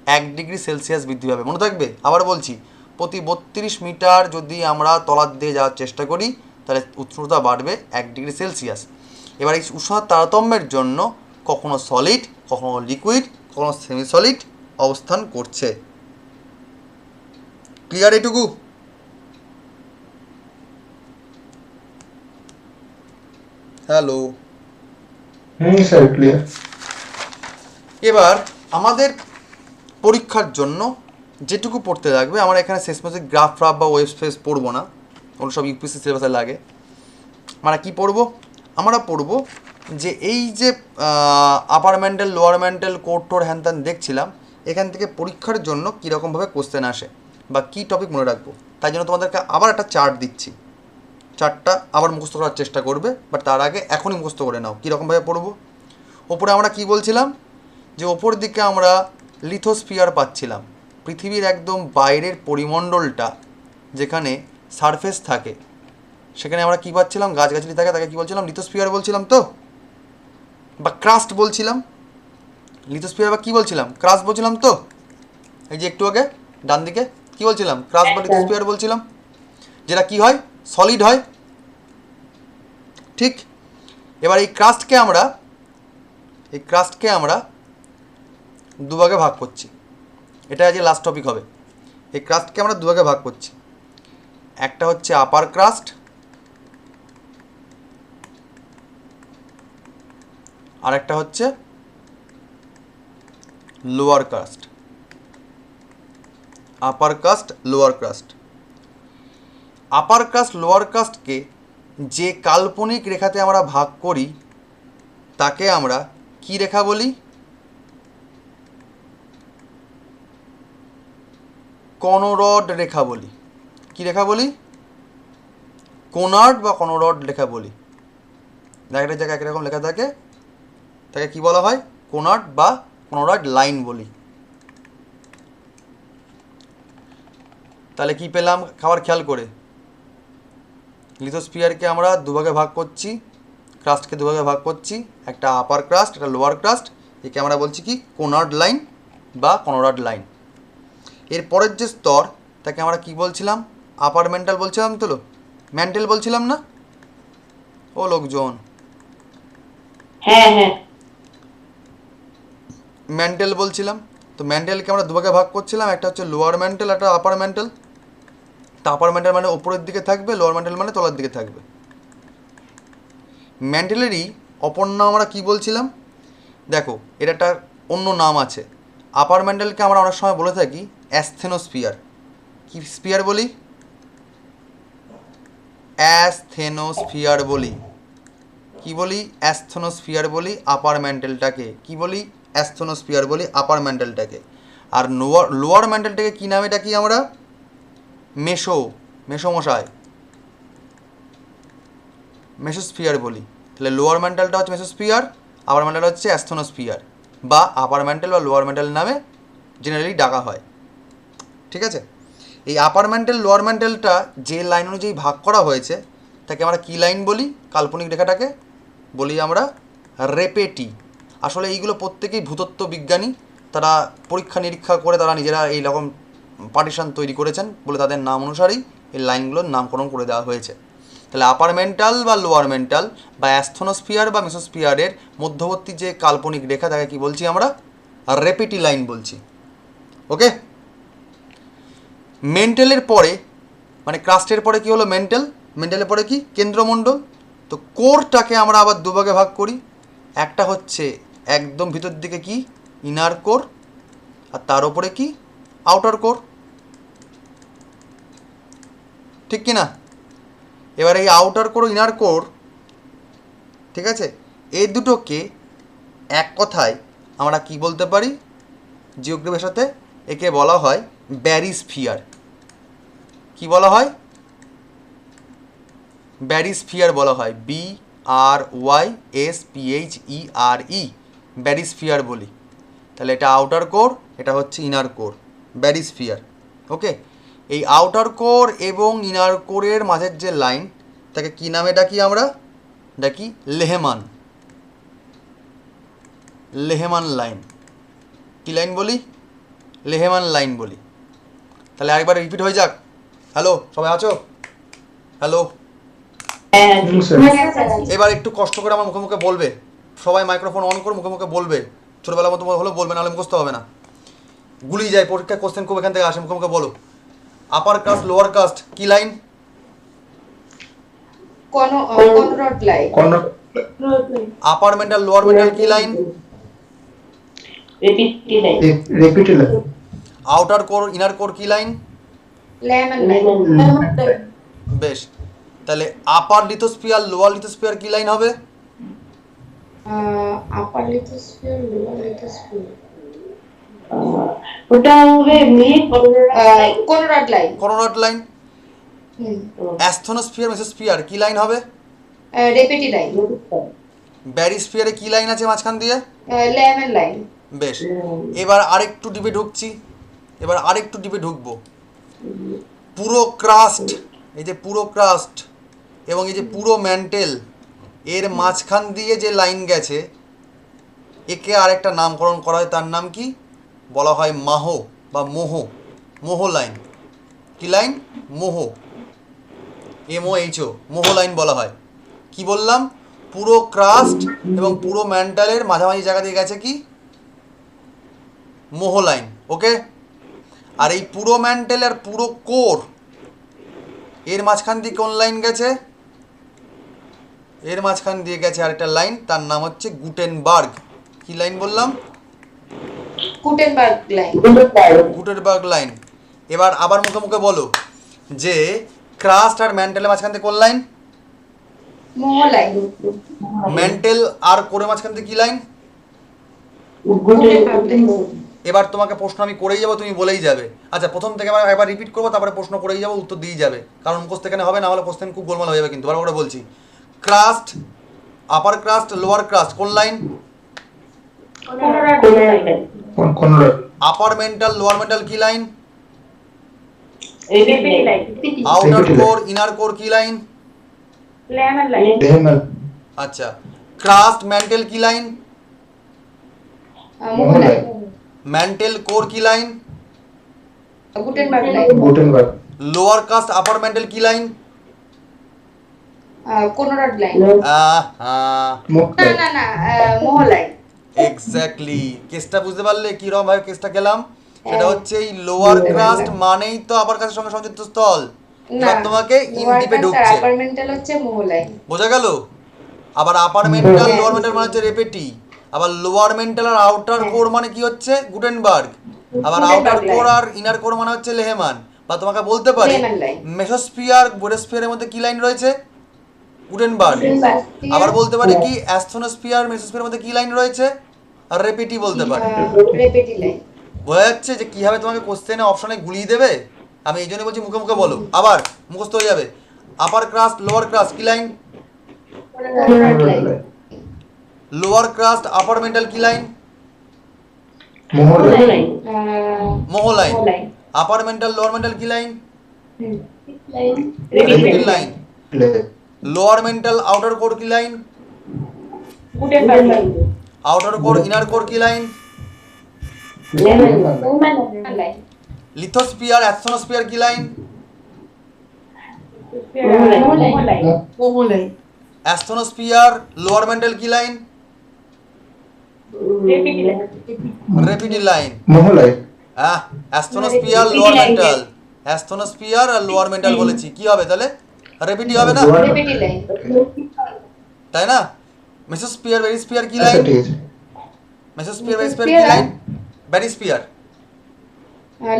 1 ডিগ্রি সেলসিয়াস বৃদ্ধি পাবে। মনে থাকবে? আবার বলছি, প্রতি 32 মিটার যদি আমরা তলার দিকে যাওয়ার চেষ্টা করি, তাহলে উষ্ণতা বাড়বে 1 ডিগ্রি সেলসিয়াস। এবার এই উষ্ণতার তারতম্যের জন্য কখনো সলিড, কখনো লিকুইড, কখনো সেমি সলিড অবস্থান করছে। ক্লিয়ার এটুকু? হ্যালো। Sir clear. এবার আমাদের পরীক্ষার জন্য যেটুকু পড়তে লাগবে, আমরা এখানে শেষ মাসে গ্রাফ ফ্রাফ বা ওয়েব স্পেস পড়বো না, ওগুলো সব ইউপিএসসি সিলেবাসে লাগে। আমরা কি পড়ব, আমরা পড়ব যে এই যে আপার মেন্টাল, লোয়ার মেন্টাল, কোর টোর হ্যান ত্যান দেখছিলাম, এখান থেকে পরীক্ষার জন্য কীরকমভাবে কোশ্চেন আসে বা কী টপিক মনে রাখবো। তাই জন্য তোমাদেরকে আবার একটা চার্ট দিচ্ছি, চার্টটা আবার মুখস্থ করার চেষ্টা করবে, বাট তার আগে এখনই মুখস্থ করে নাও কীরকমভাবে পড়বো। ওপরে আমরা কি বলছিলাম, যে ওপর দিকে আমরা লিথোস্ফিয়ার পাচ্ছিলাম, পৃথিবীর একদম বাইরের পরিমণ্ডলটা যেখানে সারফেস থাকে, সেখানে আমরা কী পাচ্ছিলাম, গাছগাছালি থাকে, তাকে কী বলছিলাম, লিথোস্ফিয়ার বলছিলাম তো, বা ক্রাস্ট বলছিলাম। লিথোস্ফিয়ার বা কী বলছিলাম, ক্রাস্ট বলছিলাম তো। এই যে একটু আগে ডান দিকে কী বলছিলাম, ক্রাস্ট বা লিথোস্ফিয়ার বলছিলাম, যেটা কি হয়, সলিড হয়। ঠিক। এবার এই ক্রাস্টকে আমরা দুভাগে ভাগ করছি। এটা আজ লাস্ট টপিক হবে। এই ক্রাস্টকে আমরা দুভাগে ভাগ করছি, একটা হচ্ছে আপার ক্রাস্ট, আর একটা হচ্ছে lower crust. Upper crust, lower crust. Upper crust, লোয়ার কাস্টকে যে কাল্পনিক রেখাতে আমরা ভাগ করি, তাকে আমরা কি রেখা বলি, কনরড রেখা বলি। কি রেখা বলি, কোনার্ড বা কনরড রেখা বলি। একটা জায়গায় একরকম লেখা থাকে, তাকে কি বলা হয়, কোনার্ড বা কনরড লাইন বলি। তাহলে কি পেলাম, খাবার খেয়াল করে, লিথোস্ফিয়ারকে আমরা দুভাগে ভাগ করছি, ক্রাস্টকে দুভাগে ভাগ করছি, একটা আপার ক্রাস্ট, একটা লোয়ার ক্রাস্ট। একে আমরা বলছি কি, কোনার্ড লাইন বা কনরাড লাইন। এর পরের যে স্তর, তাকে আমরা কি বলছিলাম, আপার মেন্টাল বলছিলাম তো, ম্যান্টেল বলছিলাম না ও লোকজন, হ্যাঁ হ্যাঁ ম্যান্টেল বলছিলাম। তো ম্যান্টেলকে আমরা দুভাগে ভাগ করছিলাম, একটা হচ্ছে লোয়ার ম্যান্টেল, একটা আপার ম্যান্টেল। তা আপার ম্যান্টেল মানে ওপরের দিকে থাকবে, লোয়ার ম্যান্টেল মানে তলার দিকে থাকবে। ম্যান্টেলেরই অপর নাম আমরা কী বলছিলাম, দেখো এর একটা অন্য নাম আছে, আপার মেন্টালকে আমরা অনেক সময় বলে থাকি অ্যাসথেনোস্ফিয়ার। কি স্পিয়ার বলি? অ্যাসথেনোস্ফিয়ার বলি। কি বলি? অ্যাসথেনোস্ফিয়ার বলি আপার মেন্টালটাকে। কি বলি? অ্যাসথেনোস্ফিয়ার বলি আপার মেন্টালটাকে। আর লোয়ার মেন্টালটাকে কী নামে ডাকি আমরা? মেসোমশাই, মেসোস্ফিয়ার বলি। তাহলে লোয়ার মেন্টালটা হচ্ছে মেসোস্ফিয়ার, আপার মেন্টাল হচ্ছে অ্যাসথেনোস্ফিয়ার, বা আপার মেন্টাল বা লোয়ার মেন্টাল নামে জেনারেলি ডাকা হয়। ঠিক আছে? এই আপার মেন্টাল লোয়ার মেন্টালটা যে লাইন অনুযায়ী ভাগ করা হয়েছে তাকে আমরা কী লাইন বলি? কাল্পনিক রেখাটাকে বলি আমরা রেপেটি। আসলে এইগুলো প্রত্যেকেই ভূতত্ত্ব বিজ্ঞানী, তারা পরীক্ষা নিরীক্ষা করে তারা নিজেরা এই রকম পার্টিশন তৈরি করেছেন বলে তাদের নাম অনুসারেই এই লাইনগুলোর নামকরণ করে দেওয়া হয়েছে। তাহলে আপার মেন্টাল বা লোয়ার মেন্টাল বা অ্যাসথেনোস্ফিয়ার বা মেসোস্ফিয়ারের মধ্যবর্তী যে কাল্পনিক রেখা তাকে কি বলছি আমরা? রেপেটি লাইন বলছি। ওকে? মেন্টালের পরে মানে ক্রাস্টের পরে কি হলো? মেন্টালের পরে কি? কেন্দ্রমণ্ডল। তো কোরটাকে আমরা আবার দুভাগে ভাগ করি। একটা হচ্ছে একদম ভিতর দিকে কি? ইনার কোর, আর তার উপরে কি? Outer core. ঠিক কি না? এবার এই আউটার কোর ইনার কোর, ঠিক আছে, এই দুটোকে এক কথায় আমরা কি বলতে পারি জিওগ্রাফির সাথে? একে বলা হয় ব্যারিস্ফিয়ার। কি বলা হয়? ব্যারিস্ফিয়ার বলা হয়, BRYSPHERE, ব্যারিস্ফিয়ার বলি। তাহলে এটা আউটার কোর, এটা হচ্ছে ইনার কোর, ব্যারিস্ফিয়ার। ওকে? এই আউটার কোর এবং ইনার কোরের মাঝের যে লাইন তাকে কী নামে ডাকি আমরা? ডাকি লেহমান। Lehmann line. কী লাইন বলি? লেহমান লাইন বলি। তাহলে আরেকবার রিপিট হয়ে যাক। হ্যালো, সবাই আছো? হ্যালো, এবার একটু কষ্ট করে আমার মুখে মুখে বলবে। সবাই মাইক্রোফোন অন করে মুখে মুখে বলবে। ছোটোবেলার মতো হলেও বলবে, নাহলে মুখস্থ হবে না। গুলিয়ে যায় পরীক্ষায়, কোশ্চেন খুব এখান থেকে আসে। মুখে মুখে বলো। আপার কাস্ট লোয়ার কাস্ট কি line? Conrad line. Upper mantle lower mantle কি line? Repetti line. Outer core inner core কি লাইন? Lehmann line. বেশ। তাহলে আপার লিথোস্ফিয়ার লোয়ার লিথোস্ফিয়ার কি লাইন হবে? আপার লিথোস্ফিয়ার, লোয়ার লিথোস্ফিয়ার, ওটা হবে মিড কনরড লাইন। করোনাট লাইন। অ্যাস্থেনোস্ফিয়ার মেসোস্ফিয়ার কি লাইন হবে? Repetti line. ব্যারিস্ফিয়ারে কি লাইন আছে মাঝখান দিয়ে? Lehmann line. বেশ। এবার আরেকটু ডিপে ঢুকছি, ঢুকবো। পুরো ক্রাস্ট, এই যে পুরো ক্রাস্ট এবং এই যে পুরো ম্যান্টেল, এর মাঝখান দিয়ে যে লাইন গেছে একে আরেকটা নামকরণ করা হয়। তার নাম কি? বলা হয় মাহ বা মোহ লাইন। কি লাইন? মোহ, MOHO, মোহ লাইন বলা হয়। কি বললাম? পুরো ক্রাস্ট এবং পুরো ম্যান্টালের মাঝামাঝি জায়গা দিয়ে গেছে কি? মোহ লাইন। ওকে? আর এই পুরো ম্যান্টেল আর পুরো কোর এর মাঝখান দিয়ে কোন লাইন গেছে? এর মাঝখান দিয়ে গেছে আরেকটা লাইন, তার নাম হচ্ছে গুটেনবার্গ। কি লাইন বললাম? Gutenberg line. Gutenberg line. এবার আবার মুখে মুখে বলো যে ক্রাস্ট আর ম্যান্টেলের মাঝখান থেকে কোন লাইন? Moho line. ম্যান্টেল আর কোরের মাঝখান থেকে কি লাইন? Gutenberg line. এবার তোমাকে প্রশ্ন আমি করেই যাবো, তুমি বলেই যাবে। আচ্ছা, প্রথম থেকে একবার রিপিট করবো, তারপরে প্রশ্ন করেই যাবো, উত্তর দিয়ে যাবে, কারণ মুখস্থ এখানে হবে না, হলে কোশ্চেন খুব গোলমাল হয়ে যাবে। কিন্তু বারবার করে বলছি, crust, upper crust, lower crust কোন line? Conrad. Upper mantle lower mantle কি line? Repetti line. Outer core inner core কি লাইন? Lehmann line. লেহমান। আচ্ছা, ক্রাস্ট ম্যান্টেল কি line? Moho line. Mantle core কি line? Gutenberg line. Gutenberg. Lower crust upper mantle কি line? Conrad line. মুখ না line. না না, মোহ লাইন। এক্স্যাক্টলি। কেসটা বুঝতে পারলে কিরকম ভাবে কেসটা খেলাম? সেটা হচ্ছে এই লোয়ার ক্রাস্ট মানেই তো আপার কাস্টের সঙ্গে সংযুক্ত স্থল। এবার তোমাকে ইনডিপে ঢুকছে, আপার মেন্টাল হচ্ছে মোহ লাইন। বোঝা গেল? আবার আপার মেন্টাল লোয়ার মেন্টাল মানে হচ্ছে রেপেটি, আবার লোয়ার মেন্টাল আর আউটার কোর মানে কি হচ্ছে গুটেনবার্গ, আবার গুটেনবার্গ আউটার কোর line। আর ইনার কোর মানে হচ্ছে লেহমান। বা তোমাকে বলতে পারি লেহমান line। মেসোস্ফিয়ার বোরেস্ফিয়ারের মধ্যে কি লাইন রয়েছে? গুটেনবার্গ। আবার বলতে পারি কি অ্যাস্থনোস্ফিয়ার মেসোস্ফিয়ারের মধ্যে কি লাইন রয়েছে? আর রেপিটি বলতে পারি। রেপিটি লাইন। বোঝা যাচ্ছে যে কিভাবে তোমাকে কোশ্চেনে অপশনে গুলিয়ে দেবে। আমি এই জন্য বলছি মুখে মুখে বলো, আবার মুখস্থ হয়ে যাবে। আপার ক্রাস্ট লোয়ার ক্রাস্ট কি line? Conrad line. Lower crust upper mantle কি line? Moho line Moho line. Line. Upper mantle lower mantle কি line? Line Repetti line. Lower mantle outer core কি line? Gutenberg line. Outer core inner core কি line? Line. Lithosphere asthenosphere কি line? Line. Moho line. Asthenosphere lower mantle কি line? Repetti line. Repetti line. Moho line asthenosphere lower mantle, asthenosphere আর lower mental বলেছি, কি হবে তাহলে? রেপিটি হবে না? রেপিটি লাইন। তাই না? মেসোস্ফিয়ার ভেরিস্ফিয়ার কি আচ্ছা লাইন? ঠিক আছে মেসোস্ফিয়ার ভেরিস্ফিয়ার কি লাইন? ভেরিস্ফিয়ার।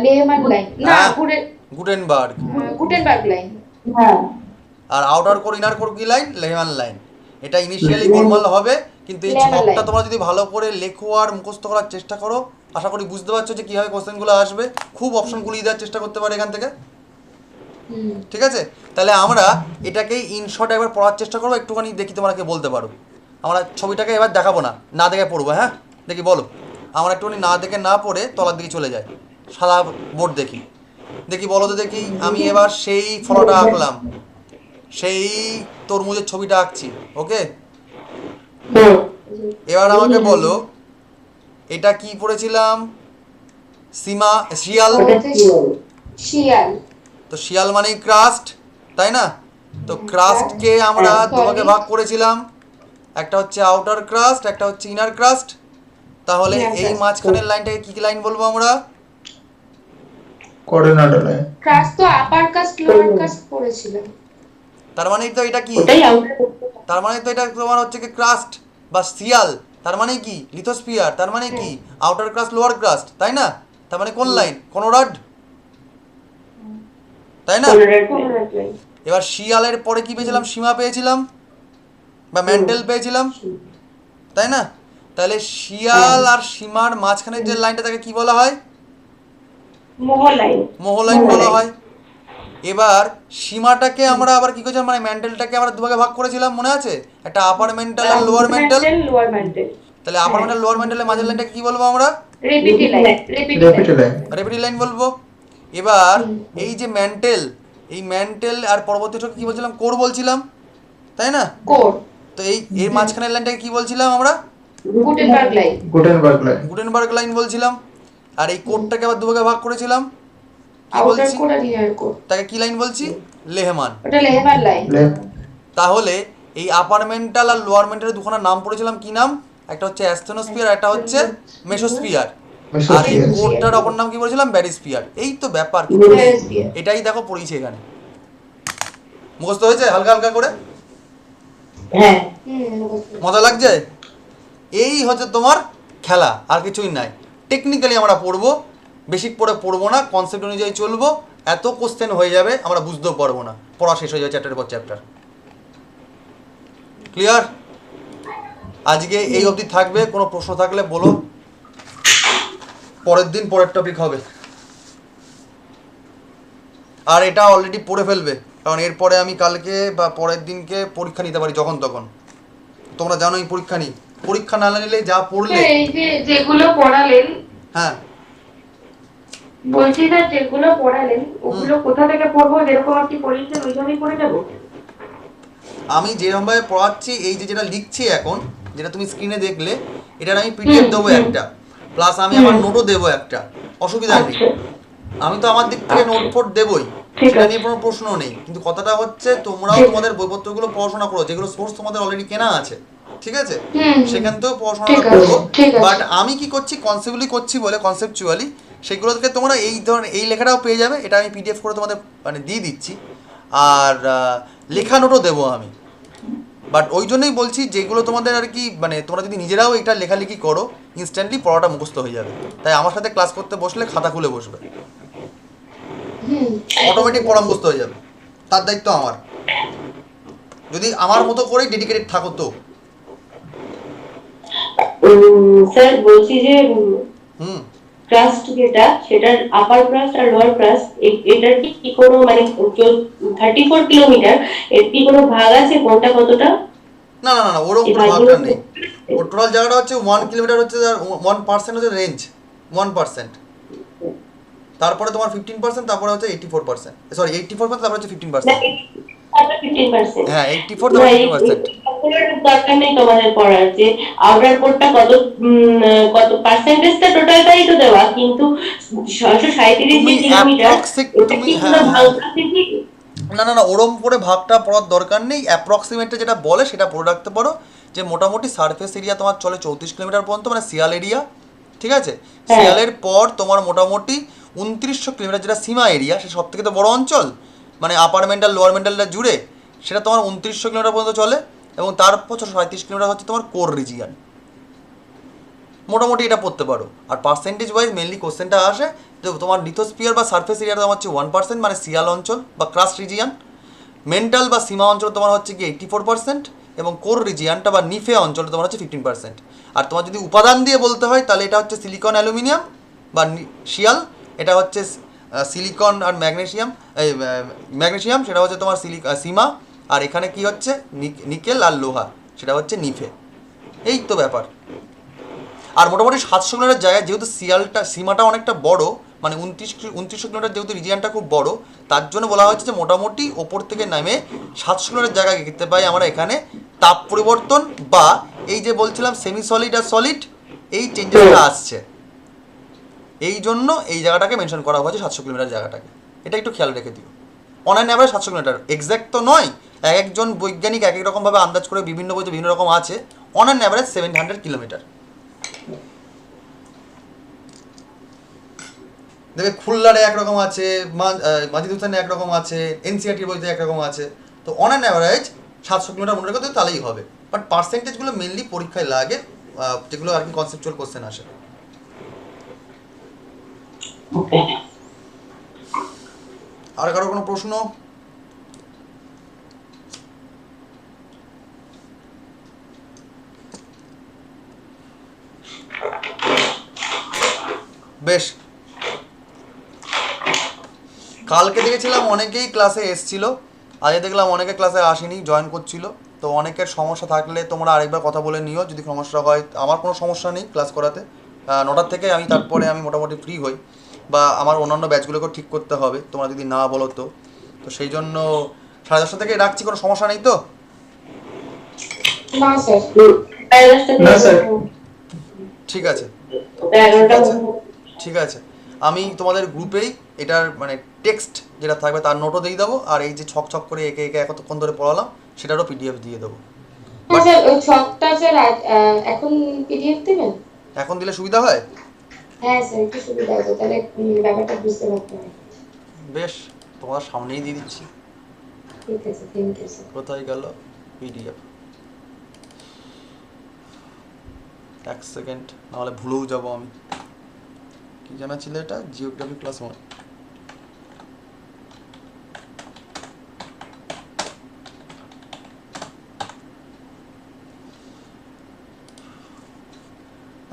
Lehmann line. না, গুটেনবার্গ। Gutenberg line. হ্যাঁ আর আউটার কোর ইনার কোর কি লাইন? Lehmann line. এটা ইনিশিয়ালি গোলমাল হবে, কিন্তু এই লেহমান ছকটা লাইন। তোমরা যদি ভালো করে লেখো আর মুখস্থ করার চেষ্টা করো, আশা করি বুঝতে পারছো যে কীভাবে কোশ্চেনগুলো আসবে। খুব অপশন গুলিয়ে দেওয়ার চেষ্টা করতে পারে এখান থেকে, ঠিক আছে? তাহলে আমরা এটাকে ইনশর্ট একবার পড়ার চেষ্টা করবো, একটুখানি দেখি তোমাকে বলতে পারো। আমরা ছবিটাকে এবার দেখাবো না, না দেখে পড়বো। হ্যাঁ দেখি বলো। আমরা একটুখানি না দেখে না পড়ে তলার দিকে চলে যাই, সাদা বোর্ড দেখি। দেখি বলো তো দেখি, আমি এবার সেই ফটোটা আঁকলাম, সেই তরমুজের ছবিটা আঁকছি, ওকে? এবার আমাকে বলো এটা কি পড়েছিলাম? সীমা শিয়াল। শিয়াল। তো শিয়াল মানেই ক্রাস্ট, তাই না? তো ক্রাস্টকে আমরা দুভাগে ভাগ করেছিলাম, একটা হচ্ছে আউটার ক্রাস্ট, একটা হচ্ছে ইনার ক্রাস্ট। তাহলে Inner এই crust। মাঝখানের লাইনটাকে কি লাইন বলবো আমরা? কোঅর্ডিনেটর লাইন ক্রাস্ট তো আপার কাস্ট লোয়ার কাস্ট পড়েছিলাম। তার মানে তো এটা কি? ওটাই আউটার তার মানে তো এটা তোমার হচ্ছে কি ক্রাস্ট বা শিয়াল, তার মানে কি লিথোস্ফিয়ার, তার মানে কি আউটার ক্রাস্ট লোয়ার ক্রাস্ট, তাই না? তার মানে কোন লাইন? কোনোরাড, তাই না? কোনোরাড লাইন। এবার শিয়ালের পরে কি পেয়েছিলাম? সীমা পেয়েছিলাম বা ম্যান্টেল পেয়েছিলাম, তাই না? তাহলে শিয়াল আর সীমার মাঝখানের যে লাইনটা তাকে কি বলা হয়? মোহ লাইন। মোহ লাইন বলা হয়। এবার সীমাটাকে আমরা আবার কি করেছিলাম, মানে ম্যান্টেলটাকে আমরা দুভাগে ভাগ করেছিলাম, মনে আছে? একটা আপার মেন্টাল আর লোয়ার মেন্টাল। Lower mental. তাহলে আপার মেন্টাল লোয়ার মেন্টালের মাঝের লাইনটাকে কি বলবো আমরা? রেপিটি line. Repeated line Repetti line বলবো। এবার এই যে ম্যান্টেল, এই ম্যান্টেল আর পরবর্তীটাকে কি বলছিলাম? কোর বলছিলাম, তাই না? কোর। তো এই এর মাঝখানের লাইনটাকে কি বলছিলাম আমরা? Gutenberg line. Gutenberg line Gutenberg line বলছিলাম। আর এই কোডটাকে আবার দুভাগে ভাগ করেছিলাম, কি আউটার বলছি? কোর আর ইনার কোর। তাকে কি লাইন বলছি? লেহমান। ওটা লেহমান লাইন। তাহলে এই আপার মেন্টাল আর লোয়ার মেন্টালের দুখানা নাম পড়েছিলাম, কি নাম? একটা হচ্ছে অ্যাস্থনোস্ফিয়ার, একটা হচ্ছে মেসোস্ফিয়ার। আর এই কোডটার অপর নাম কি বলেছিলাম? ব্যারিস্ফিয়ার। এই তো ব্যাপার, ব্যারিস্ফিয়ার। এটাই দেখো পড়িয়েছে এখানে। মুখস্থ হয়েছে হালকা হালকা করে? হ্যাঁ মজা লাগছে? এই হচ্ছে তোমার খেলা, আর কিছুই নাই। টেকনিক্যালি আমরা পড়বো, বেসিক পড়ে পড়বো না, কনসেপ্ট অনুযায়ী চলবো। এত কোশ্চেন হয়ে যাবে আমরা বুঝতেও পারবো না, পড়া শেষ হয়ে যাবে চ্যাপ্টারের পর চ্যাপ্টার। ক্লিয়ার? আজকে এই অবধি থাকবে, কোনো প্রশ্ন থাকলে বলো, পরের দিন পরের টপিক হবে। আর এটা অলরেডি পড়ে ফেলবে, কারণ এরপরে আমি কালকে বা পরের দিনকে পরীক্ষা নিতে পারি যখন তখন। তোমরা জানোই পরীক্ষা নিই, পরীক্ষা না নিলে যা পড়লে। এই যে যেগুলো পড়ালেন, হ্যাঁ বলছি না যেগুলো পড়ালেন ওগুলো কোথা থেকে পড়বো? যেরকম আপনি পড়িয়েছেন ওইভাবেই পড়ে যাবো? আমি যেরকমভাবে পড়াচ্ছি, এই যে যেটা লিখছি এখন, যেটা তুমি স্ক্রিনে দেখলে, এটার আমি পিডিএফ দেবো একটা, প্লাস আমি আমার নোটও দেবো একটা, অসুবিধা নেই। আমি তো আমার দিক থেকে নোট ফোট দেবই, সেটা নিয়ে কোনো প্রশ্ন নেই। কিন্তু কথাটা হচ্ছে তোমরাও তোমাদের বইপত্রগুলো পড়াশোনা করো, যেগুলো সোর্স তোমাদের অলরেডি কেনা আছে, ঠিক আছে? সেখান থেকেও পড়াশোনা করবো। বাট আমি কি করছি, কনসেপ্টুয়ালি করছি বলে, কনসেপচুয়ালি সেগুলোকে তোমরা এই ধরনের এই লেখাটাও পেয়ে যাবে। এটা আমি পিডিএফ করে তোমাদের মানে দিয়ে দিচ্ছি। আর লেখা নোটও দেবো আমি, বাট ওই জন্যই বলছি যেগুলো তোমাদের আর কি মানে তোমরা যদি নিজেরাও এটা লেখালেখি করো ইনস্ট্যান্টলি পড়াটা মুখস্থ হয়ে যাবে। তাই আমার সাথে ক্লাস করতে বসলে খাতা খুলে বসবে, অটোমেটিক পড়া মুখস্থ হয়ে যাবে। তার দায়িত্ব আমার, যদি আমার মতো করেই ডেডিকেটেড থাকো তো। স্যার বলছি যে হুম ক্রাস্ট যেটা সেটার আপার ক্রাস্ট আর লোয়ার ক্রাস্ট এটার কি কোনো মানে 34 কিলোমিটার এর কি কোনো ভাগ আছে কোনটা কতটা? না না না ওরকম কোনো ভাগটা নেই। ওর টোটাল জায়গাটা হচ্ছে 1 কিলোমিটার হচ্ছে 1% হচ্ছে রেঞ্জ 1%, তারপরে তোমার 15%, তারপরে হচ্ছে 84%, সরি 84%, তারপরে হচ্ছে 15%। 15%। হ্যাঁ 84 তারপরে 15%। দরকার নেই তোমাদের পড়ার যে আউটার কোডটা কত পার্সেন্টেজটা টোটালটাই তো দেওয়া, কিন্তু 637 তুমি কিলোমিটার তুমি হ্যাঁ না না না ওরম করে ভাগটা পড়ার দরকার নেই। অ্যাপ্রক্সিমেটলি যেটা বলে সেটা পড়ে রাখতে পারো যে মোটামুটি সারফেস এরিয়া তোমার চলে 34 কিলোমিটার পর্যন্ত, মানে শিয়াল এরিয়া, ঠিক আছে? শিয়ালের পর তোমার মোটামুটি 2900 কিলোমিটার যেটা সীমা এরিয়া, সে সব থেকে তো বড় অঞ্চল, মানে আপার মেন্টাল লোয়ার মেন্টালটা জুড়ে সেটা তোমার 2900 কিলোমিটার পর্যন্ত চলে, এবং তারপর 37 কিলোমিটার হচ্ছে তোমার কোর রিজিয়ান। মোটামুটি এটা পড়তে পারো। আর পার্সেন্টেজ ওয়াইজ মেনলি কোশ্চেনটা আসে যে তোমার লিথোস্ফিয়ার বা সারফেস এরিয়া তোমার হচ্ছে 1%, মানে সিয়াল অঞ্চল বা ক্রাস্ট রিজিয়ান। মেন্টাল বা সীমা অঞ্চল তোমার হচ্ছে কি 84%, এবং কোর রিজিয়ানটা বা নিফে অঞ্চল তোমার হচ্ছে 15%। আর তোমার যদি উপাদান দিয়ে বলতে হয় তাহলে এটা হচ্ছে সিলিকন অ্যালুমিনিয়াম বা শিয়াল, এটা হচ্ছে সিলিকন আর ম্যাগনেসিয়াম সেটা হচ্ছে তোমার সীমা, আর এখানে কি হচ্ছে নিকেল আর লোহা সেটা হচ্ছে নিফে। এই তো ব্যাপার। আর মোটামুটি 700 কিলোমিটার জায়গায় যেহেতু সীমাটা অনেকটা বড়, মানে 2900 কিলোমিটার যেহেতু রিজিয়ানটা খুব বড়, তার জন্য বলা হচ্ছে যে মোটামুটি ওপর থেকে নামে 700 কিলোমিটার জায়গায় দেখতে পাই আমরা এখানে তাপ পরিবর্তন, বা এই যে বলছিলাম সেমি সলিড আর সলিড, এই চেঞ্জেসটা আসছে। এই জন্য এই জায়গাটাকে মেনশন করা হয়েছে 700 কিলোমিটার জায়গাটাকে। এটা একটু খেয়াল রেখে দিও। অনলাইন অ্যাভারেজ 700 কিলোমিটার, এক্স্যাক্ট তো নয়, এক একজন বৈজ্ঞানিক এক এক রকমভাবে আন্দাজ করে বিভিন্ন বইতে বিভিন্ন রকম আছে। Online average 700 kilometre. দেখবে খুলনারে একরকম আছে, মাজিদ হোসেনে একরকম আছে, এনসিআরটির বইতে একরকম আছে। তো অন অ্যান অ্যাভারেজ 700 কিলোমিটার মনে রাখতে তাহলেই হবে। বাট পার্সেন্টেজগুলো মেনলি পরীক্ষায় লাগে, যেগুলো আর কি কনসেপচুয়াল কোশ্চেন আসে। আর কারো কোনো প্রশ্ন? বেশ, কালকে দেখেছিলাম অনেকেই ক্লাসে এসছিল, আজকে দেখলাম অনেকে ক্লাসে আসেনি, জয়েন করছিল। তো অনেকের সমস্যা থাকলে তোমরা আরেকবার কথা বলে নিও যদি সমস্যা হয়। আমার কোনো সমস্যা নেই ক্লাস করাতে, 9টার থেকে তারপরে আমি মোটামুটি ফ্রি হই, বা আমার অন্যান্য ব্যাচগুলোকেও ঠিক করতে হবে তোমরা যদি না বলো তো। তো সেই জন্য 10:30 থেকে রাখছি, কোনো সমস্যা নেই তো? না স্যার। না স্যার। ঠিক আছে 11টা ঠিক আছে, আমি তোমাদের গ্রুপেই এটার মানে টেক্সট যেটা থাকবে তার নোটও দিয়ে দেবো, আর এই যে ছক ছক করে একে একে কতক্ষণ ধরে পড়ালাম সেটারও পিডিএফ দিয়ে দেবো। হ্যাঁ স্যার, ওই ছকটা স্যার এখন পিডিএফ দেবেন? এখন দিলে সুবিধা হয়? হ্যাঁ স্যার, একটু সুবিধা হতো, তাহলে ব্যাপারটা বুঝতে পারতে হয়। বেশ, তোমার সামনেই দিয়ে দিচ্ছি। ঠিক আছে, থ্যাংক ইউ স্যার। কোথায় গেল পিডিএফ? 1 সেকেন্ড, নাহলে ভুলেও যাবো আমি। কি জানা ছিল এটা? Geography class 1।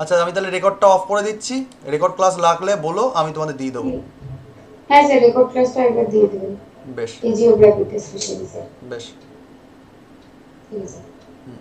আচ্ছা, আমি তাহলে রেকর্ডটা অফ করে দিচ্ছি। রেকর্ড ক্লাস লাগলে বলো, আমি তোমাদের দিয়ে দেবো। হ্যাঁ স্যার, রেকর্ড ক্লাসটা একবার দিয়ে দেবেন। বেশ এই জিওগ্রাফিতে স্পেশালি স্যার। বেশ। ঠিক আছে। হুম।